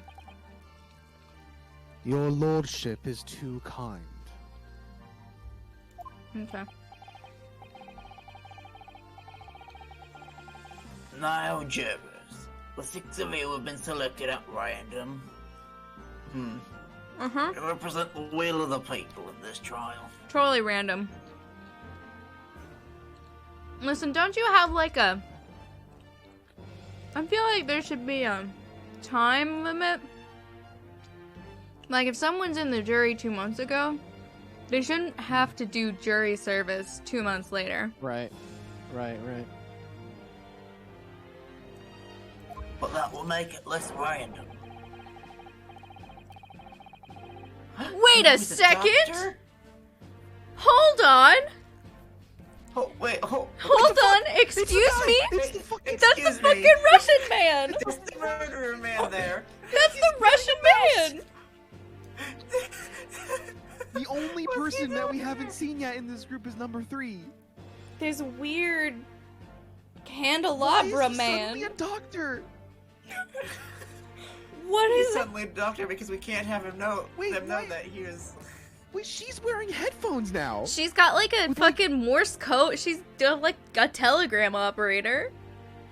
Your lordship is too kind. Okay. Now, jurors, the 6 of you have been selected at random. Uh-huh. To represent the will of the people in this trial. Totally random. Listen, don't you have like a... I feel like there should be a time limit. Like if someone's in the jury 2 months ago, they shouldn't have to do jury service 2 months later. Right. But that will make it less random. Wait a Who's the second! doctor? Hold on! Oh, wait, Hold on, excuse me? It's the fucking... That's the Excuse me. fucking Russian man! It's the murderer man there. That's the Russian man! The only person that we haven't seen yet in this group is number 3. This weird Why candelabra is he suddenly man. a doctor? What He's is it? suddenly a doctor because we can't have him know Wait, them know why- that he is. Wait, she's wearing headphones now. She's got like a fucking Morse code. She's like a telegram operator.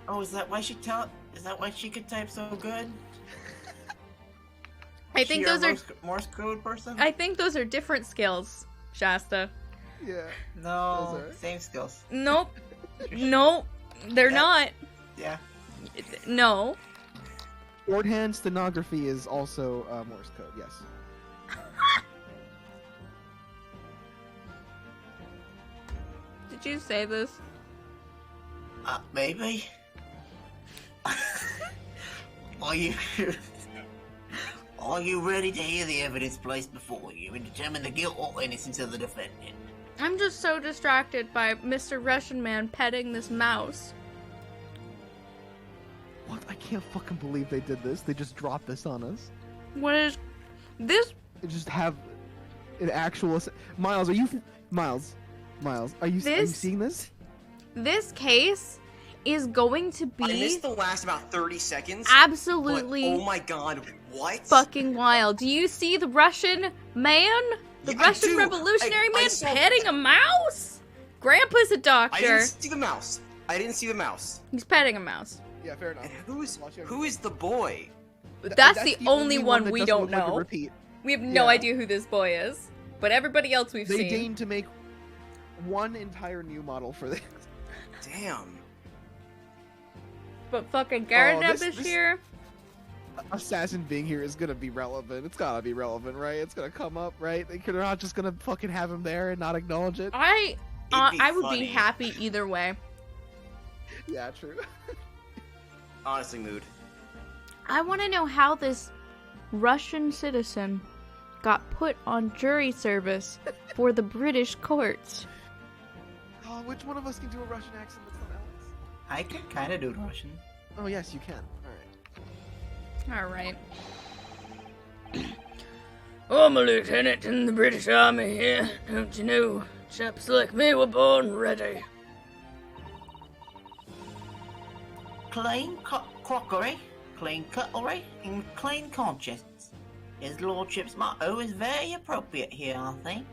Oh, is that why she could type so good? I think those are. Morse code person. I think those are different skills, Shasta. Yeah. No, Those are- same skills. Nope. Nope. They're Yeah. not. Yeah. No. Shorthand stenography is also Morse code, yes. Did you say this? Maybe. Are you ready to hear the evidence placed before you and determine the guilt or innocence of the defendant? I'm just so distracted by Mr. Russian man petting this mouse. What? I can't fucking believe they did this. They just dropped this on us. What is this? They just have an actual... Miles, are you... Miles, are you seeing this? This case is going to I be missed the last about 30 seconds. absolutely But, oh my god, what? fucking wild. Do you see the Russian man? The Yeah, I Russian do. revolutionary I man saw- petting a mouse? Grandpa's a I doctor. didn't see the mouse. He's petting a mouse. Yeah, fair enough. And who is the boy? That's the only one that we doesn't don't look like a know. repeat. We have no Yeah. idea who this boy is. But everybody else we've They seen. deigned to make one entire new model for this. Damn. But fucking Garrett this- is here. Assassin being here is gonna be relevant. It's gotta be relevant, right? It's gonna come up, right? They're not just gonna fucking have him there and not acknowledge it. I It'd be would funny. be happy either way. Yeah, true. Honestly, mood. I want to know how this Russian citizen got put on jury service for the British courts. Oh, which one of us can do a Russian accent that's not Alex? I can kind of do Russian. Oh, yes, you can. Alright. All right. I'm a lieutenant in the British Army here. Don't you know? Chaps like me were born ready. Clean crockery, clean cutlery, and clean conscience. His lordship's motto is very appropriate here, I think.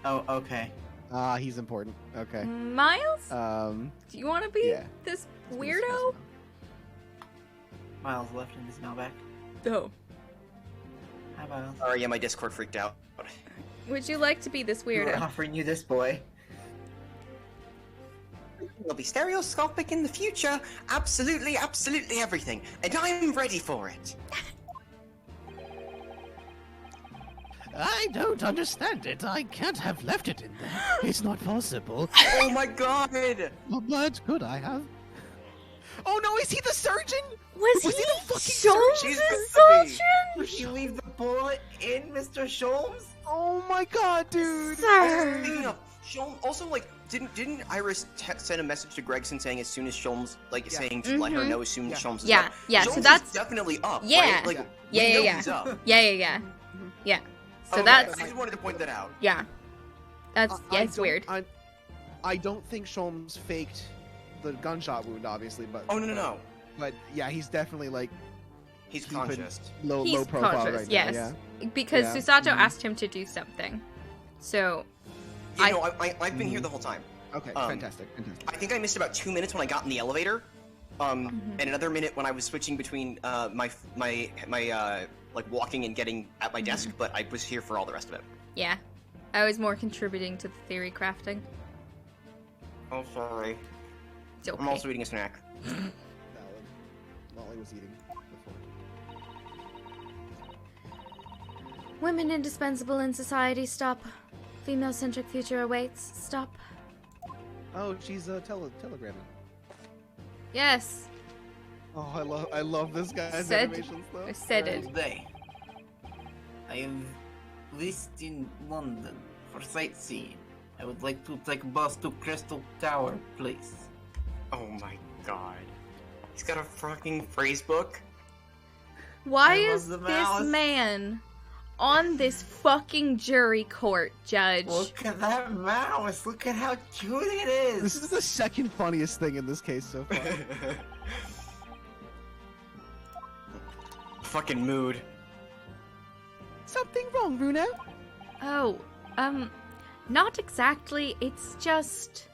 Oh, okay. Ah, he's important. Okay. Miles? Do you want to be yeah. this weirdo? Miles left in his mailbag. Oh. Hi, Miles. Sorry, yeah, my Discord freaked out. Would you like to be this We're weirdo? offering you this boy. Will be stereoscopic in the future. Absolutely everything. And I'm ready for it. I don't understand it. I can't have left it in there. It's not possible. Oh my god! But could I have? Oh no, is he the surgeon? Was he he the fucking Sholmes' surgeon? He's gonna be. surgeon? Did you leave the bullet in, Mr. Sholmes? Oh my god, dude. Sir. Speaking of Sholmes, also like, didn't Iris send a message to Gregson saying as soon as Sholmes, like saying to let her know as soon as Sholmes is Yeah, up? yeah, Sholmes so that's- is definitely up. Yeah. Right? Like, Yeah, we know yeah. he's up. Yeah. So Okay, that's I just wanted to point that out. yeah. That's it's don't- weird. I don't think Sholmes faked the gunshot wound, obviously, but Oh no. But yeah, he's definitely like He's keeping conscious. low He's profile conscious, right yes. now. Because Yeah. Susato Mhm. asked him to do something. So Yeah, I- no, I've been here the whole time. Yeah. Okay, Um, fantastic. I think I missed about 2 minutes when I got in the elevator, And another minute when I was switching between my like walking and getting at my desk, but I was here for all the rest of it. Yeah. I was more contributing to the theory crafting. Oh, sorry. It's okay. I'm also eating a snack. Valid. Molly was eating before. Women indispensable in society, stop. Female-centric future awaits, stop. Oh, she's telegramming. Yes. Oh, I love this guy's Said- animations though. I said it. Today, I am listed in London for sightseeing. I would like to take a bus to Crystal Tower, please. Oh my god. He's got a fucking phrase book. Why I love is the this mouse. man on this fucking jury court, Judge? Look at that mouse! Look at how cute it is! This is the second funniest thing in this case so far. Fucking mood. Something wrong, Bruno? Oh, not exactly. It's just...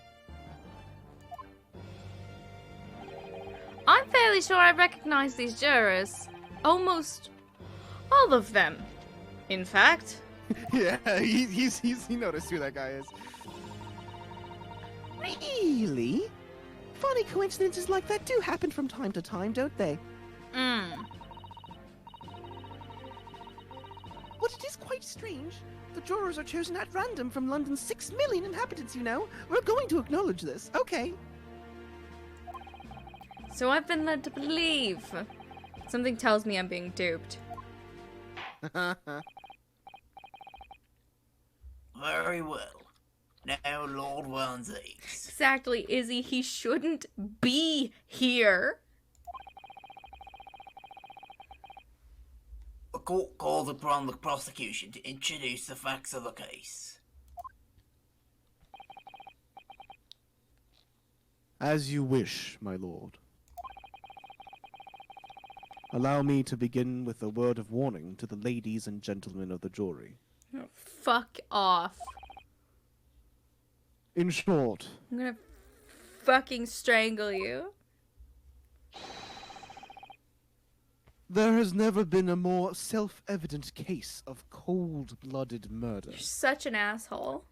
I'm fairly sure I recognize these jurors. Almost all of them, in fact. Yeah, he noticed who that guy is. Really? Funny coincidences like that do happen from time to time, don't they? But it is quite strange. The jurors are chosen at random from London's 6 million inhabitants, you know. We're going to acknowledge this, okay? So I've been led to believe. Something tells me I'm being duped. Very well. Now, Lord Wansies. Exactly, Izzy. He shouldn't be here. A court calls upon the prosecution to introduce the facts of the case. As you wish, my lord. Allow me to begin with a word of warning to the ladies and gentlemen of the jury. Fuck off. In short, I'm gonna fucking strangle you. there has never been a more self-evident case of cold-blooded murder. You're such an asshole.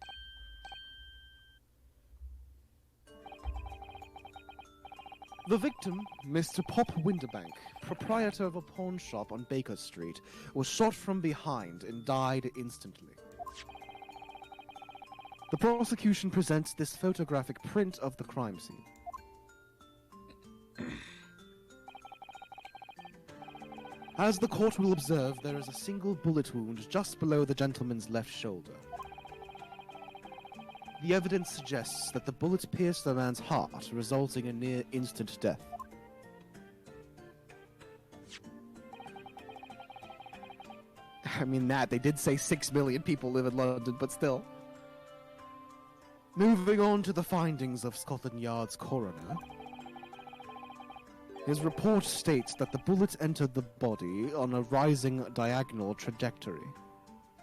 The victim, Mr. Pop Winterbank, proprietor of a pawn shop on Baker Street, was shot from behind and died instantly. The prosecution presents this photographic print of the crime scene. As the court will observe, there is a single bullet wound just below the gentleman's left shoulder. The evidence suggests that the bullet pierced the man's heart, resulting in near-instant death. I mean, they did say 6 million people live in London, but still. Moving on to the findings of Scotland Yard's coroner. His report states that the bullet entered the body on a rising diagonal trajectory.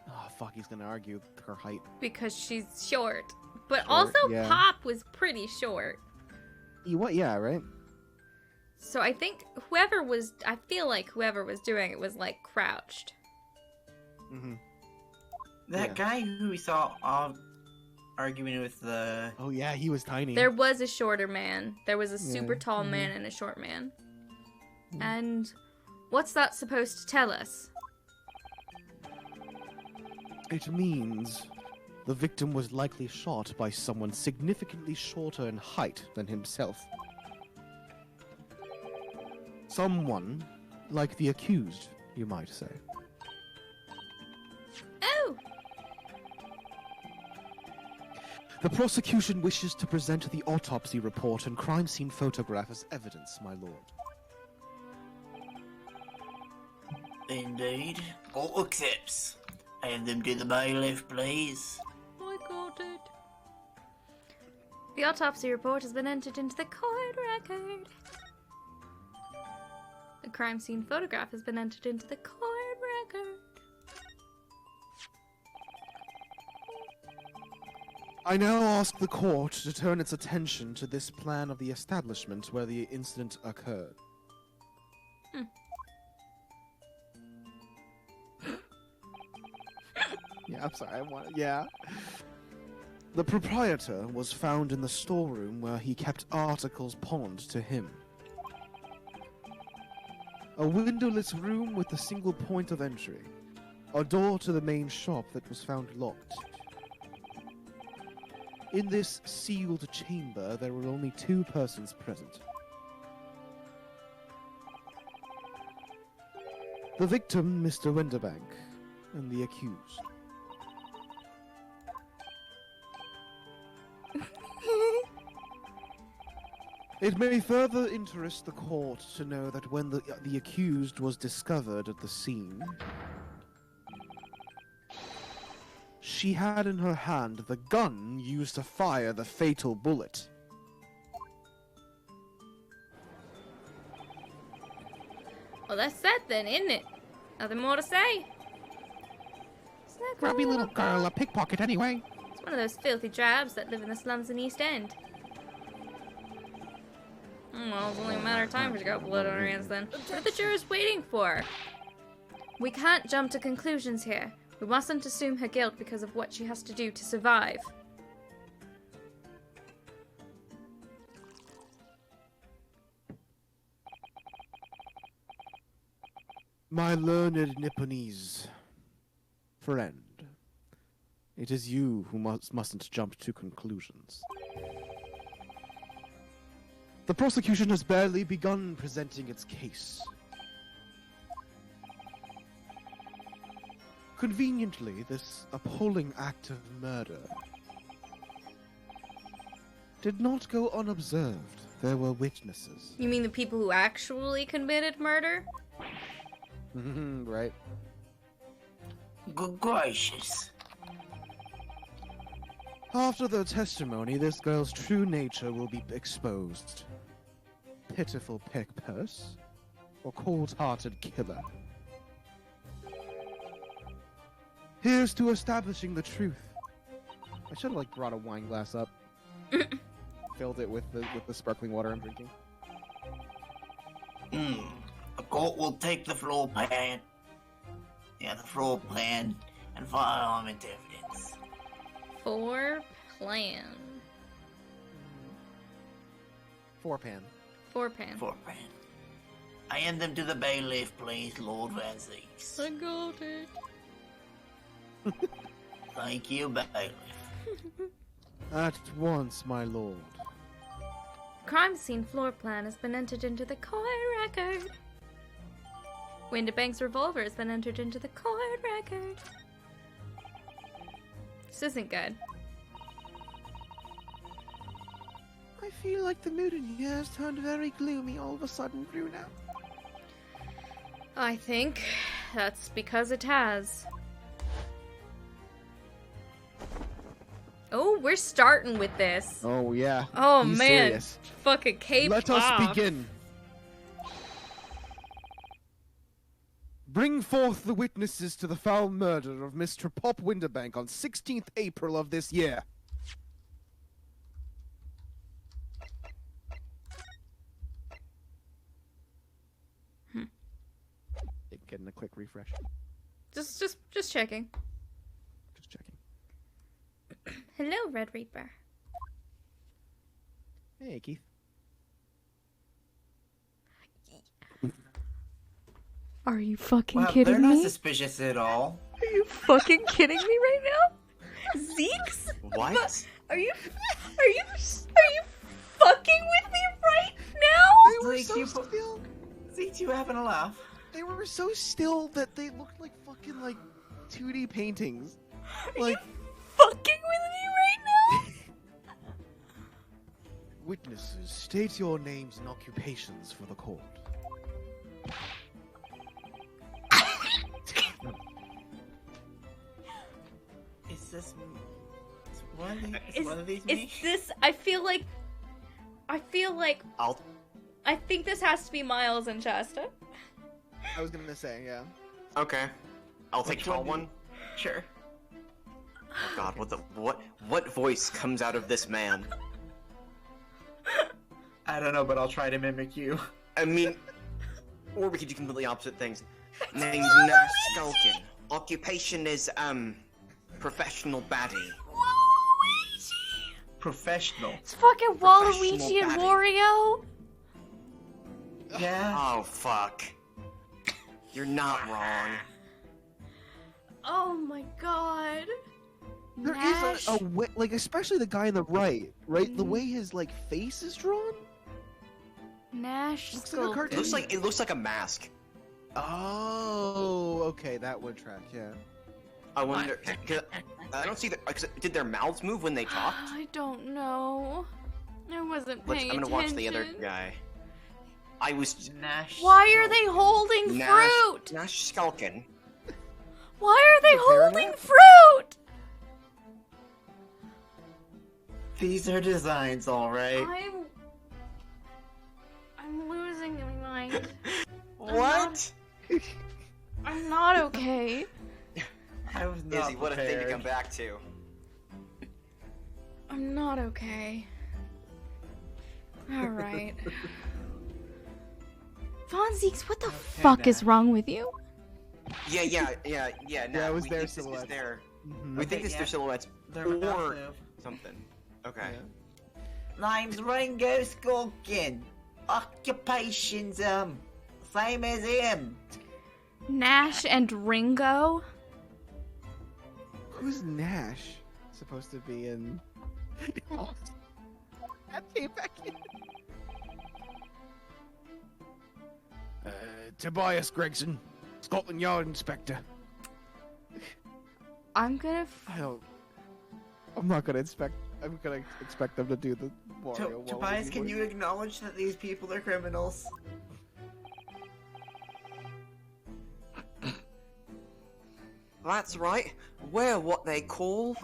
Oh, fuck, he's gonna argue her height. Because she's short. But Short, also yeah. Pop was pretty short. What? Yeah, right? So I think I feel like whoever was doing it was like crouched. Mm-hmm. That Yeah. guy who we saw arguing with the... Oh yeah, he was tiny. There was a shorter man. There was a super Yeah. tall man and a short man. And what's that supposed to tell us? It means the victim was likely shot by someone significantly shorter in height than himself. Someone like the accused, you might say. Oh! The prosecution wishes to present the autopsy report and crime scene photograph as evidence, my lord. Indeed. Court accepts. Have them to the bailiff, please. I got it. The autopsy report has been entered into the court record. The crime scene photograph has been entered into the court record. I now ask the court to turn its attention to this plan of the establishment where the incident occurred. Yeah, I'm sorry, yeah. The proprietor was found in the storeroom where he kept articles pawned to him. A windowless room with a single point of entry. A door to the main shop that was found locked. In this sealed chamber, there were only 2 persons present. The victim, Mr. Winterbank, and the accused. It may further interest the court to know that when the accused was discovered at the scene, she had in her hand the gun used to fire the fatal bullet. Well, that's that then, isn't it? Nothing more to say. Grubby little girl, a pickpocket anyway. It's one of those filthy drabs that live in the slums in East End. Well, it's only a matter of time if she got blood on her hands then. What are the jurors waiting for? We can't jump to conclusions here. We mustn't assume her guilt because of what she has to do to survive. My learned Nipponese friend, it is you who mustn't jump to conclusions. The prosecution has barely begun presenting its case. Conveniently, this appalling act of murder did not go unobserved. There were witnesses. You mean the people who actually committed murder? Right. Good gracious. After the testimony, this girl's true nature will be exposed. Pitiful pick-purse, or cold-hearted killer. Here's to establishing the truth. I should have brought a wine glass up, filled it with the sparkling water I'm drinking. The court will take the floor plan. Yeah, the floor plan and file them into evidence. Four plan. 4-pan. Four pan. Floor plan. I hand them to the bailiff, please, Lord Van Zeeks. I got it. Thank you, bailiff. At once, my lord. Crime scene floor plan has been entered into the court record. Winterbank's revolver has been entered into the court record. This isn't good. I feel like the mood in here has turned very gloomy all of a sudden, Bruno. I think that's because it has. Oh, we're starting with this. Oh, yeah. Oh, Be man. serious. Fucking cape Let us off. begin. Bring forth the witnesses to the foul murder of Mr. Pop Winterbank on 16th April of this year. Getting a quick refresh. Just checking. Just checking. Hello, Red Reaper. Hey, Keith. Are you fucking Well, kidding they're not me? suspicious at all. Are you fucking kidding me right now? Zeeks? What? Are you fucking with me right now? They were Zeke, so you still. Zeke, you having a laugh? They were so still that they looked like fucking 2D paintings. Like Fucking with me right now? witnesses, state your names and occupations for the court. Is this one of these me? It's this. I feel like. I'll. I think this has to be Miles and Shasta. I was gonna say, yeah. Okay. I'll take Which tall one one. Sure. Oh god, what voice comes out of this man? I don't know, but I'll try to mimic you. I mean, or we could do completely opposite things. Name's Nash Skulkin. Occupation is, professional baddie. Waluigi! Professional. It's fucking Waluigi Professional and baddie. Wario? Yeah. Oh, fuck. You're not wrong. Oh my god. There Nash? is a way, like, especially the guy on the right? The way his, like, face is drawn? Nash Looks like a Skulkin. cartoon. It looks like a mask. Oh, okay, that would track, yeah. I wonder, 'cause I don't see did their mouths move when they talked? I don't know. I wasn't I'm paying gonna watch the other attention. guy. I was Nash. Why are they holding fruit? Nash Skulkin. Why are they The parrot? holding fruit? These are designs, alright. I'm losing my mind. What? I'm not okay. I was not Izzy, what a thing to prepared. come back to. I'm not okay. Alright. Fonzies, what the fuck is Nash. wrong with you? Yeah. Yeah, it was we their think this is silhouettes. their. Mhm. We think Okay, this is yeah. their silhouettes They're or massive. something. Okay. Name's Ringo Skulkin. Occupation's, same as him. Nash and Ringo? Who's Nash supposed to be in? That came back in. Tobias Gregson, Scotland Yard Inspector. I'm gonna. I'm not gonna expect. I'm gonna expect them to do the Wario. Tobias, Waluigi can voice. you acknowledge that these people are criminals? That's right. We're what they call.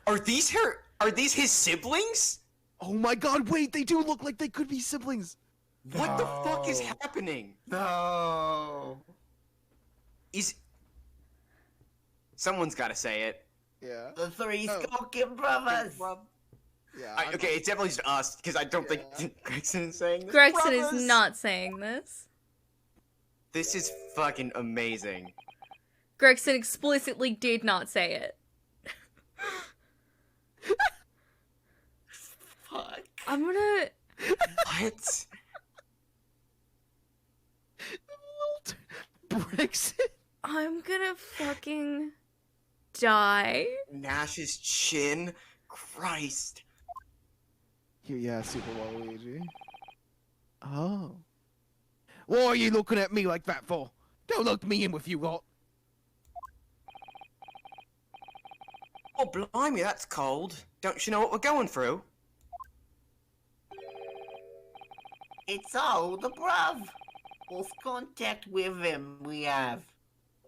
Are these his siblings? Oh my God! Wait, they do look like they could be siblings. What the fuck is No. happening? No. Someone's gotta say it. Yeah. The three Oh. Skulkin brothers. Yeah. Okay, it's definitely just us, because I don't think Gregson is saying this. Gregson Brothers! is not saying this. This is fucking amazing. Gregson explicitly did not say it. Fuck. I'm gonna. What? Brexit. I'm gonna fucking die. Nash's chin? Christ. Yeah, Super Waluigi. Oh. Why are you looking at me like that for? Don't look me in with you lot. Oh, blimey, that's cold. Don't you know what we're going through? It's all the bruv. Lost contact with him we have.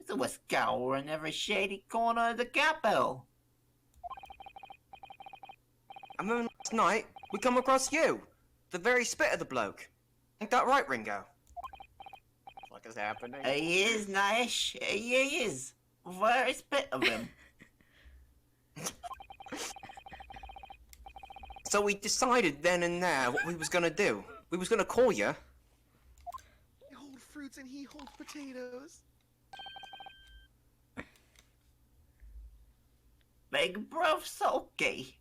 So we're scouring every shady corner of the capital. I remember last night, we come across you. The very spit of the bloke. Ain't that right, Ringo? What is happening? He is, Nash. He is. Very spit of him. So we decided then and there what we was gonna do. We was gonna call you. You hold fruits and he holds potatoes. Big bruv sulky.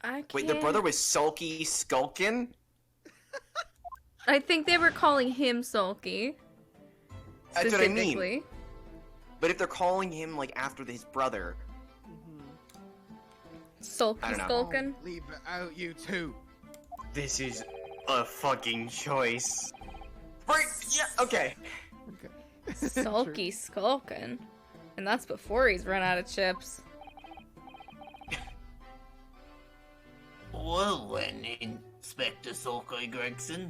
I can't. Wait, the brother was Sulky Skulkin? I think they were calling him Sulky. That's what I mean. Specifically. But if they're calling him, like, after his brother... Sulky I don't know. Skulkin. Leave it out, you two. This is a fucking choice. Right, yeah, okay. Okay. Sulky Skulkin. And that's before he's run out of chips. Well then, Inspector Sulky Gregson.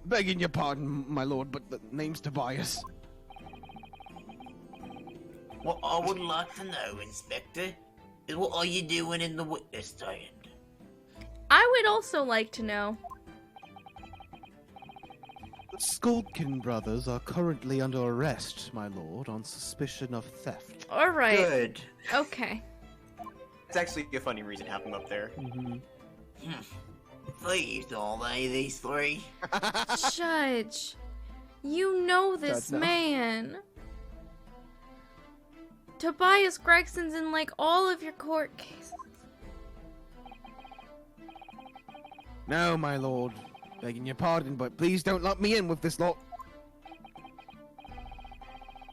Begging your pardon, my lord, but the name's Tobias. What I would like to know, Inspector, is what are you doing in the witness stand? I would also like to know. The Skulkin brothers are currently under arrest, my lord, on suspicion of theft. All right. Good. Okay. It's actually a funny reason to have them up there. Thieves, all they, these three. Judge, you know this Judge, no. man. Tobias Gregson's in like all of your court cases. No, my lord. Begging your pardon, but please don't lock me in with this lot.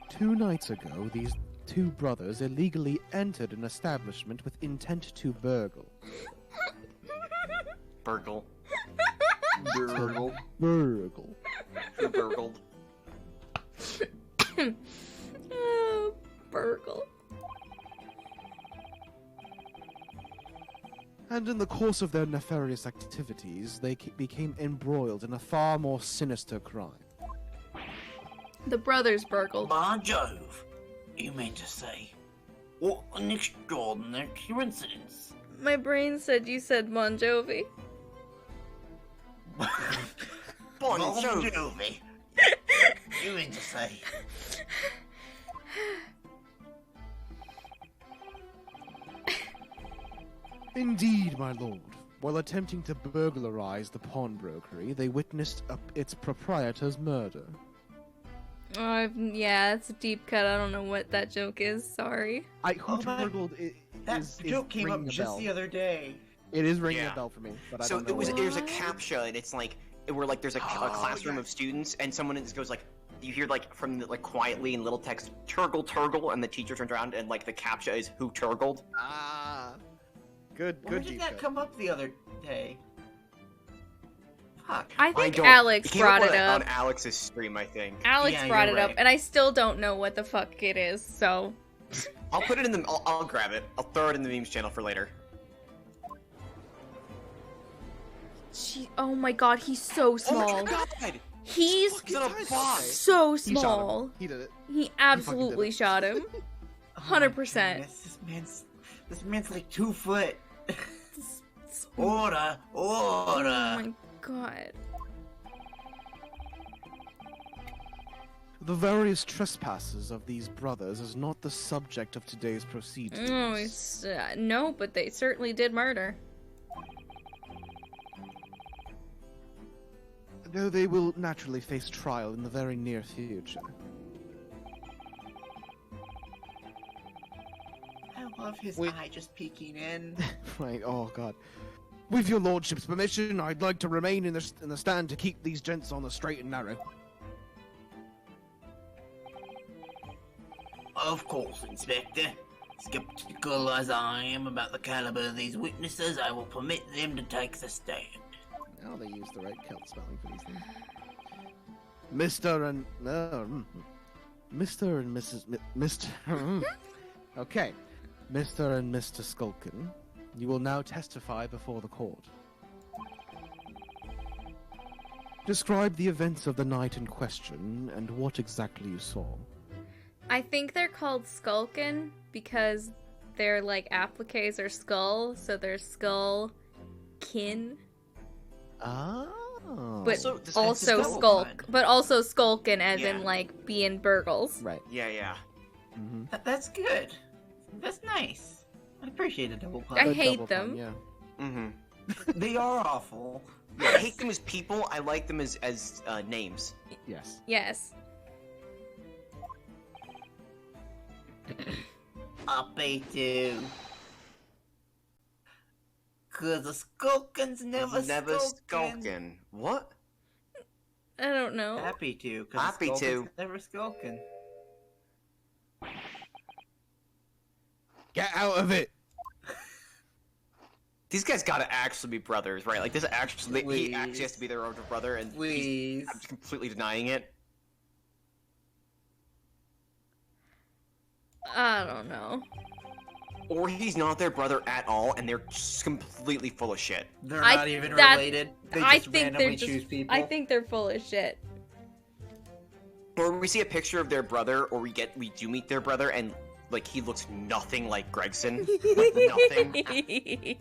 2 nights ago, these 2 brothers illegally entered an establishment with intent to burgle. Burgle. Burgle. Burgle. Who burgled? Oh, burgle. And in the course of their nefarious activities, they became embroiled in a far more sinister crime. The brothers burgled. By Jove, you mean to say, what an extraordinary coincidence. My brain said you said Bon Jovi. Bon Bon Jovi. Jovi. You mean to say, Indeed, my lord. While attempting to burglarize the pawnbrokery, they witnessed its proprietor's murder. Yeah, it's a deep cut. I don't know what that joke is. Sorry. Who Oh, that- burgled that is joke came up ringing a just bell. the other day. It is ringing Yeah. a bell for me, but I So don't know. there's a What? captcha, and it's like where like there's a classroom yeah. of students, and someone just goes like, you hear like from the, like quietly in little text, "Turgle, Turgle," and the teacher turns around and like the captcha is "Who turgled?" Ah, good, Where good. did deep that cut. come up the other day? Fuck. I think don't- Alex came brought it on up. Alex's stream, I think. Alex Yeah, brought you're it up, right. and I still don't know what the fuck it is. So. I'll put it in the. I'll grab it. I'll throw it in the memes channel for later. Oh my god, he's so small. Oh my god! He's He's on a box. so He shot him. small. He did it. He absolutely it. shot him. Oh my 100%. goodness, This man's like 2 foot. Order! Oh Order! my god. The various trespasses of these brothers is not the subject of today's proceedings. No, it's no, but they certainly did murder. Though they will naturally face trial in the very near future. I love his Wait. eye just peeking in. Right, oh god. With your lordship's permission, I'd like to remain in the stand to keep these gents on the straight and narrow. Of course, Inspector. Skeptical as I am about the caliber of these witnesses, I will permit them to take the stand. Now they use the right Celt spelling for these things. Mr. and... Mr. and Mrs... Mr... Okay. Mr. and Mr. Skulkin, you will now testify before the court. Describe the events of the night in question and what exactly you saw. I think they're called Skulkin because they're like appliques or skull, so they're skull kin. Oh. But Also, this- also it's a double skulk, pun. but also skulkin as in Yeah. like being burgles. Right. Yeah. Mm-hmm. That's good. That's nice. I appreciate a double pun. I hate them. Yeah. Mm-hmm. They are awful. I hate them as people. I like them as names. Yes. Yes. Uppy too. Cause the skulkin's never skulkin'. skulking. What? I don't know. Happy to, cause Happy the skulkin's to. never skulkin'. Get out of it! These guys gotta actually be brothers, right? Like this actually, he actually Please. has to be their older brother, and Please. I'm just completely denying it. I don't know. Or he's not their brother at all, and they're just completely full of shit. They're I- not even that- related. They I just think randomly they're choose just. people. I think they're full of shit. Or we see a picture of their brother, or we do meet their brother, and like he looks nothing like Gregson. Like, nothing.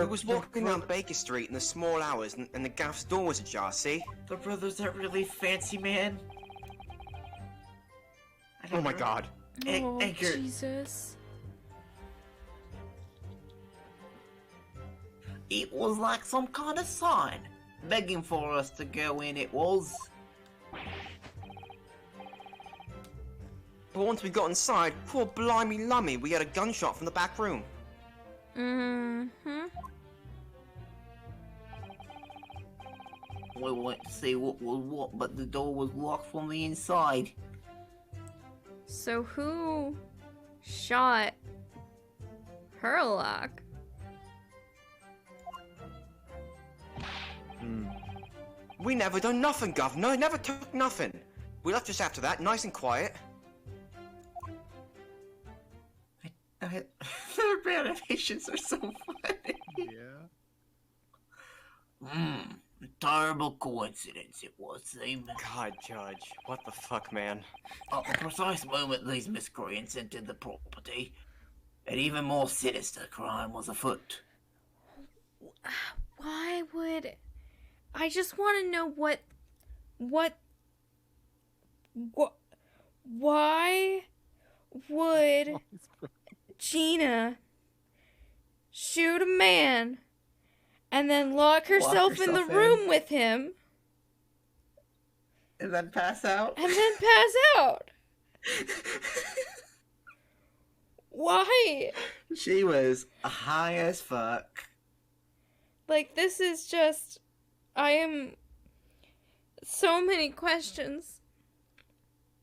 He was walking down Baker Street in the small hours, and the gaff's door was ajar, see? The brothers are really fancy, man. Oh my god. Oh, Edgar. Jesus. It was like some kind of sign, begging for us to go in, it was. But once we got inside, poor blimey lummy, we had a gunshot from the back room. Mm-hmm. We went to see what was what, but the door was locked from the inside. So who shot Herlock? We never done nothing, governor. Never took nothing. We left just after that, nice and quiet. Their animations are so funny. Yeah. A terrible coincidence it was, seem. God, Judge, what the fuck, man? At the precise moment these miscreants entered the property, an even more sinister crime was afoot. Why would... I just want to know why would Gina shoot a man and then lock herself in the room with him And then pass out? and then pass out? Why? She was high as fuck. Like, this is just... I am... So many questions.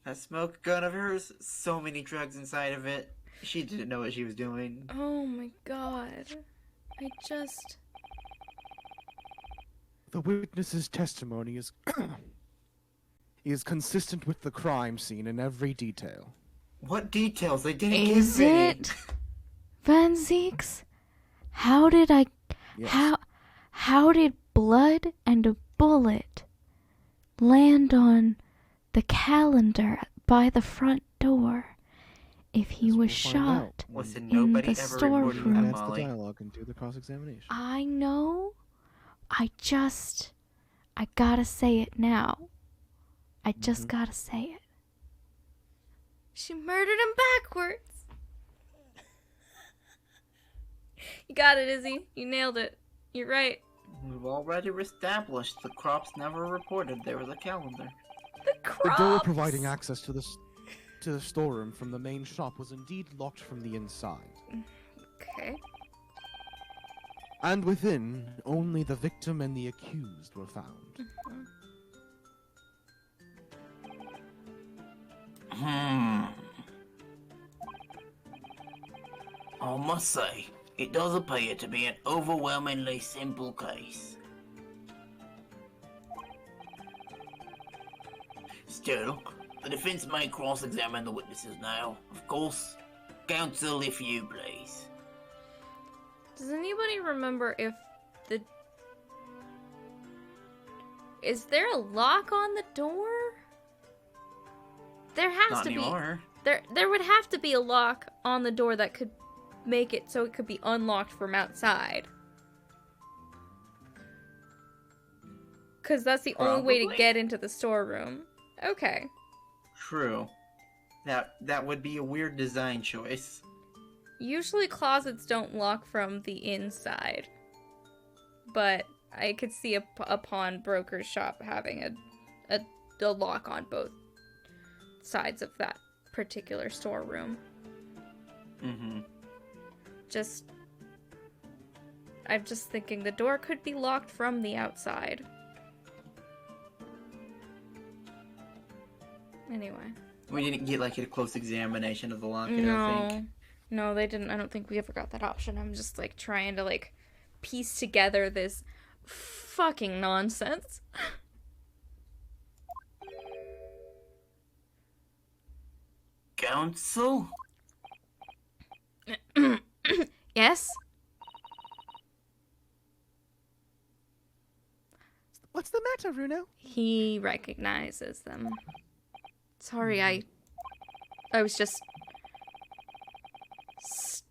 That smoke gun of hers, so many drugs inside of it. She didn't know what she was doing. Oh my god. I just... The witness's testimony is is consistent with the crime scene in every detail. What details? They didn't Is give me. it? Van Zeeks? How did I... Yes. How did blood and a bullet land on the calendar by the front door if he Yes, was we'll find out. shot? Listen, in nobody the ever storeroom. reported that, Enhance the Molly. dialogue and do the cross-examination. I know. I gotta say it now. I just gotta say it. She murdered him backwards. You got it, Izzy. You nailed it. You're right. We've already established the Crops never reported there was a calendar. The The door crops. providing access to the storeroom from the main shop was indeed locked from the inside. Okay. And within, only the victim and the accused were found. I must say, it does appear to be an overwhelmingly simple case. Still, the defense may cross-examine the witnesses now. Of course, counsel if you please. Does anybody remember if the... Is there a lock on the door? There has Not to be. anymore. There would have to be a lock on the door that could make it so it could be unlocked from outside. Because that's the only way to Probably. get into the storeroom. Okay. True. That would be a weird design choice. Usually closets don't lock from the inside. But I could see a pawnbroker's shop having a lock on both sides of that particular storeroom. Mm-hmm. I'm just thinking the door could be locked from the outside. Anyway. We didn't get like a close examination of the lock, I don't No. think. No, they didn't. I don't think we ever got that option. I'm just like trying to like piece together this fucking nonsense. Counsel? Yes? What's the matter, Bruno? He recognizes them. Sorry, I was just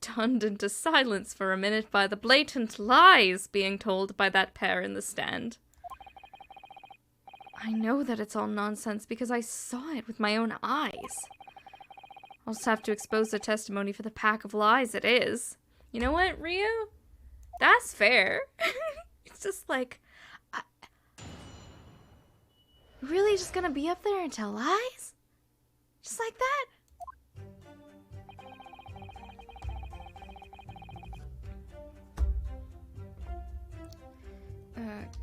stunned into silence for a minute by the blatant lies being told by that pair in the stand. I know that it's all nonsense because I saw it with my own eyes. I'll just have to expose their testimony for the pack of lies it is. You know what, Ryu? That's fair. It's just like... Really just gonna be up there and tell lies? Just like that?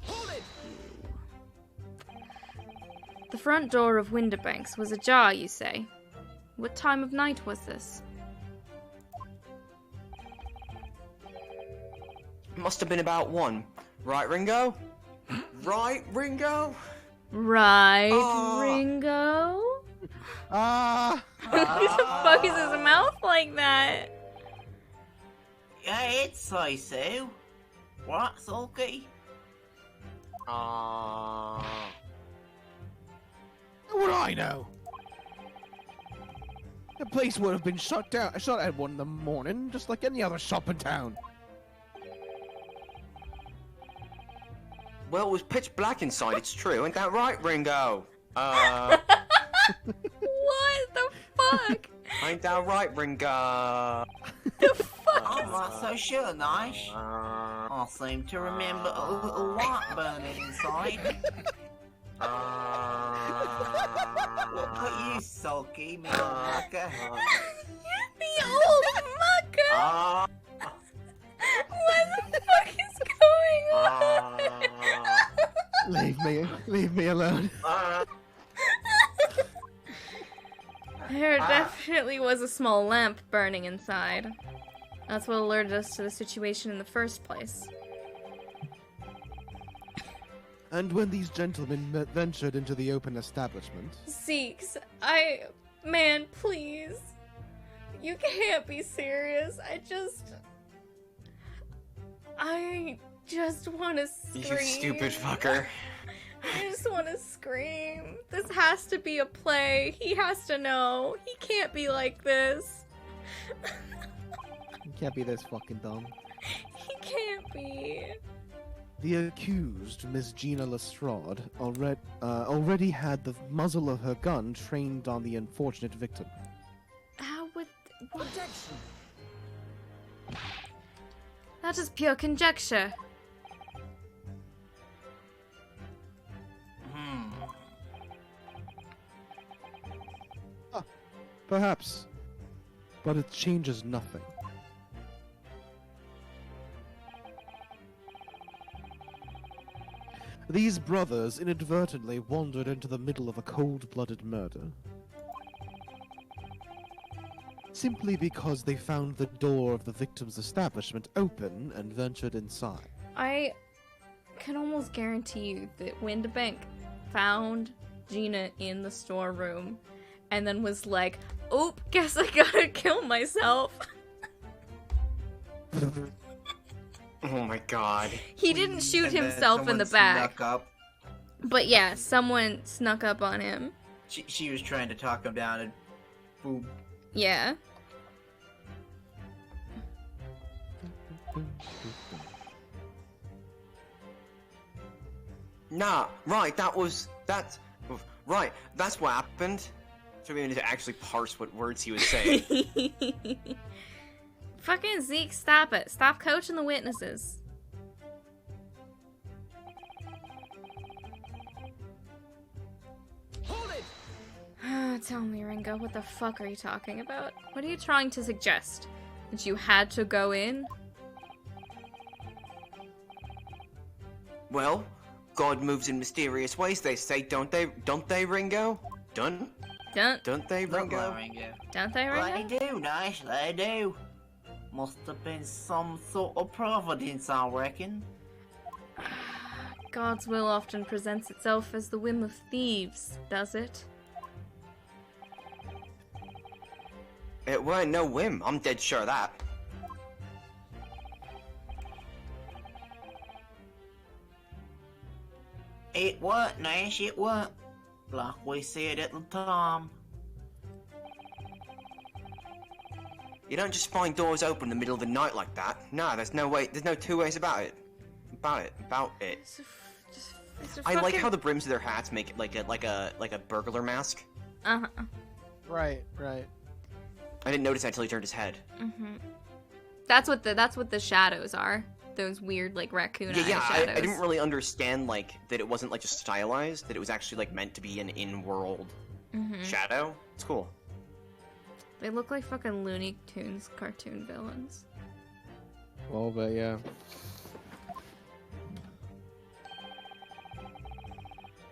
Hold it! The front door of Winterbanks was ajar, you say? What time of night was this? Must have been about 1. Right, Ringo? Right, Ringo? Right, Ringo? Ah! Who the fuck is his mouth like that? Yeah, it's say so. What, Sulky? What would I know? The place would have been shut at 1 in the morning, just like any other shop in town. Well, it was pitch black inside, it's true. Ain't that right, Ringo? What the fuck? Ain't that right, Ringo? The fuck I'm is... not so sure, Nice. I seem to remember a little light burning inside. What about you, Sulky, me old mucker? The old mucker! What the fuck is going on? Leave me alone. There definitely was a small lamp burning inside. That's what alerted us to the situation in the first place. And when these gentlemen ventured into the open establishment... Zeeks, man, please. You can't be serious. I just want to scream. You stupid fucker. I just want to scream. This has to be a play. He has to know. He can't be like this. You can't be this fucking dumb. He can't be. The accused, Miss Gina Lestrade, already had the muzzle of her gun trained on the unfortunate victim. How would... What? That is pure conjecture. Perhaps. But it changes nothing. These brothers inadvertently wandered into the middle of a cold-blooded murder. Simply because they found the door of the victim's establishment open and ventured inside. I can almost guarantee you that Winterbank found Gina in the storeroom and then was like, "Oop, guess I gotta kill myself." Oh my god. He didn't shoot And then himself in the someone back. snuck up. But yeah, someone snuck up on him. She was trying to talk him down and boom. Yeah. Nah, right, right, that's what happened. So we need to actually parse what words he was saying. Fucking Zeke, stop it. Stop coaching the witnesses. Hold it! Tell me, Ringo, what the fuck are you talking about? What are you trying to suggest? That you had to go in? Well, God moves in mysterious ways, they say, don't they, Ringo? Don't they, Ringo? Don't they, Ringo? They do, Nash, they do. Must have been some sort of providence, I reckon. God's will often presents itself as the whim of thieves, does it? It weren't no whim, I'm dead sure of that. It weren't, Nash, it weren't. Like we said at the time. You don't just find doors open in the middle of the night like that. No, there's no way. There's no two ways about it. About it. I like how the brims of their hats make it like a burglar mask. Uh-huh. Right. I didn't notice that until he turned his head. Mm-hmm. That's what the shadows are. Those weird like raccoon eye shadows. I didn't really understand like that it wasn't like just stylized. That it was actually like meant to be an in-world shadow. It's cool. They look like fucking Looney Tunes cartoon villains. Well, but yeah.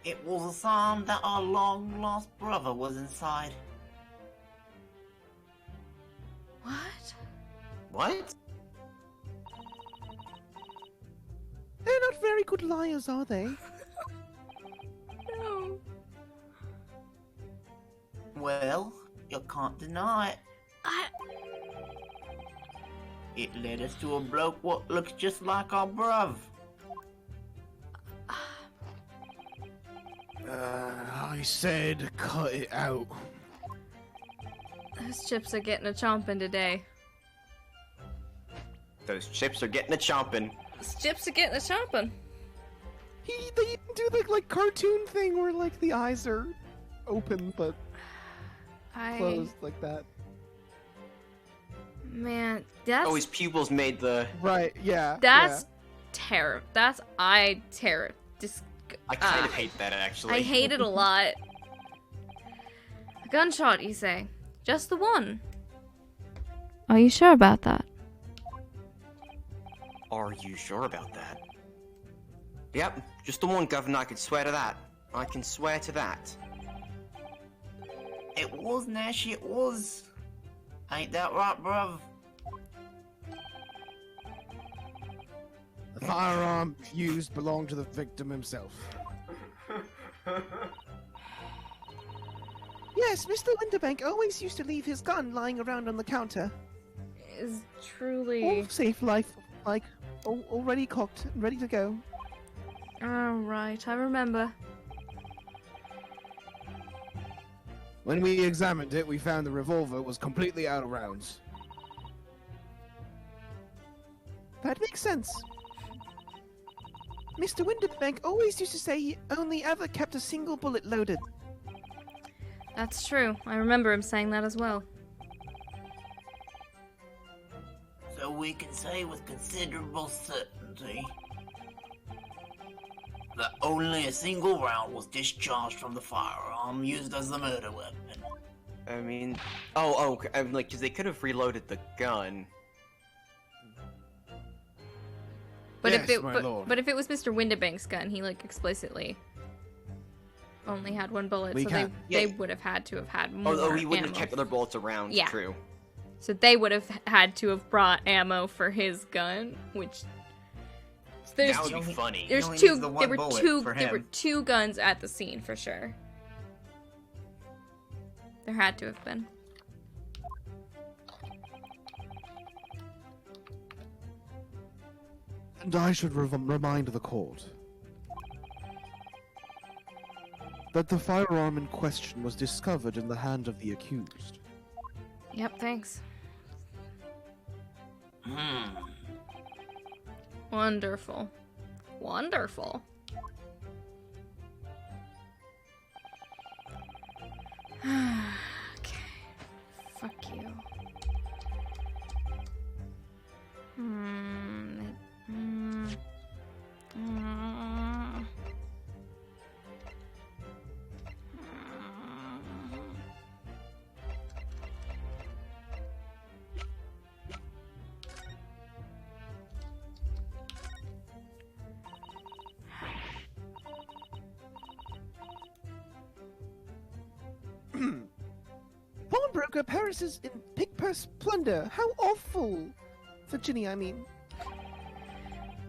It was a sign that our long-lost brother was inside. What? What? They're not very good liars, are they? No. Well, you can't deny it. It led us to a bloke what looks just like our bruv. I said cut it out. Those chips are getting a chomping today. Those chips are getting a chomping. Those chips are getting a chomping. They even do the like cartoon thing where like the eyes are open but closed like that. Man, that's... Oh, his pupils made the... Right, yeah. That's terror. That's... I kind of hate that, actually. I hate it a lot. A gunshot, you say? Just the one? Are you sure about that? Are you sure about that? Yep, just the one, Governor. I can swear to that. I can swear to that. It was, Nash, it was. Ain't that right, bruv? The firearm used belonged to the victim himself. Yes, Mr. Winterbank always used to leave his gun lying around on the counter. Is truly... All safe life, like, already cocked and ready to go. Oh, right, I remember. When we examined it, we found the revolver was completely out of rounds. That makes sense. Mr. Winterbank always used to say he only ever kept a single bullet loaded. That's true. I remember him saying that as well. So we can say with considerable certainty that only a single round was discharged from the firearm used as the murder weapon. I mean... I'm like, because they could have reloaded the gun. But yes, but if it was Mr. Winterbank's gun, he like explicitly only had one bullet, so they would have had to have had more. Oh, he wouldn't ammo. have kept other bullets around. Yeah. True. So they would have had to have brought ammo for his gun, which That would be funny. There's two. There were two guns at the scene for sure. There had to have been. And I should remind the court that the firearm in question was discovered in the hand of the accused. Yep, thanks. Wonderful. Wonderful. Okay. Fuck you. Pawnbroker perishes in pig purse plunder. How awful! Virginia, I mean.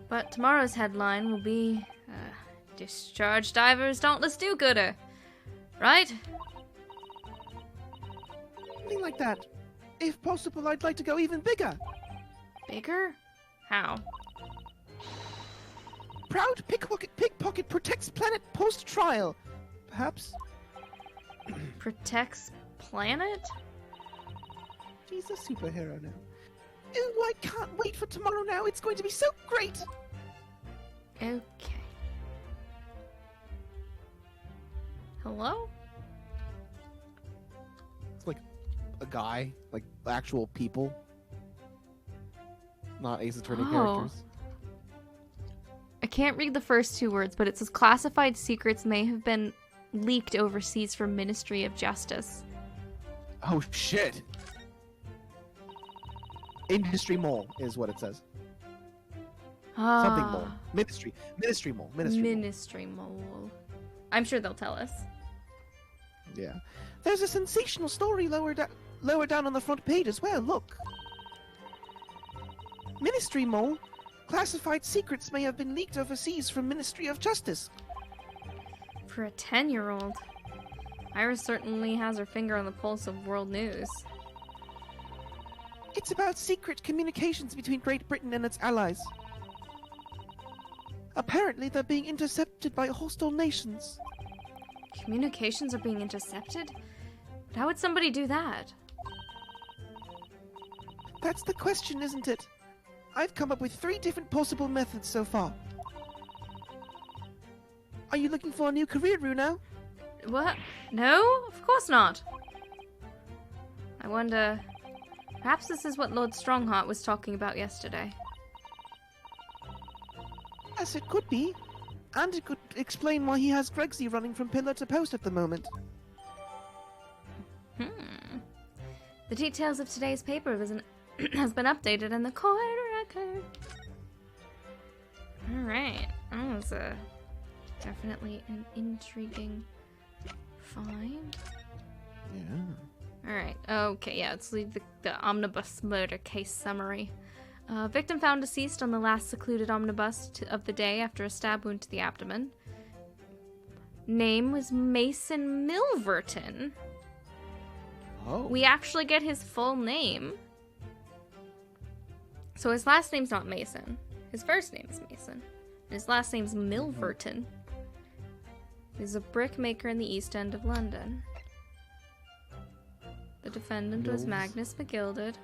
But tomorrow's headline will be, Discharged Diver's Dauntless Do-Gooder. Right? Something like that. If possible, I'd like to go even bigger. Bigger? How? Proud pickpocket protects planet post-trial. Perhaps? Protects planet? She's a superhero now. Oh, I can't wait for tomorrow now. It's going to be so great. Okay. Hello? It's like a guy, like actual people, not Ace Attorney characters. I can't read the first two words, but it says classified secrets may have been leaked overseas from Ministry of Justice. Oh shit! Industry mole is what it says. Something mole. Ministry mole. Ministry mole. I'm sure they'll tell us. Yeah. There's a sensational story lower down on the front page as well. Look. Ministry mole. Classified secrets may have been leaked overseas from Ministry of Justice. For a 10-year-old, Iris certainly has her finger on the pulse of world news. It's about secret communications between Great Britain and its allies. Apparently, they're being intercepted by hostile nations. Communications are being intercepted? But how would somebody do that? That's the question, isn't it? I've come up with 3 different possible methods so far. Are you looking for a new career, Runo? What? No? Of course not. I wonder... Perhaps this is what Lord Strongheart was talking about yesterday. Yes, it could be. And it could explain why he has Gregsy running from pillar to post at the moment. The details of today's paper has been updated in the court record. Alright. That was definitely an intriguing find. Yeah. Alright, okay, yeah, let's leave the omnibus murder case summary. Victim found deceased on the last secluded omnibus of the day after a stab wound to the abdomen. Name was Mason Milverton. Oh. We actually get his full name. So his last name's not Mason. His first name's Mason. And his last name's Milverton. He's a brickmaker in the East End of London. The defendant was Magnus McGilded. The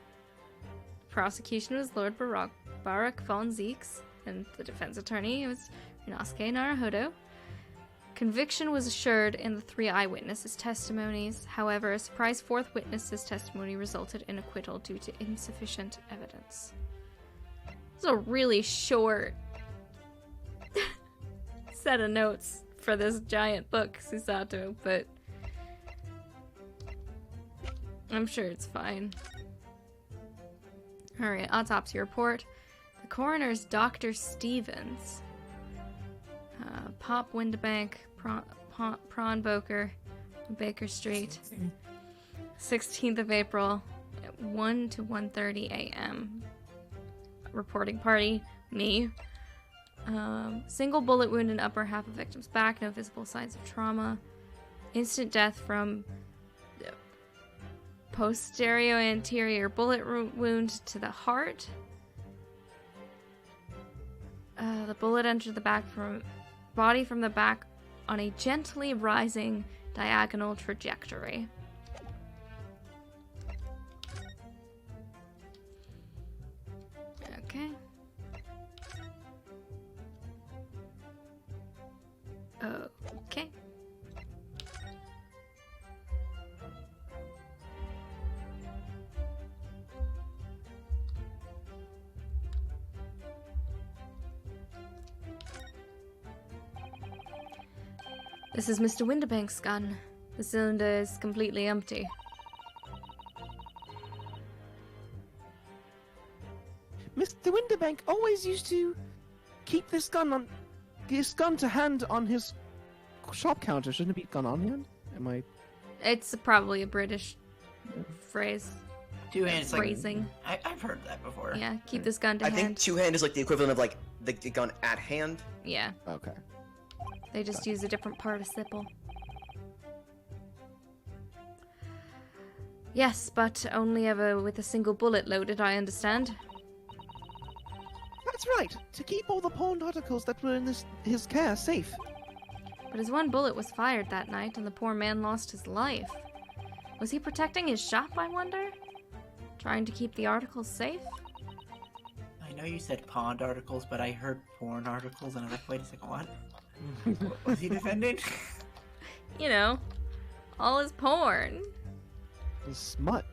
prosecution was Lord Barak von Zeeks, and the defense attorney was Rinosuke Naruhodo. Conviction was assured in the 3 eyewitnesses' testimonies. However, a surprise 4th witness's testimony resulted in acquittal due to insufficient evidence. This is a really short set of notes for this giant book, Susato, but I'm sure it's fine. Alright, autopsy report. The coroner's Dr. Stevens. Pop Windabank, Prawnboker, Baker Street. 16th of April, at 1 to 1:30 a.m. Reporting party, me. Single bullet wound in upper half of victim's back, no visible signs of trauma. Instant death from posterior anterior bullet wound to the heart. The bullet entered the body from the back on a gently rising diagonal trajectory. Okay. Okay. This is Mr. Windabank's gun. The cylinder is completely empty. Mr. Windabank always used to keep this gun to hand on his shop counter. Shouldn't it be gun on hand? Am I? It's probably a British phrase. 2 hands. Phrasing. I've heard that before. Yeah, keep this gun to I hand. think 2-hand is like the equivalent of like the gun at hand. Yeah, Okay. they just use a different participle. Yes, but only ever with a single bullet loaded, I understand. That's right. To keep all the pawned articles that were in his care safe. But his one bullet was fired that night, and the poor man lost his life. Was he protecting his shop, I wonder? Trying to keep the articles safe? I know you said pond articles, but I heard porn articles, and I was like, wait a second, what? What was he defending? You know, all his porn. The smut.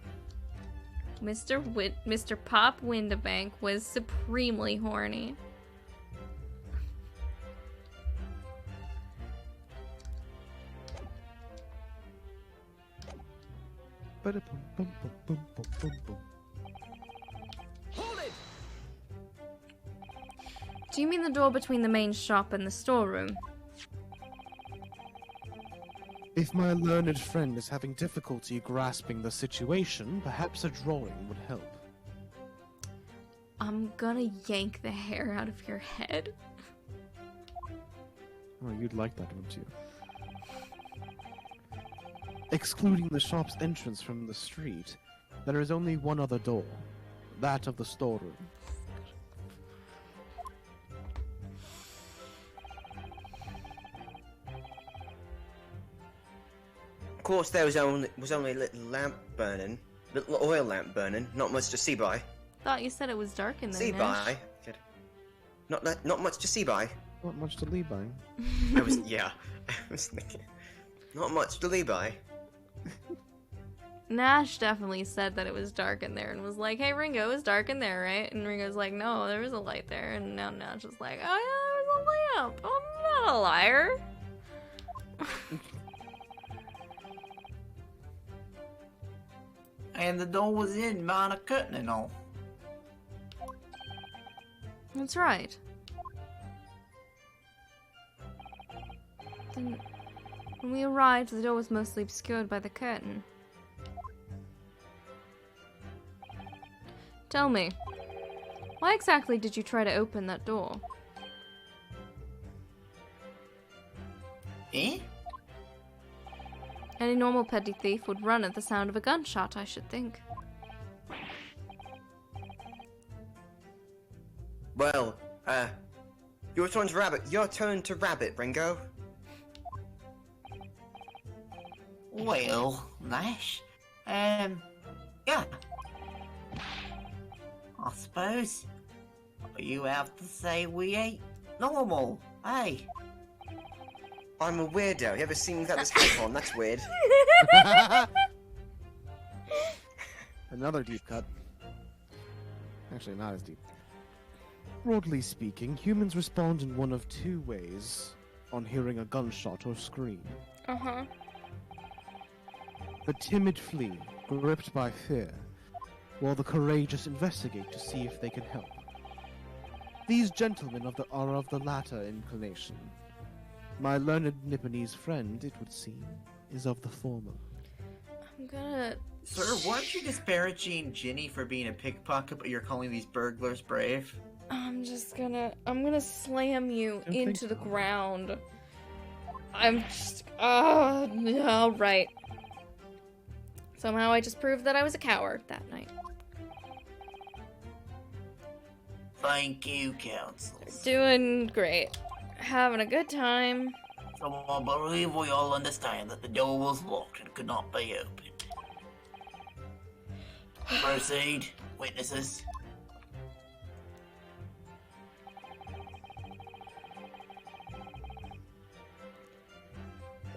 Mr. Pop Windabank was supremely horny. Hold it! Do you mean the door between the main shop and the storeroom? If my learned friend is having difficulty grasping the situation, perhaps a drawing would help. I'm gonna yank the hair out of your head. Oh, you'd like that, wouldn't you? Excluding the shop's entrance from the street, there is only one other door. That of the storeroom. Of course, there was only a little lamp burning, little oil lamp burning. Not much to see by. Thought you said it was dark in there. See Nash. by. Good. Not much to see by. Not much to leave by. I was I was thinking. Not much to leave by. Nash definitely said that it was dark in there and was like, hey Ringo, it was dark in there, right? And Ringo's like, no, there was a light there. And now Nash is like, oh yeah, there was a lamp. I'm not a liar. And the door was in behind a curtain and all. That's right. Then, when we arrived, the door was mostly obscured by the curtain. Tell me, why exactly did you try to open that door? Eh? Any normal petty thief would run at the sound of a gunshot, I should think. Well, your turn to rabbit, Ringo. Well, Nash, yeah. I suppose you have to say we ain't normal, hey? I'm a weirdo. You ever seen me without this hat on? That's weird. Another deep cut. Actually, not as deep. Broadly speaking, humans respond in one of two ways on hearing a gunshot or scream. Uh-huh. The timid flee, gripped by fear, while the courageous investigate to see if they can help. These gentlemen are of the latter inclination. My learned Nipponese friend, it would seem, is of the former. I'm gonna... Sir, weren't you disparaging Ginny for being a pickpocket, but you're calling these burglars brave? I'm gonna slam you Don't into think the so. ground. I'm just... Oh, no, right. Somehow I just proved that I was a coward that night. Thank you, councils. Doing great. Having a good time. So I believe we all understand that the door was locked and could not be opened. Proceed, witnesses.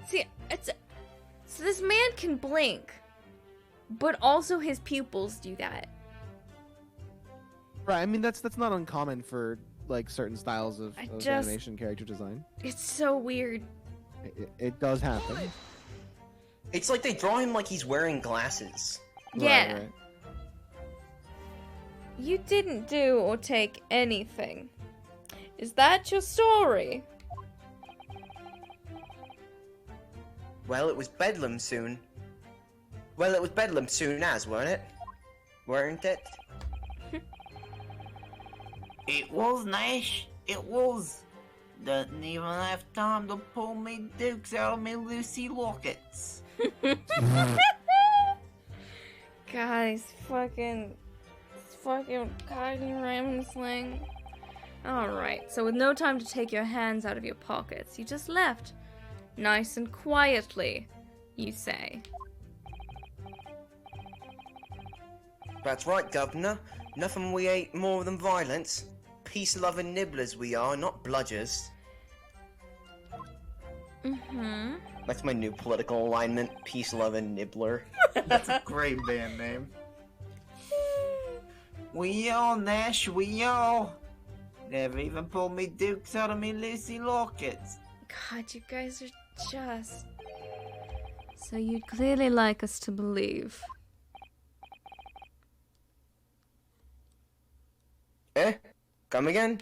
See, so this man can blink, but also his pupils do that. Right, I mean, that's not uncommon for, like, certain styles of animation character design. It's so weird. It does happen. It's like they draw him like he's wearing glasses. Yeah. Right. You didn't do or take anything. Is that your story? Well, it was Bedlam soon. Well, it was Bedlam soon as, weren't it? Weren't it? It was, Nash. It was. Doesn't even have time to pull me dukes out of me Lucy lockets. Guys, fucking Kylie Raymond sling. Alright, so with no time to take your hands out of your pockets, you just left. Nice and quietly, you say. That's right, Governor. Nothing we hate more than violence. Peace-loving nibblers we are, not bludgers. Mm-hmm. That's my new political alignment. Peace-loving nibbler. That's a great band name. We all, Nash, we all. Never even pulled me dukes out of me Lucy lockets. God, you guys are just... So you'd clearly like us to believe. Eh? Come again?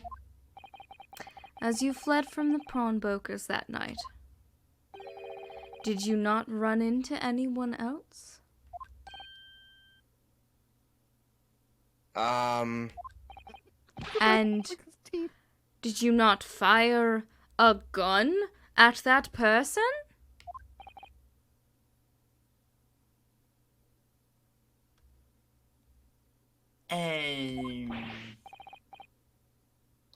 As you fled from the pawnbrokers that night, did you not run into anyone else? And did you not fire a gun at that person?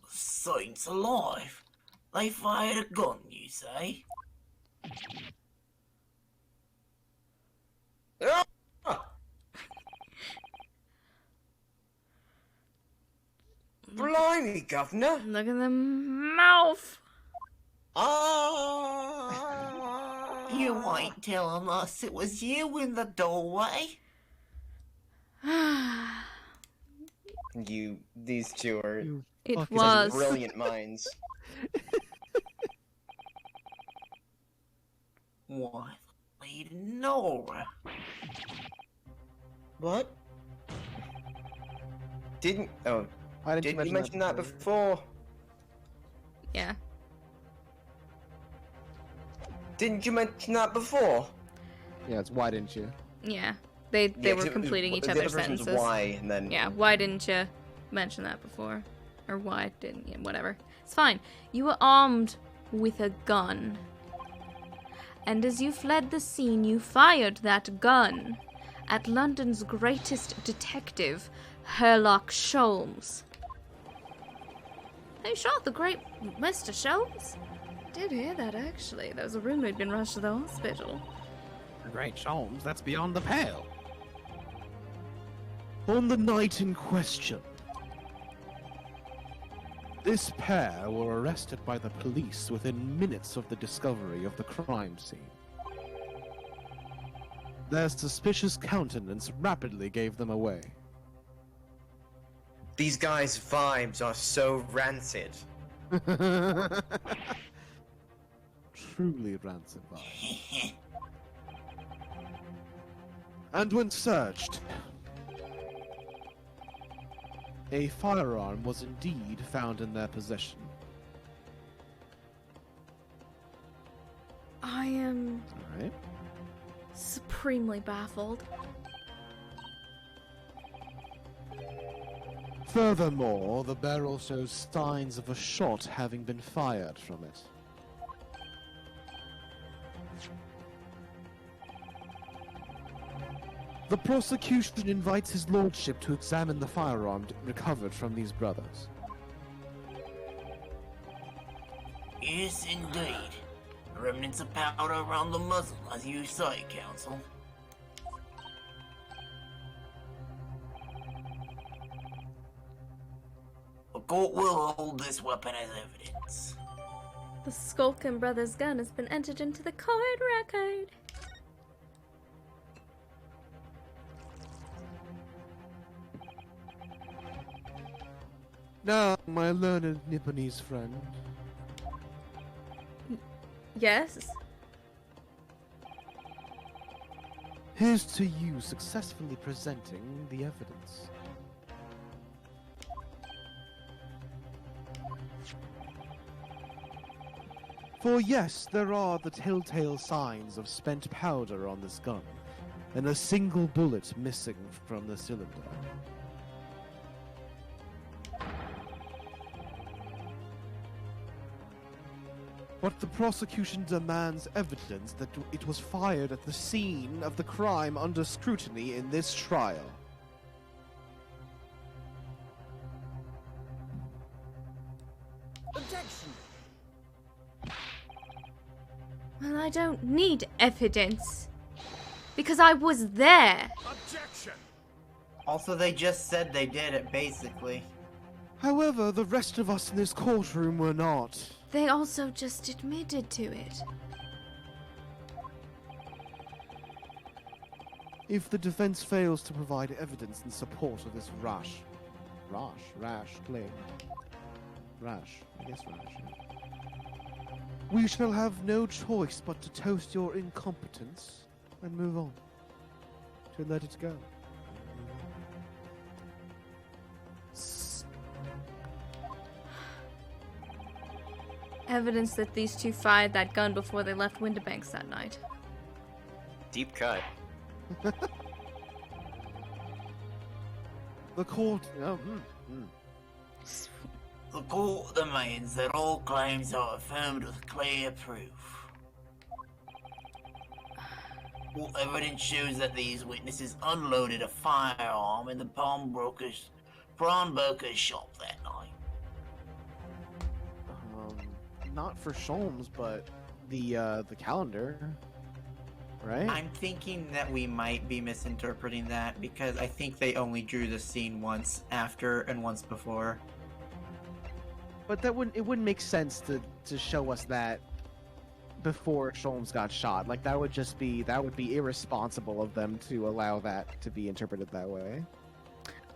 Saints alive. They fired a gun, you say? Blimey, Governor! Look at the mouth. You ain't telling us it was you in the doorway? These two are It fucking was. brilliant minds. Why, Lady Nora. What? Didn't you mention that before? Yeah. Didn't you mention that before? Yeah, it's why didn't you? Yeah. They Yeah, were 'cause completing each the other's other person's sentences. why, and then Yeah, why didn't you mention that before? Or why didn't you? Whatever. It's fine. You were armed with a gun. And as you fled the scene, you fired that gun at London's greatest detective, Herlock Sholmes. They shot the great Mr. Sholmes? I did hear that, actually. There was a rumor he'd been rushed to the hospital. Great Sholmes, that's beyond the pale. On the night in question, this pair were arrested by the police within minutes of the discovery of the crime scene. Their suspicious countenance rapidly gave them away. these guys' vibes are so rancid. Truly rancid vibes. And when searched, a firearm was indeed found in their possession. I am Alright. supremely baffled. Furthermore, the barrel shows signs of a shot having been fired from it. The prosecution invites his lordship to examine the firearm recovered from these brothers. Yes, indeed. Remnants of powder around the muzzle, as you say, Counsel. The court will hold this weapon as evidence. The Skulkin brothers' gun has been entered into the court record. Now, my learned Nipponese friend, Yes? here's to you successfully presenting the evidence. For yes, there are the telltale signs of spent powder on this gun, and a single bullet missing from the cylinder. But the prosecution demands evidence that it was fired at the scene of the crime under scrutiny in this trial. Well, I don't need evidence. Because I was there. Objection! Also, they just said they did it, basically. However, the rest of us in this courtroom were not. They also just admitted to it. If the defense fails to provide evidence in support of this rash claim. I guess rash. Yeah. We shall have no choice but to toast your incompetence and move on. To let it go. Evidence that these two fired that gun before they left Winterbanks that night. Deep cut. The court. The court demands that all claims are affirmed with clear proof. All evidence shows that these witnesses unloaded a firearm in the pawnbroker's shop that night. Not for Sholmes, but the calendar, right? I'm thinking that we might be misinterpreting that because I think they only drew the scene once after and once before. But it wouldn't make sense to show us that before Sholmes got shot. Like that would be irresponsible of them to allow that to be interpreted that way.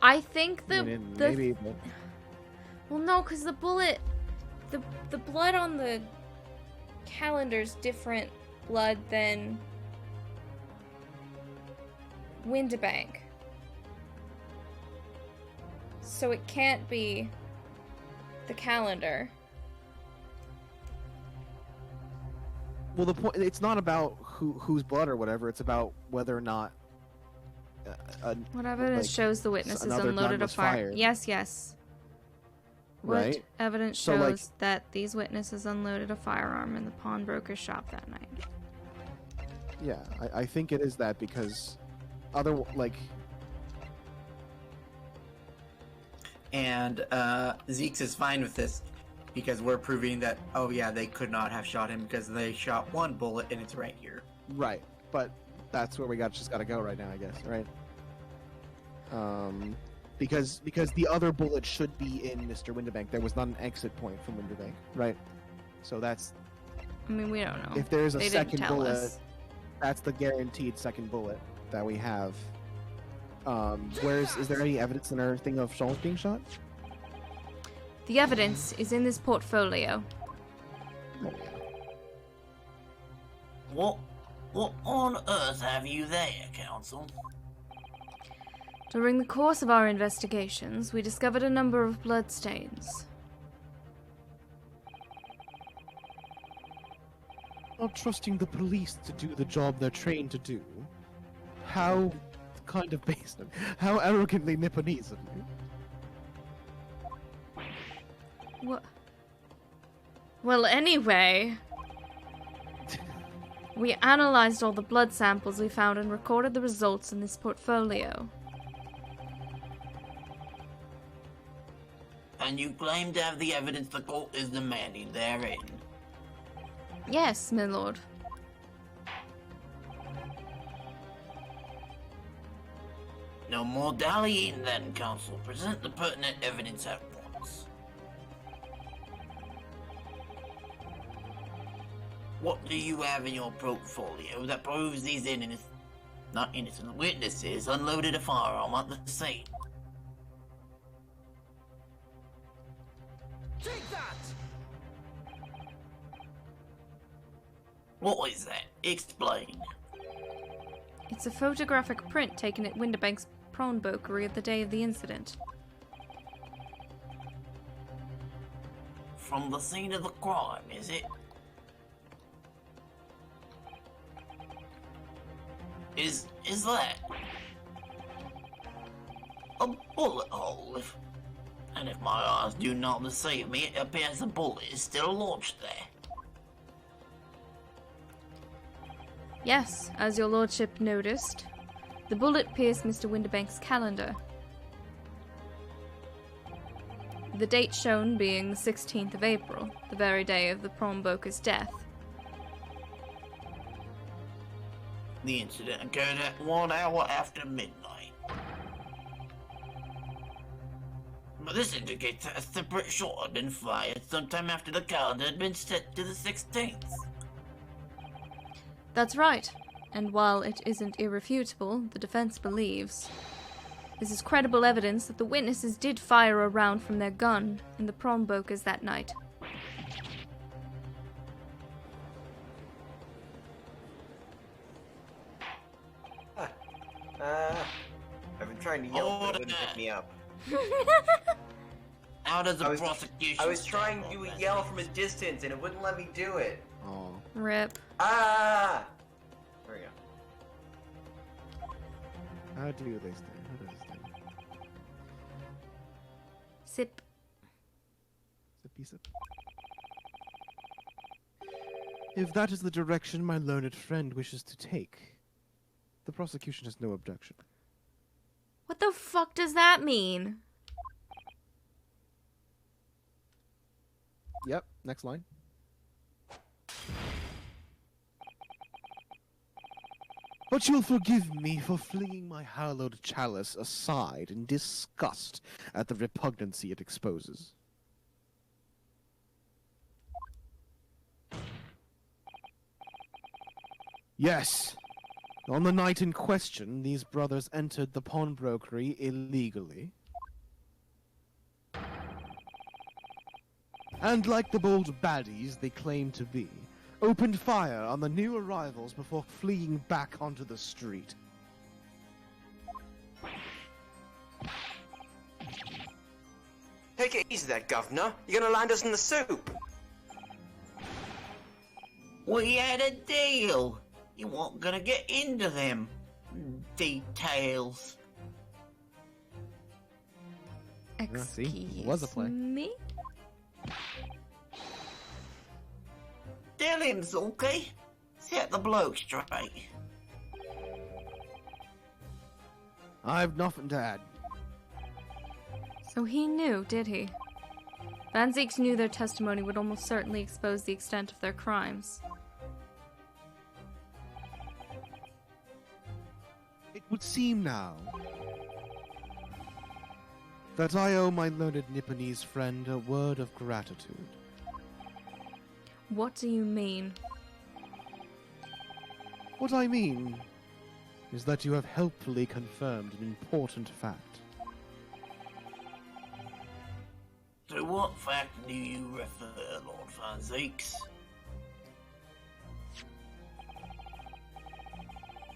I think Maybe. Well, no, because the bullet, the blood on the calendar's different blood than Winterbank. So it can't be the calendar. Well, the point, it's not about whose blood or whatever, it's about whether or not what evidence shows the witnesses unloaded a fire? Yes. Right. What evidence shows that these witnesses unloaded a firearm in the pawnbroker's shop that night? Yeah, I think it is that because And Zeke's is fine with this because we're proving that, oh yeah, they could not have shot him because they shot one bullet and it's right here. Right, but that's where we just gotta go right now, I guess, right? Because the other bullet should be in Mr. Winterbank. There was not an exit point from Winterbank, right? So that's... I mean, we don't know. If there's a They second didn't tell bullet, us. that's the guaranteed second bullet that we have. Is there any evidence in our thing of Sholmes being shot? The evidence is in this portfolio. What on earth have you there, Counsel? During the course of our investigations, we discovered a number of bloodstains. Not trusting the police to do the job they're trained to do. How kind of based on how arrogantly Nipponese of you. What? Well, anyway, we analyzed all the blood samples we found and recorded the results in this portfolio. And you claim to have the evidence the court is demanding therein. Yes, my lord. No more dallying then, Counsel. Present the pertinent evidence at once. What do you have in your portfolio that proves these not innocent witnesses unloaded a firearm at the scene? Take that! What is that? Explain. It's a photographic print taken at Winterbank's pawnbrokery at the day of the incident. From the scene of the crime, is it? Is that a bullet hole? And if my eyes do not deceive me, it appears the bullet is still lodged there. Yes, as your lordship noticed, the bullet pierced Mr. Winterbank's calendar. The date shown being the 16th of April, the very day of the pawnbroker's death. The incident occurred at 1 hour after midnight. But this indicates that a separate shot had been fired sometime after the calendar had been set to the 16th. That's right. And while it isn't irrefutable, the defense believes this is credible evidence that the witnesses did fire a round from their gun in the pawnbrokers that night. I've been trying to yell, but it wouldn't pick me up. How does the prosecution? I was trying to yell from a distance, and it wouldn't let me do it. Oh. Rip. Ah! There we go. How do they stand? How does it stand? Sip. Sippy sip. If that is the direction my learned friend wishes to take, the prosecution has no objection. What the fuck does that mean? Yep, next line. But you'll forgive me for flinging my hallowed chalice aside in disgust at the repugnancy it exposes. Yes, on the night in question, these brothers entered the pawnbrokery illegally. And like the bold baddies they claim to be, opened fire on the new arrivals before fleeing back onto the street. Take it easy there, Governor. You're gonna land us in the soup. We had a deal. You weren't gonna get into them details. Yeah, see, it was a play. Me? Tell him, Zulky. Set the bloke straight. I've nothing to add. So he knew, did he? Van Zeeks knew their testimony would almost certainly expose the extent of their crimes. It would seem now that I owe my learned Nipponese friend a word of gratitude. What do you mean? What I mean is that you have helpfully confirmed an important fact. To what fact do you refer, Lord Van Zeeks?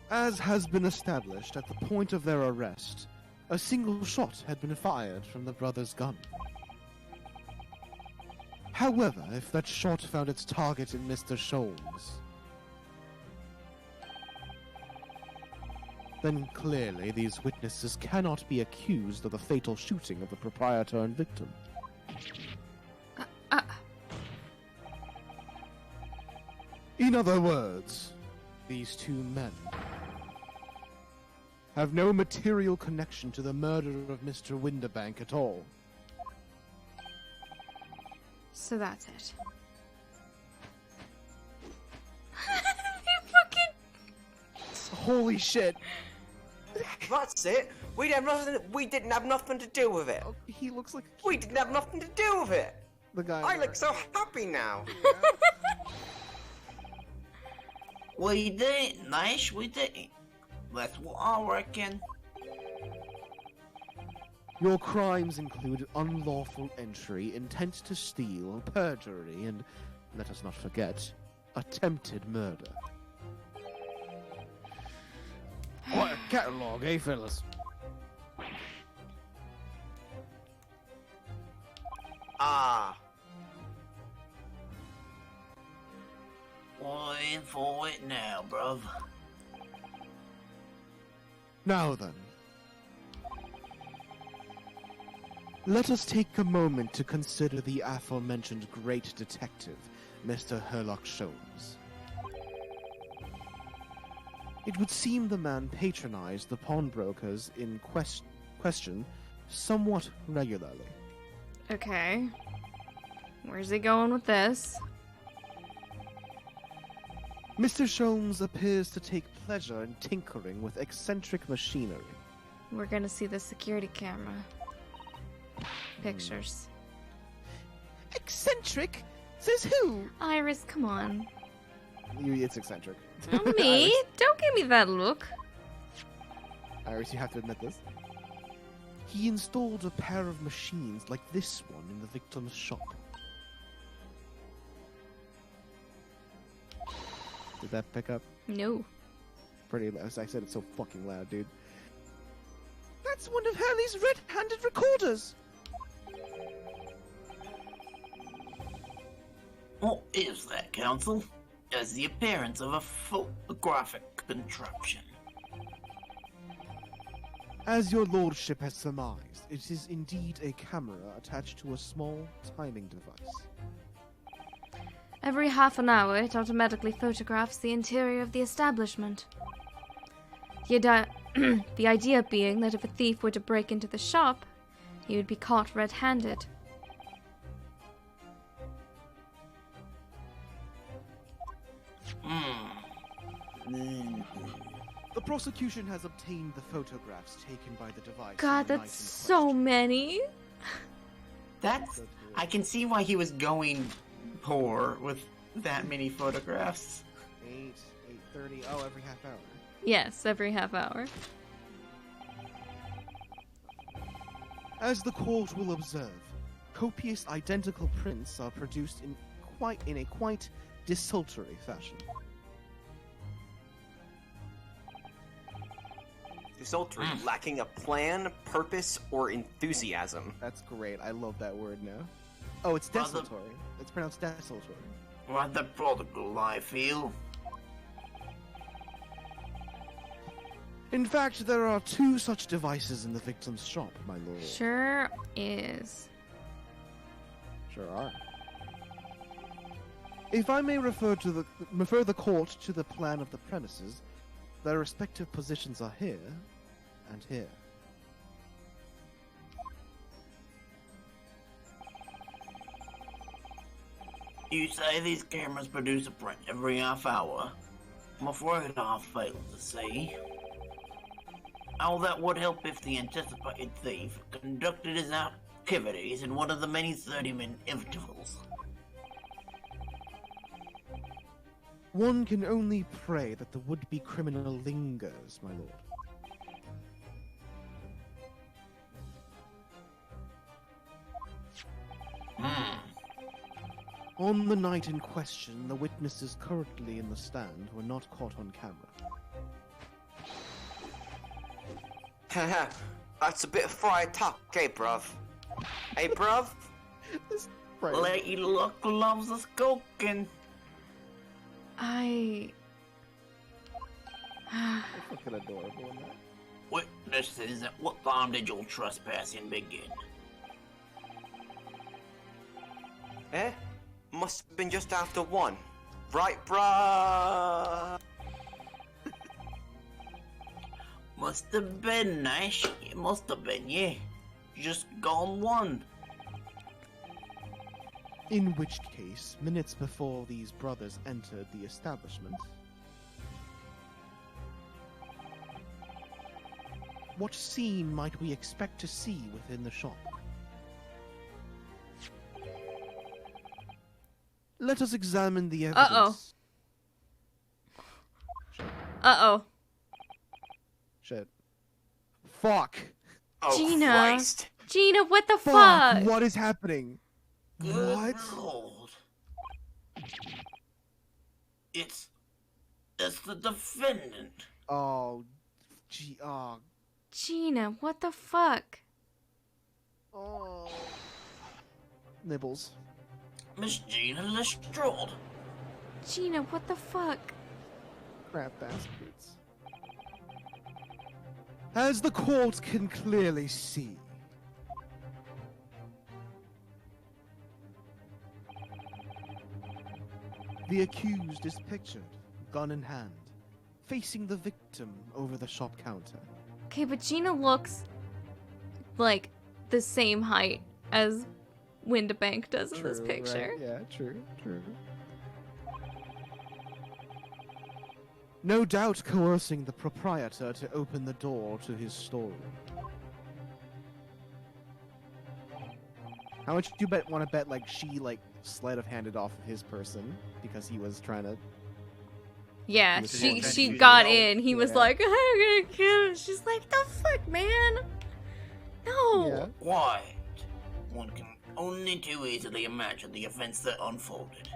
As has been established at the point of their arrest, a single shot had been fired from the brothers' gun. However, if that shot found its target in Mr. Sholmes, then clearly these witnesses cannot be accused of the fatal shooting of the proprietor and victim. In other words, these two men have no material connection to the murder of Mr. Winterbank at all. So that's it. You fucking... Holy shit! That's it. We didn't have nothing to do with it. Oh, he looks like We didn't have nothing to do with it. the guy. I look so happy now. We didn't, Nash, we didn't. That's what I reckon. Your crimes include unlawful entry, intent to steal, perjury, and, let us not forget, attempted murder. Quite a catalogue, eh, fellas? Ah. We're in for it now, bruv. Now then, let us take a moment to consider the aforementioned great detective, Mr. Herlock Sholmes. It would seem the man patronized the pawnbrokers in question somewhat regularly. Okay. Where's he going with this? Mr. Sholmes appears to take pleasure in tinkering with eccentric machinery. We're gonna see the security camera. pictures. Eccentric? Says who? Iris, come on. It's eccentric. Not me. Iris. Don't give me that look. Iris, you have to admit this. He installed a pair of machines like this one in the victim's shop. Did that pick up? No. Pretty loud. I said it's so fucking loud, dude. That's one of Hurley's red-handed recorders! What is that, Counsel? Has the appearance of a photographic contraption. As your lordship has surmised, it is indeed a camera attached to a small timing device. Every half an hour, it automatically photographs the interior of the establishment. The idea being that if a thief were to break into the shop, he would be caught red-handed. The prosecution has obtained the photographs taken by the device. God, that's so many. That's... I can see why he was going poor with that many photographs. 8:30. Oh, every half hour. Yes, every half hour. As the court will observe, copious identical prints are produced in a quite desultory fashion. Desultory, lacking a plan, purpose, or enthusiasm. That's great. I love that word now. Oh, it's desultory. It's pronounced desultory. Rather prodigal, I feel. In fact, there are 2 such devices in the victim's shop, my lord. Sure is. Sure are. If I may refer the court to the plan of the premises, their respective positions are here and here. You say these cameras produce a print every half hour? I'm afraid I failed to see. How that would help if the anticipated thief conducted his activities in one of the many 30-minute intervals. One can only pray that the would-be criminal lingers, my lord. On the night in question, the witnesses currently in the stand were not caught on camera. Haha, that's a bit fried talk, eh, bruv? Hey, bruv? Lady Luck loves us cooking. I... That's fucking adorable in that. Witnesses, at what time did your trespassing begin? Eh? Must have been just after 1. Right, bruh? Must have been, Nash. It must have been, yeah. Just gone 1. In which case, minutes before these brothers entered the establishment, what scene might we expect to see within the shop? Let us examine the evidence. Uh-oh. Shit. Fuck. Oh, Gina. Christ. Gina, what the fuck? What is happening? Good What? Lord. It's the defendant. Oh, Gina, what the fuck? oh. Nibbles. Miss Gina Lestrade. Gina, what the fuck? Crap bastards. As the court can clearly see, the accused is pictured, gun in hand, facing the victim over the shop counter. Okay, but Gina looks like the same height as Windabank does in this picture. Right? Yeah, true. No doubt coercing the proprietor to open the door to his storeroom. How much do you want to bet like she like sleight of handed off of his person because he was trying to? Yeah, He was she trying to she use got it. in. He was Yeah. like, I'm gonna kill him. She's like, the fuck, man? No. Yeah. Quiet. One can only too easily imagine the events that unfolded.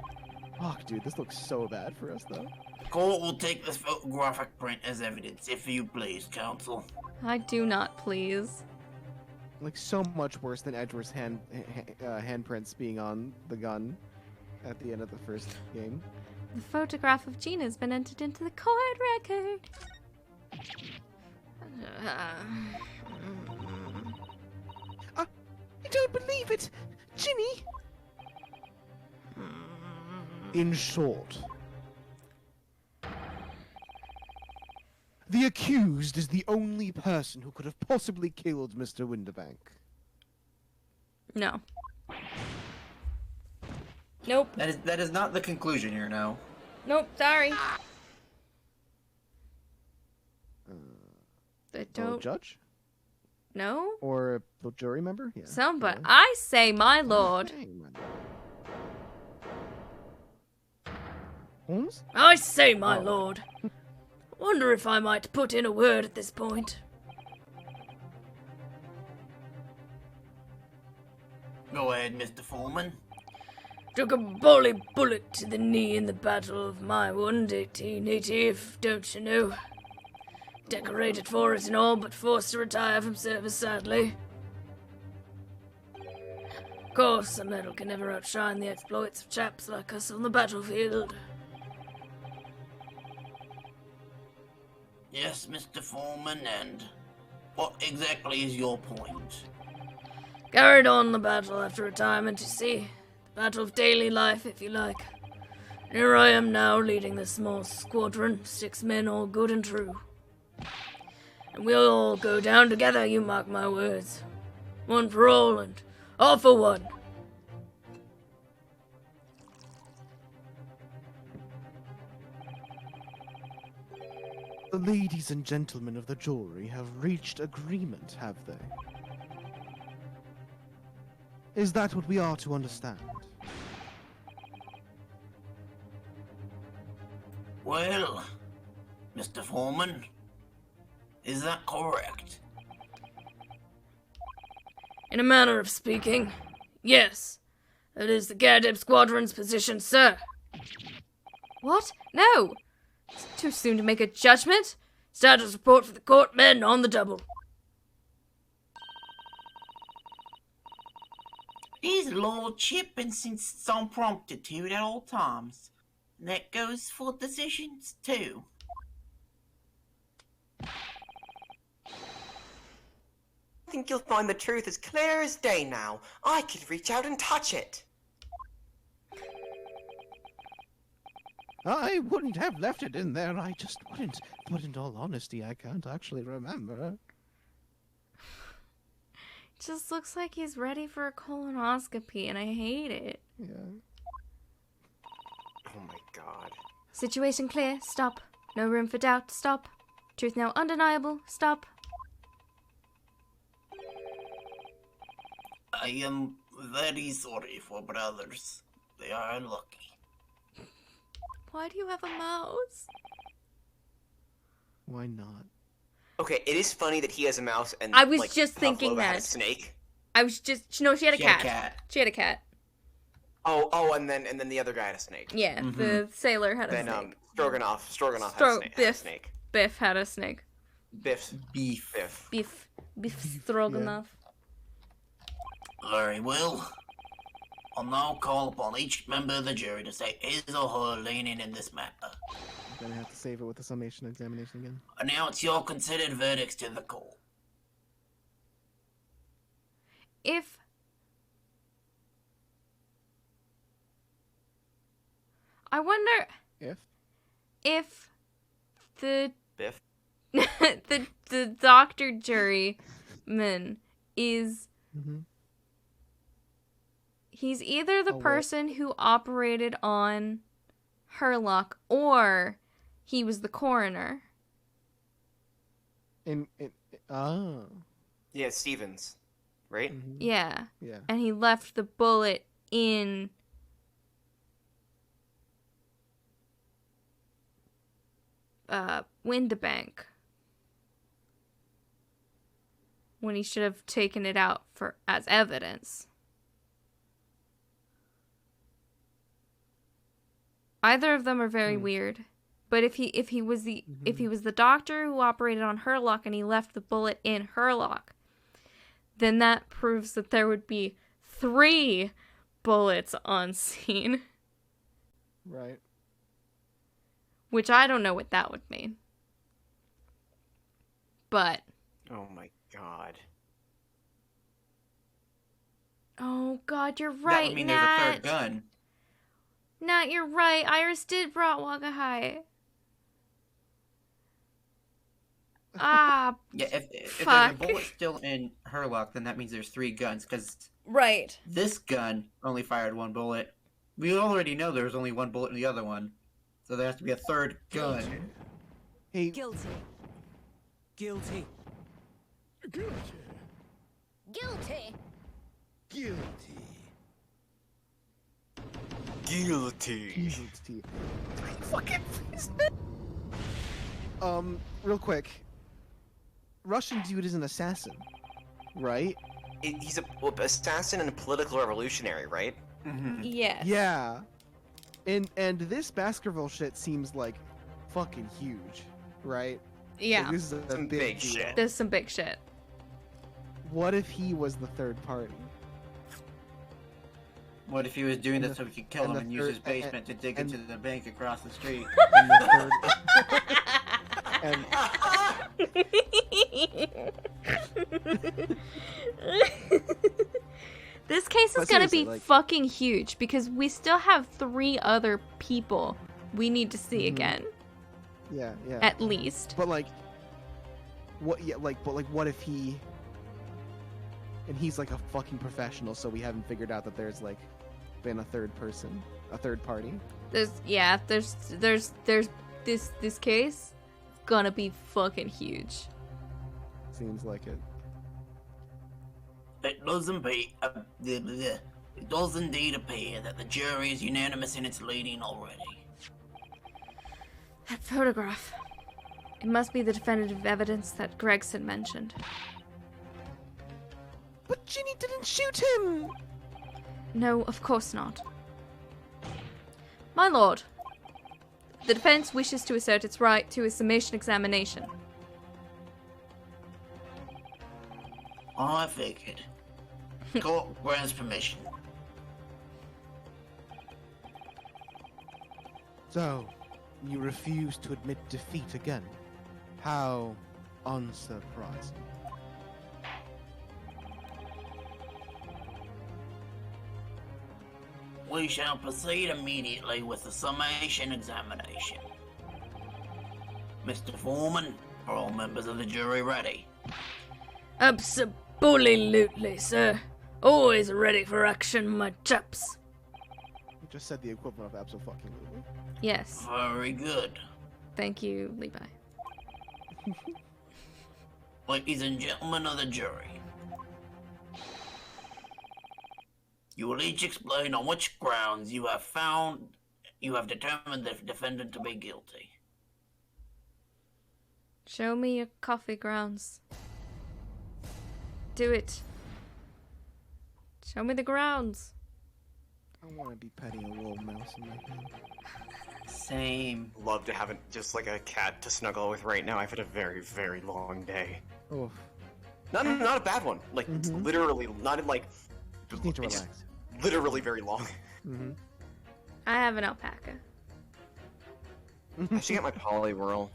Fuck, dude, this looks so bad for us though. The court will take this photographic print as evidence, if you please, counsel. I do not, please. Like so much worse than Edgeworth's handprints being on the gun at the end of the first game. The photograph of Gina has been entered into the court record. I don't believe it, Ginny. In short, the accused is the only person who could have possibly killed Mr. Winterbank. No. Nope. That is not the conclusion here, no. Nope, sorry. I The don't judge know. or the jury member? Yeah. Somebody. Yeah. I say, my lord. Hey, my lord. Holmes? I say, my Oh. lord. Wonder if I might put in a word at this point. Go ahead, Mr. Foreman. Took a bully bullet to the knee in the Battle of My Wound, 1880, don't you know? Decorated for it and all, but forced to retire from service, sadly. Of course, a medal can never outshine the exploits of chaps like us on the battlefield. Yes, Mr. Foreman, and what exactly is your point? Carried on the battle after retirement, you see. The battle of daily life, if you like. Here I am now, leading this small squadron, 6 men, all good and true. And we'll all go down together, you mark my words. One for all, and all for one. The ladies and gentlemen of the jury have reached agreement, have they? Is that what we are to understand? Well, Mr. Foreman, is that correct? In a manner of speaking, yes. That is the Gadeb Squadron's position, sir. What? No! It's too soon to make a judgment. Status report for the court, men, on the double. His lordship insists on promptitude at all times. And that goes for decisions, too. I think you'll find the truth as clear as day now. I could reach out and touch it. I wouldn't have left it in there, I just wouldn't. But in all honesty, I can't actually remember. Just looks like he's ready for a colonoscopy, and I hate it. Yeah. Oh my god. Situation clear, stop. No room for doubt, stop. Truth now undeniable, stop. I am very sorry for brothers. They are unlucky. Why do you have a mouse? Why not? Okay, it is funny that he has a mouse and I was like, just thinking Pavlova had a that. snake. I was just... No, she had a She had cat. a cat. She had a cat. Oh, and then the other guy had a snake. Yeah, the sailor had a Then snake. Stroganoff had a Biff. snake. Biff had a snake. Biff. Beef. Beef Stroganoff. Very well. I'll now call upon each member of the jury to say his or her leaning in this matter. I'm gonna have to save it with the summation examination again. Announce your considered verdicts to the court. If... I wonder if the Biff. the doctor juryman is Mm-hmm. he's either the Oh, what? person who operated on Herlock or he was the coroner. Oh. Yeah, Stevens. right? Yeah. Yeah. And he left the bullet in Windabank when he should have taken it out as evidence. Either of them are very weird. But if he was the doctor who operated on Herlock and he left the bullet in Herlock, then that proves that there would be 3 bullets on scene. Right. Which I don't know what that would mean. But. Oh my god. Oh god, you're That right, would mean Nat. there's a third gun. Nat, you're right. Iris did brought Wagahai. Ah, Yeah, if fuck. there's a bullet still in Herlock, then that means there's 3 guns, because right. this gun only fired 1 bullet. We already know there's only 1 bullet in the other one, so there has to be a third gun. Hey, Guilty. Guilty. Guilty. Guilty. Guilty. Guilty. Guilty. Fucking real quick. Russian dude is an assassin, right? He's a assassin and a political revolutionary, right? Yes. Yeah. And this Baskerville shit seems like fucking huge, right? Yeah. Like, this is a Some big deal. shit. There's some big shit. What if he was the third party? What if he was doing And this the- so he could kill and him the and use third- his basement to dig and- into the bank across the street? And the third, and This case is But gonna seriously, be like- fucking huge because we still have 3 other people we need to see again, yeah, yeah. at least. But like, what? Yeah, like, but like, what if he? And he's like a fucking professional, so we haven't figured out that there's like been a third person, a third party. There's this case gonna be fucking huge. Seems like it. It does indeed appear that the jury is unanimous in its leading already. That photograph. It must be the definitive evidence that Gregson mentioned. But Ginny didn't shoot him. No, of course not. My lord, the defense wishes to assert its right to a summation examination. I figured. Court grants permission. So, you refuse to admit defeat again? How unsurprising. We shall proceed immediately with the summation examination. Mr. Foreman, are all members of the jury ready? Absolutely, sir. Always ready for action, my chaps. You just said the equivalent of absolutely. Yes, Very good. thank you, Levi. Ladies and gentlemen of the jury, you will each explain on which grounds you have determined the defendant to be guilty. Show me your coffee grounds. Do it. Show me the grounds. I want to be petting a little mouse in my hand. Same. Love to have just like a cat to snuggle with right now. I've had a very, very long day. Oh, Not a bad one. Like it's literally not like. just need to it's relax. Literally very long. Mm-hmm. I have an alpaca. I should get my polywhirl.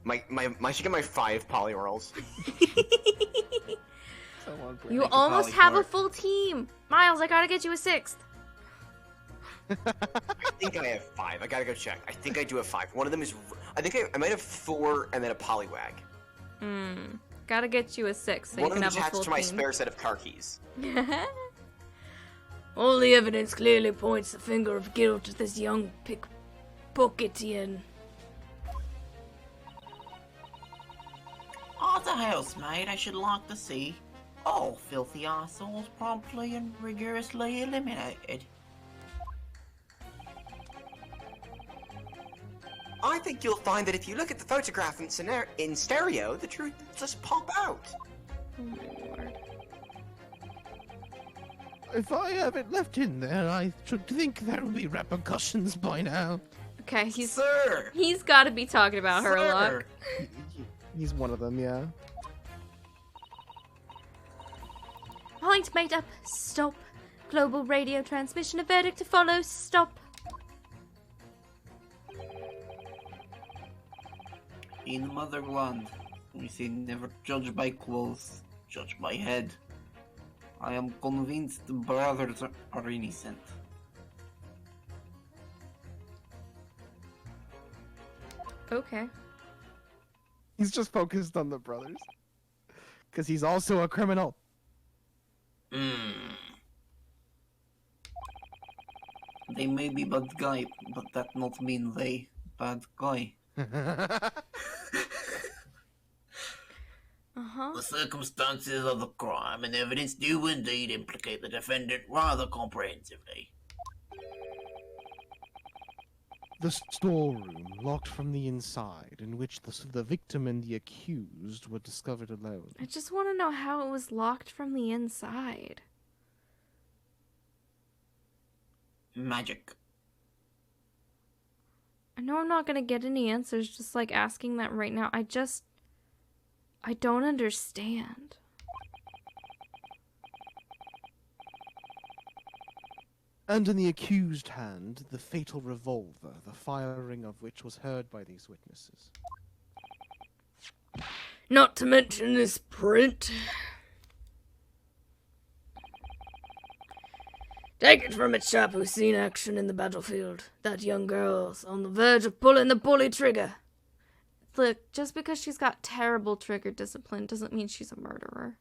I should get my 5 polywhirls. You Make a almost have a polyport. full team. Miles, I gotta get you a 6th. I think I have 5. I gotta go check. I think I do have 5. One of them is. I think I might have 4 and then a polywag. Gotta get you a 6 so One you of can them have a attached full to my team. spare set of car keys. All the evidence clearly points the finger of guilt at this young pickpocketian. Oh, the housemaid, I should like to see. all filthy assholes promptly and rigorously eliminated. I think you'll find that if you look at the photograph in stereo, the truth will just pop out. Oh my lord. If I have it left in there, I should think there will be repercussions by now. Okay, Sir! he's got to be talking about her luck. He's one of them, yeah. Point made up. Stop. Global radio transmission. A verdict to follow. Stop. In the motherland, we say never judge by clothes, judge by head. I am convinced the brothers are innocent. Okay. He's just focused on the brothers. Because he's also a criminal. They may be bad guy, but that not mean they bad guy. Uh-huh. The circumstances of the crime and evidence do indeed implicate the defendant rather comprehensively. The storeroom, locked from the inside, in which the victim and the accused were discovered alone. I just want to know how it was locked from the inside. Magic. I know I'm not going to get any answers just like asking that right now. I don't understand. And in the accused hand, the fatal revolver, the firing of which was heard by these witnesses. Not to mention this print. Take it from a chap who's seen action in the battlefield. That young girl's on the verge of pulling the bully trigger. Look, just because she's got terrible trigger discipline doesn't mean she's a murderer.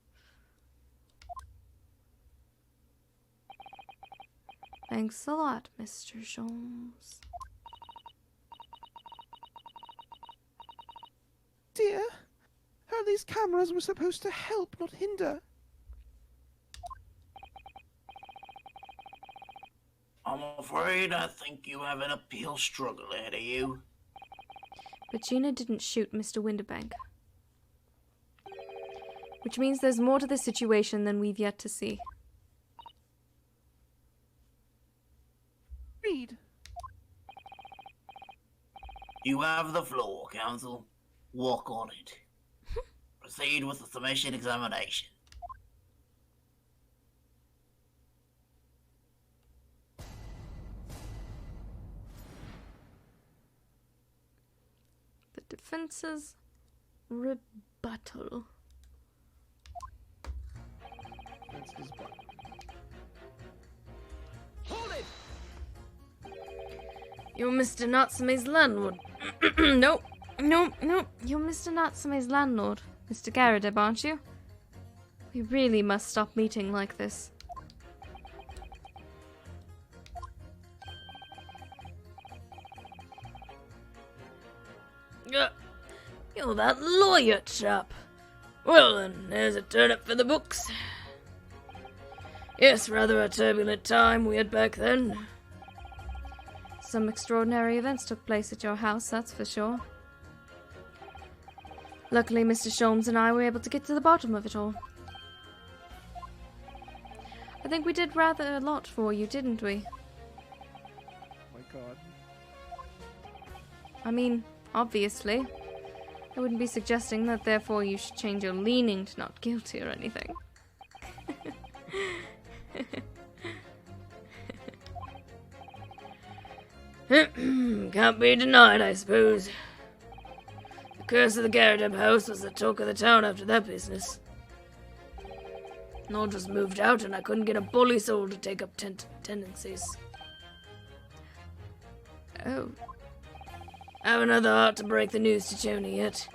Thanks a lot, Mr. Sholmes. Dear, how these cameras were supposed to help, not hinder. I'm afraid I think you have an uphill struggle ahead of you. But Gina didn't shoot Mr. Winterbank. Which means there's more to the situation than we've yet to see. Read. You have the floor, counsel. Walk on it. Proceed with the submission examination. The defense's rebuttal. That's his butt. Hold it! You're Mr. Natsume's landlord. Nope. Nope. You're Mr. Natsume's landlord, Mr. Garadeb, aren't you? We really must stop meeting like this. You're that lawyer chap. Well then, there's a turnip for the books. Yes, rather a turbulent time we had back then. Some extraordinary events took place at your house, that's for sure. Luckily, Mr. Sholmes and I were able to get to the bottom of it all. I think we did rather a lot for you, didn't we? My God. I mean, obviously. I wouldn't be suggesting that therefore you should change your leaning to not guilty or anything. Can't be denied, I suppose. The curse of the Garadeb house was the talk of the town after that business. Nor just moved out and I couldn't get a bully soul to take up tenancies. Oh. I haven't had the heart to break the news to Joni yet.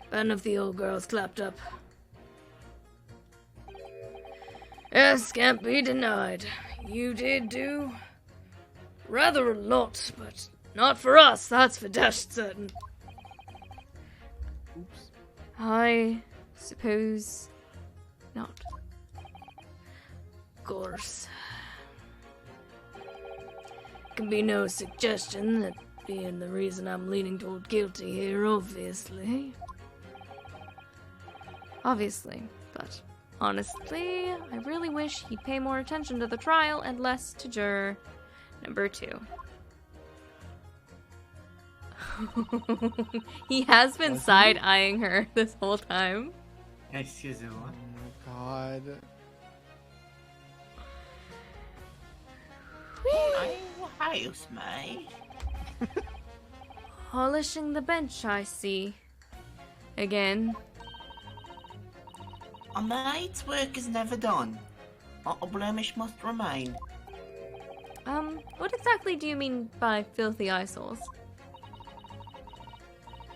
Bad enough the old girl's clapped up. Yes, can't be denied. You did do rather a lot, but not for us, that's for dashed certain. Oops. I suppose not. course. Can be no suggestion that being the reason I'm leaning toward guilty here, obviously. Obviously, but honestly, I really wish he'd pay more attention to the trial and less to juror number 2. He has been side-eyeing her this whole time. Excuse me. Oh my god. House, mate. Polishing the bench, I see. Again. A maid's work is never done. Not a blemish must remain. What exactly do you mean by filthy eyesores?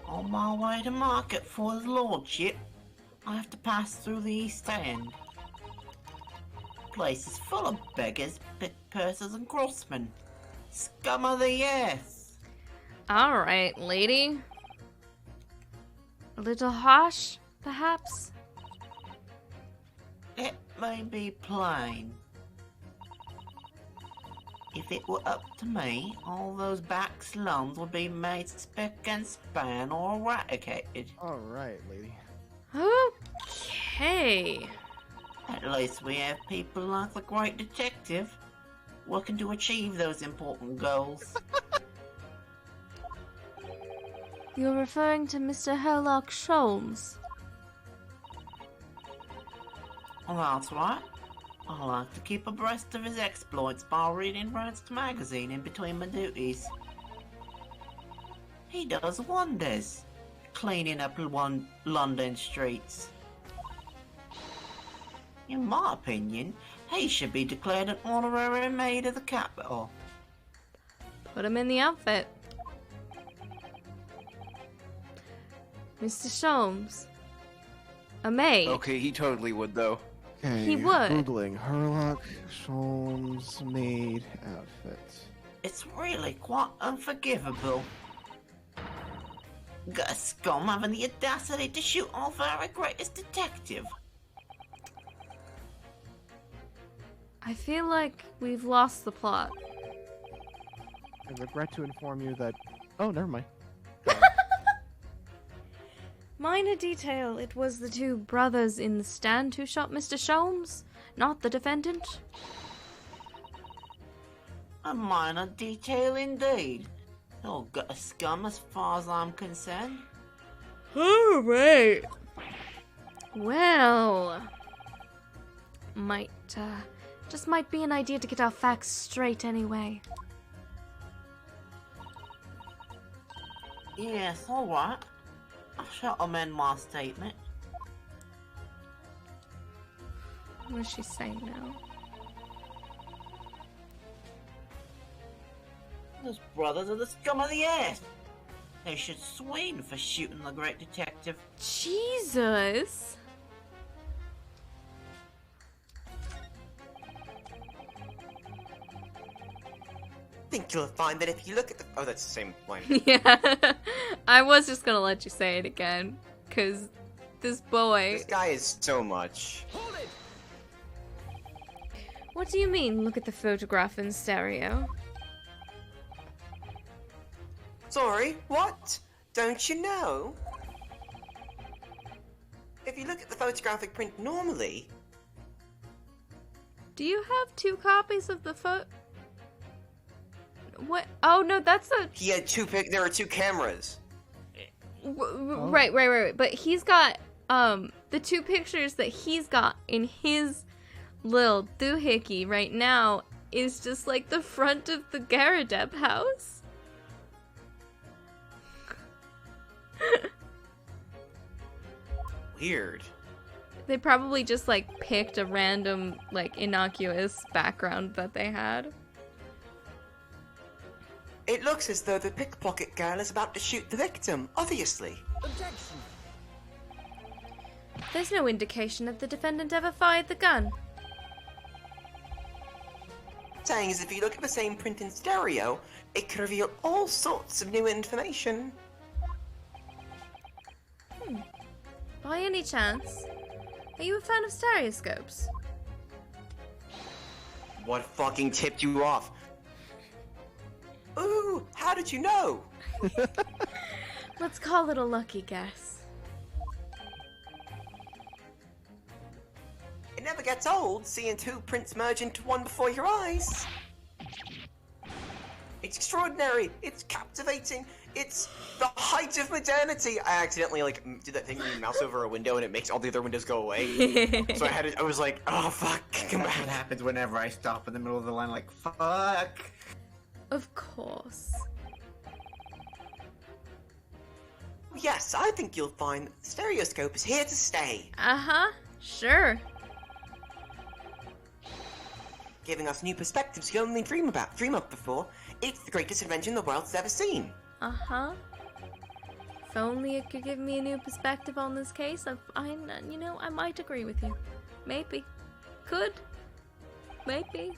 On my way to market for his lordship, I have to pass through the East End. Place is full of beggars, pickpursers and crossmen. Scum of the earth. Alright, lady. A little harsh, perhaps? It may be plain. If it were up to me, all those back slums would be made spick and span or eradicated. Alright, lady. Okay. At least we have people like the great detective working to achieve those important goals. You're referring to Mr. Herlock Sholmes? Well, that's right. I like to keep abreast of his exploits by reading Rand's magazine in between my duties. He does wonders, cleaning up London streets. In my opinion, he should be declared an honorary maid of the capital. Put him in the outfit. Mr. Sholmes. A maid. Okay, he totally would though. Okay, He would. Googling Herlock Sholmes maid outfit. It's really quite unforgivable. Got a scum having the audacity to shoot our very greatest detective. I feel like we've lost the plot. I regret to inform you that. Oh, never mind. Minor detail, it was the 2 brothers in the stand who shot Mr. Sholmes, not the defendant. A minor detail indeed. He'll get a scum as far as I'm concerned. Alright. Well, just might be an idea to get our facts straight anyway. Yes, alright. I shall amend my statement. What is she saying now? Those brothers are the scum of the earth. They should swing for shooting the great detective. Jesus! I think you'll find that if you look at the... Oh, that's the same line. Yeah, I was just gonna let you say it again, cause this boy. This guy is so much. What do you mean? Look at the photograph in stereo. Sorry, what? Don't you know? If you look at the photographic print normally... Do you have 2 copies of the photo? What? Oh no, that's a. He had there are 2 cameras. Right. But he's got the 2 pictures that he's got in his little doohickey right now is just like the front of the Garadeb house. Weird. They probably just like picked a random like innocuous background that they had. It looks as though the pickpocket girl is about to shoot the victim, obviously. Objection. There's no indication that the defendant ever fired the gun. Saying is if you look at the same print in stereo, it could reveal all sorts of new information. By any chance, are you a fan of stereoscopes? What fucking tipped you off? Ooh, how did you know? Let's call it a lucky guess. It never gets old seeing two prints merge into one before your eyes. It's extraordinary. It's captivating. It's the height of modernity. I accidentally did that thing where you mouse over a window and it makes all the other windows go away. So I was like, oh fuck, come That's on. what happens whenever I stop in the middle of the line like, fuck. Of course. Yes, I think you'll find that the stereoscope is here to stay, Uh-huh. Sure. giving us new perspectives you only dream of before. It's the greatest invention the world's ever seen. Uh-huh. If only it could give me a new perspective on this case, I might agree with you. Maybe. Could. Maybe.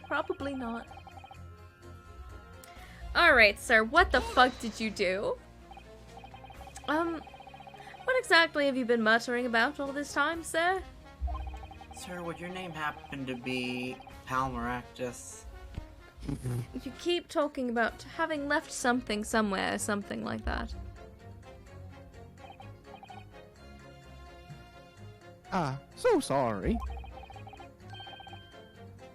Probably not. Alright, sir, what the fuck did you do? What exactly have you been muttering about all this time, sir? Sir, would your name happen to be Palmeractus? You keep talking about having left something somewhere or something like that. So sorry.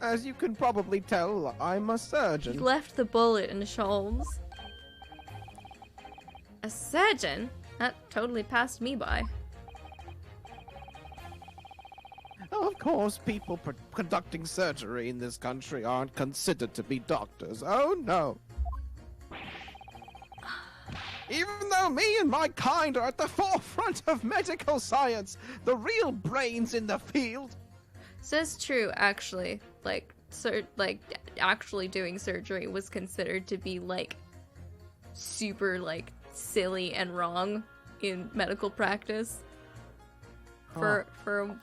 As you can probably tell, I'm a You surgeon. left the bullet in Sholmes. A surgeon? That totally passed me by. Of course, people conducting surgery in this country aren't considered to be doctors. Oh no. Even though me and my kind are at the forefront of medical science, the real brains in the field. So it's true, actually. Actually doing surgery was considered to be, super, silly and wrong in medical practice. For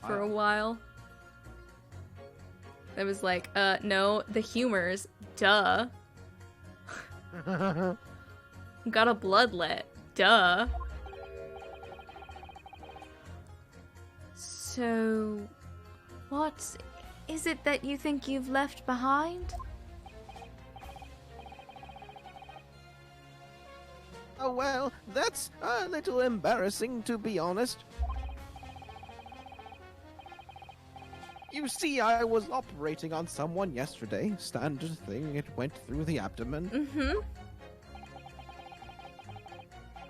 a while. It was no, the humors, duh. Got a bloodlet, duh. So, what is it that you think you've left behind? Oh well, that's a little embarrassing to be honest. You see, I was operating on someone yesterday. Standard thing, it went through the abdomen. Mm-hmm.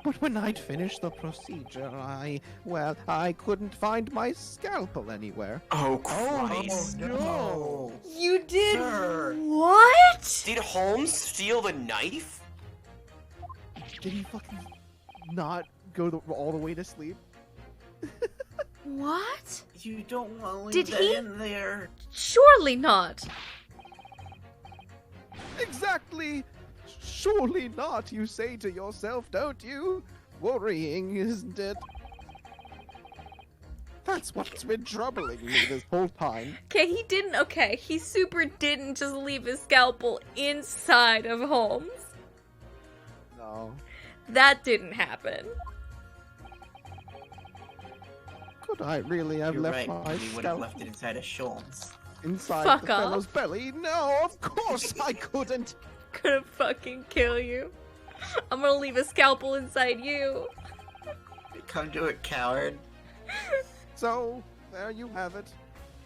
But when I'd finished the procedure, I couldn't find my scalpel anywhere. Oh Christ! No! You did Sir. what? Did Holmes steal the knife? Did he fucking not go all the way to sleep? What? You don't want to leave Did that he? in there. Surely not. Exactly! Surely not, you say to yourself, don't you? Worrying, isn't it? That's what's been troubling me this whole time. He super didn't just leave his scalpel inside of Holmes. No. That didn't happen. Could I really have You're left right, my he would have scalpel left it inside of Shulms. inside Fuck the fellow's off. belly? No, of course I couldn't. Gonna fucking kill you. I'm gonna leave a scalpel inside you. Come to it, coward. So, there you have it.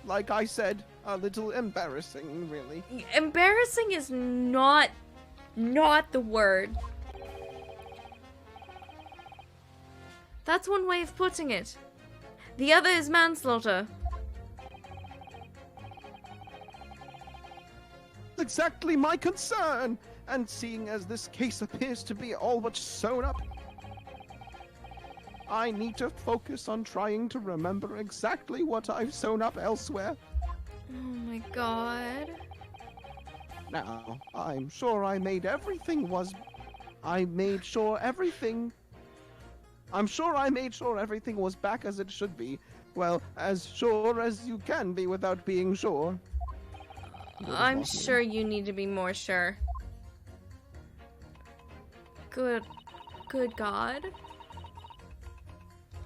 Like I said, a little embarrassing, really. Embarrassing is not the word. That's one way of putting it. The other is manslaughter. Exactly my concern! And seeing as this case appears to be all but sewn up, I need to focus on trying to remember exactly what I've sewn up elsewhere. Oh my god. Now, I'm sure I made sure everything was back as it should be. Well, as sure as you can be without being sure. I'm sure you need to be more sure. Good God.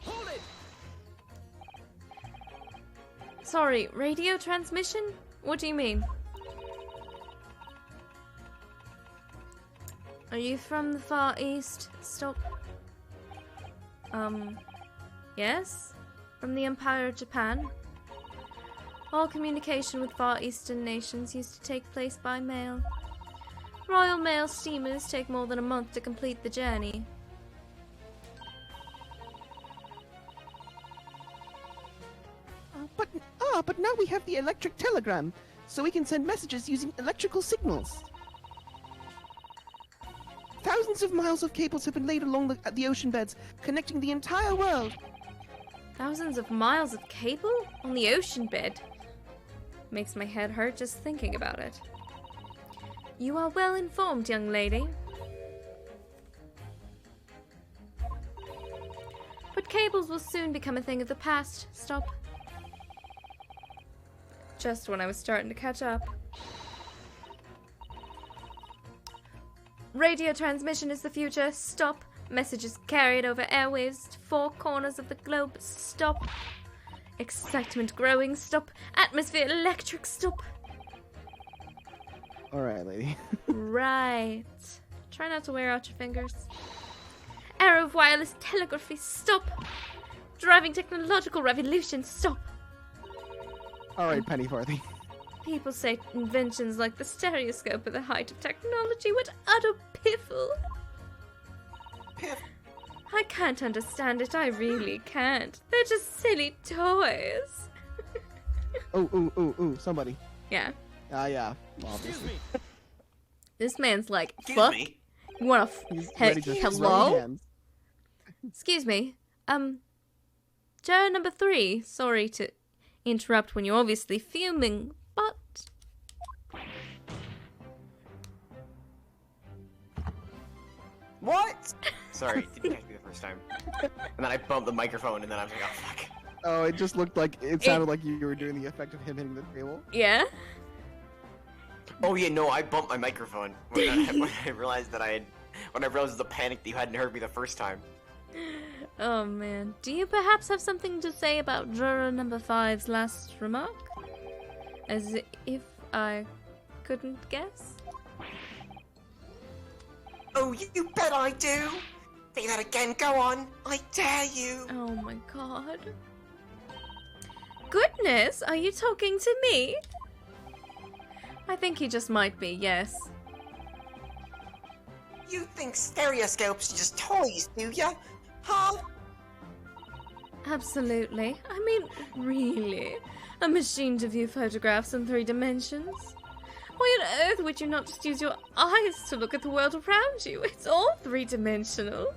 Hold it! Sorry, radio transmission? What do you mean? Are you from the Far East? Stop. Yes? From the Empire of Japan? All communication with Far Eastern nations used to take place by mail. Royal Mail steamers take more than a month to complete the journey. But now we have the electric telegram, so we can send messages using electrical signals. Thousands of miles of cables have been laid along the ocean beds, connecting the entire world. Thousands of miles of cable on the ocean bed. Makes my head hurt just thinking about it. You are well informed, young lady. But cables will soon become a thing of the past. Stop. Just when I was starting to catch up. Radio transmission is the future. Stop. Messages carried over airwaves to 4 corners of the globe. Stop. Excitement growing. Stop. Atmosphere electric. Stop. Alright, lady. Right. Try not to wear out your fingers. Era of wireless telegraphy. Stop. Driving technological revolution. Stop. Alright, Pennyworthy. People say inventions like the stereoscope are the height of technology. What utter piffle. Piff. I can't understand it. I really can't. They're just silly toys. Ooh, somebody. Yeah. Yeah, Excuse obviously. me. This man's like, Excuse fuck? me. You wanna He's ready to throw hello? hands. Excuse me. Juror number 3. Sorry to interrupt when you're obviously fuming, but... What? Sorry, didn't catch me the first time. And then I bumped the microphone, and then I was like, oh fuck. Oh, it just looked like it sounded like you were doing the effect of him hitting the table. Yeah? Oh yeah, no, I bumped my microphone when I realized that when I realized the panic that you hadn't heard me the first time. Oh man. Do you perhaps have something to say about juror number 5's last remark? As if I couldn't guess? Oh, you bet I do! Say that again, go on! I dare you! Oh my god. Goodness, are you talking to me? I think he just might be, yes. You think stereoscopes are just toys, do ya? Huh? Absolutely. I mean, really? A machine to view photographs in 3 dimensions? Why on earth would you not just use your eyes to look at the world around you? It's all 3-dimensional.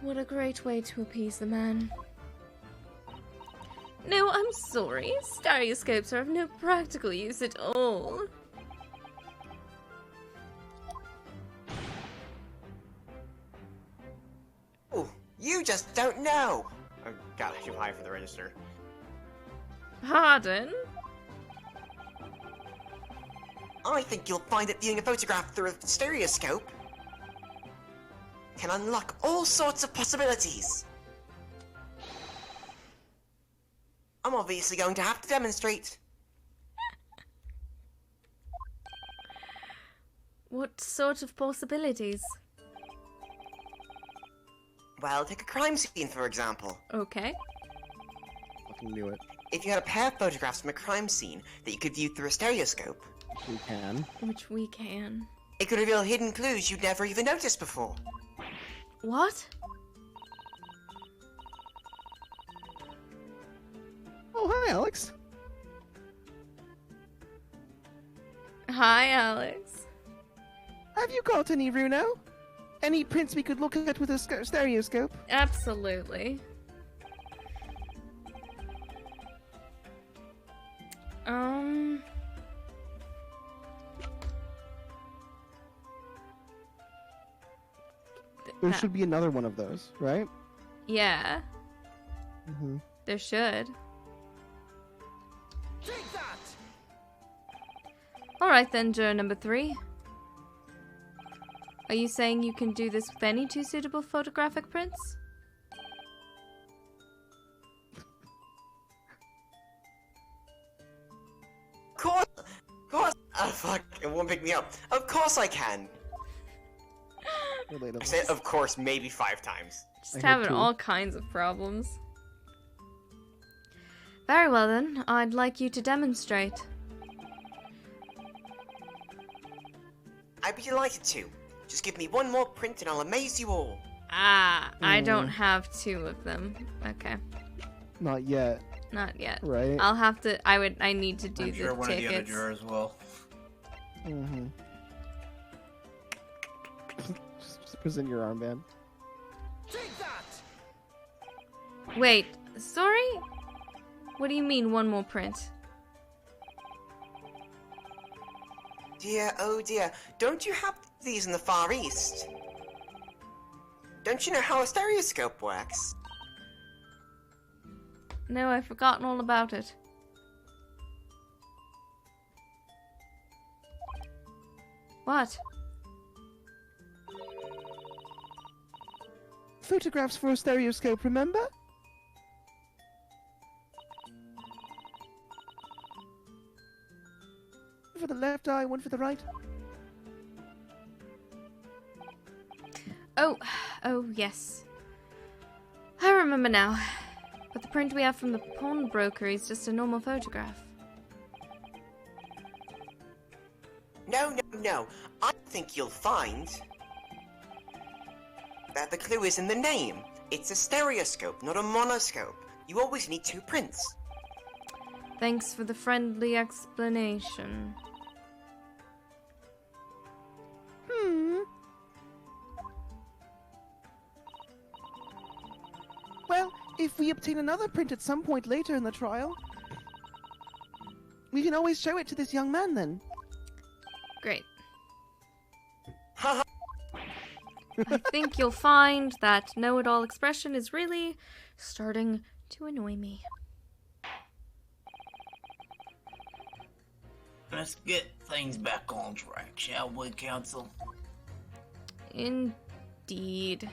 What a great way to appease the man. No, I'm sorry. Stereoscopes are of no practical use at all. Oh, you just don't know! Oh god, I too high for the register. Pardon? I think you'll find that viewing a photograph through a stereoscope can unlock all sorts of possibilities. I'm obviously going to have to demonstrate. What sort of possibilities? Well, take a crime scene, for example. Okay. Fucking knew it. If you had a pair of photographs from a crime scene that you could view through a stereoscope, We can. Which we can. it could reveal hidden clues you'd never even noticed before. What? Oh, hi, Alex. Hi, Alex. Have you got any, Runo? Any prints we could look at with a stereoscope? Absolutely. There should be another one of those, right? Yeah, Mm-hmm. there should. Take that! Alright then, juror number 3. Are you saying you can do this with any 2 suitable photographic prints? Of course, Ah, fuck, it won't pick me up. Of course I can. I said of course maybe 5 times. Just having all kinds of problems. Very well then, I'd like you to demonstrate. I'd be delighted to. Just give me one more print and I'll amaze you all. Ah, I don't have 2 of them. Okay. Not yet, Not yet. right? I'll have to, I need to do I'm the sure one of the other tickets. jurors will. Mm-hmm. Just present your armband. Take that! Wait, sorry? What do you mean one more print? Dear, oh dear, don't you have these in the Far East? Don't you know how a stereoscope works? No, I've forgotten all about it. What? Photographs for a stereoscope, remember? One for the left eye, one for the right. Oh yes. I remember now. But the print we have from the pawnbroker is just a normal photograph. No. I think you'll find that the clue is in the name. It's a stereoscope, not a monoscope. You always need 2 prints. Thanks for the friendly explanation. Well, if we obtain another print at some point later in the trial, we can always show it to this young man then. Great. Haha. I think you'll find that know-it-all expression is really starting to annoy me. Let's get things back on track, shall we, Council? Indeed.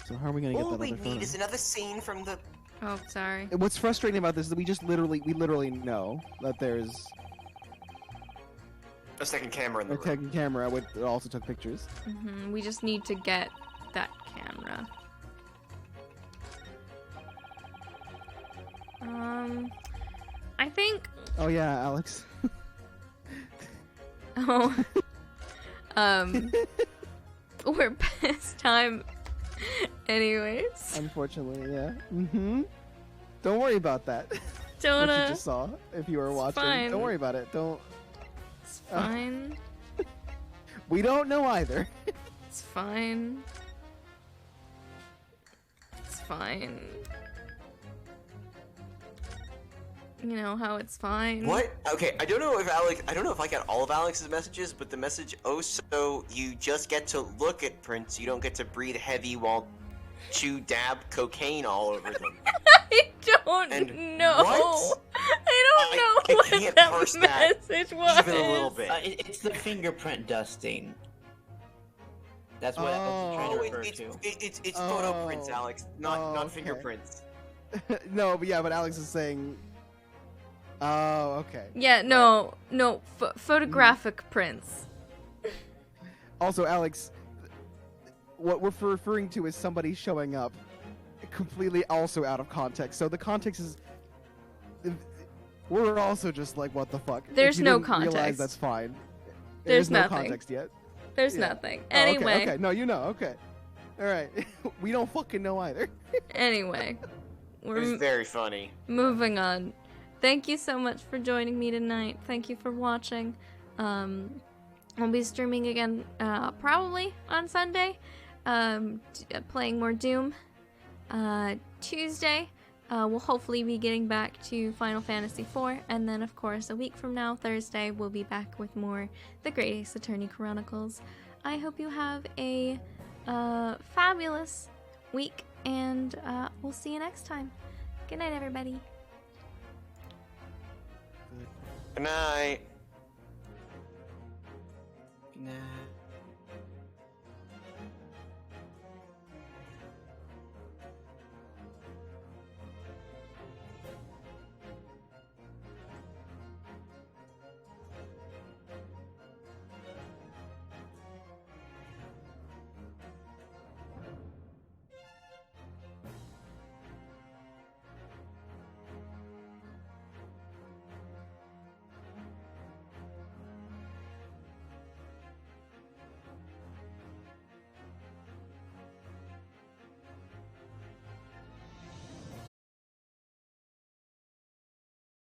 So how are we gonna get All that we other photo? need is another scene from the... Oh, sorry. What's frustrating about this is that we literally know that there's A second camera in the a room. taking camera that also took pictures. We just need to get that camera. I think... Oh yeah, Alex. Oh. We're past time anyways. Unfortunately, yeah. Don't worry about that. Don't, What you just saw, if you were it's watching. fine. Don't worry about it. Don't. It's fine. We don't know either. It's fine. It's fine. You know how it's fine. What? Okay, I don't know if I got all of Alex's messages, but the message, oh, so you just get to look at prints, you don't get to breathe heavy while dab cocaine all over them. I don't And know. what? I don't I know can't what that parse that message was. even a little bit. It's the fingerprint dusting. That's what I was trying to refer to. It's photo prints, Alex, not okay. fingerprints. No, but yeah, but Alex is saying. Oh, okay. Yeah, no, photographic prints. Also, Alex, what we're referring to is somebody showing up completely also out of context. So the context is. We're also just like, what the fuck? There's If you no didn't realize, context. that's fine. There's no nothing. context yet. There's Yeah. nothing. Oh, okay, Anyway. okay. No, you know. Okay. All right. We don't fucking know either. Anyway. It was We're very funny. moving on. Thank you so much for joining me tonight. Thank you for watching. I'll be streaming again probably on Sunday. Playing more Doom. Tuesday, we'll hopefully be getting back to Final Fantasy IV. And then, of course, a week from now, Thursday, we'll be back with more The Great Ace Attorney Chronicles. I hope you have a fabulous week, and we'll see you next time. Good night, everybody. Good night. Nah.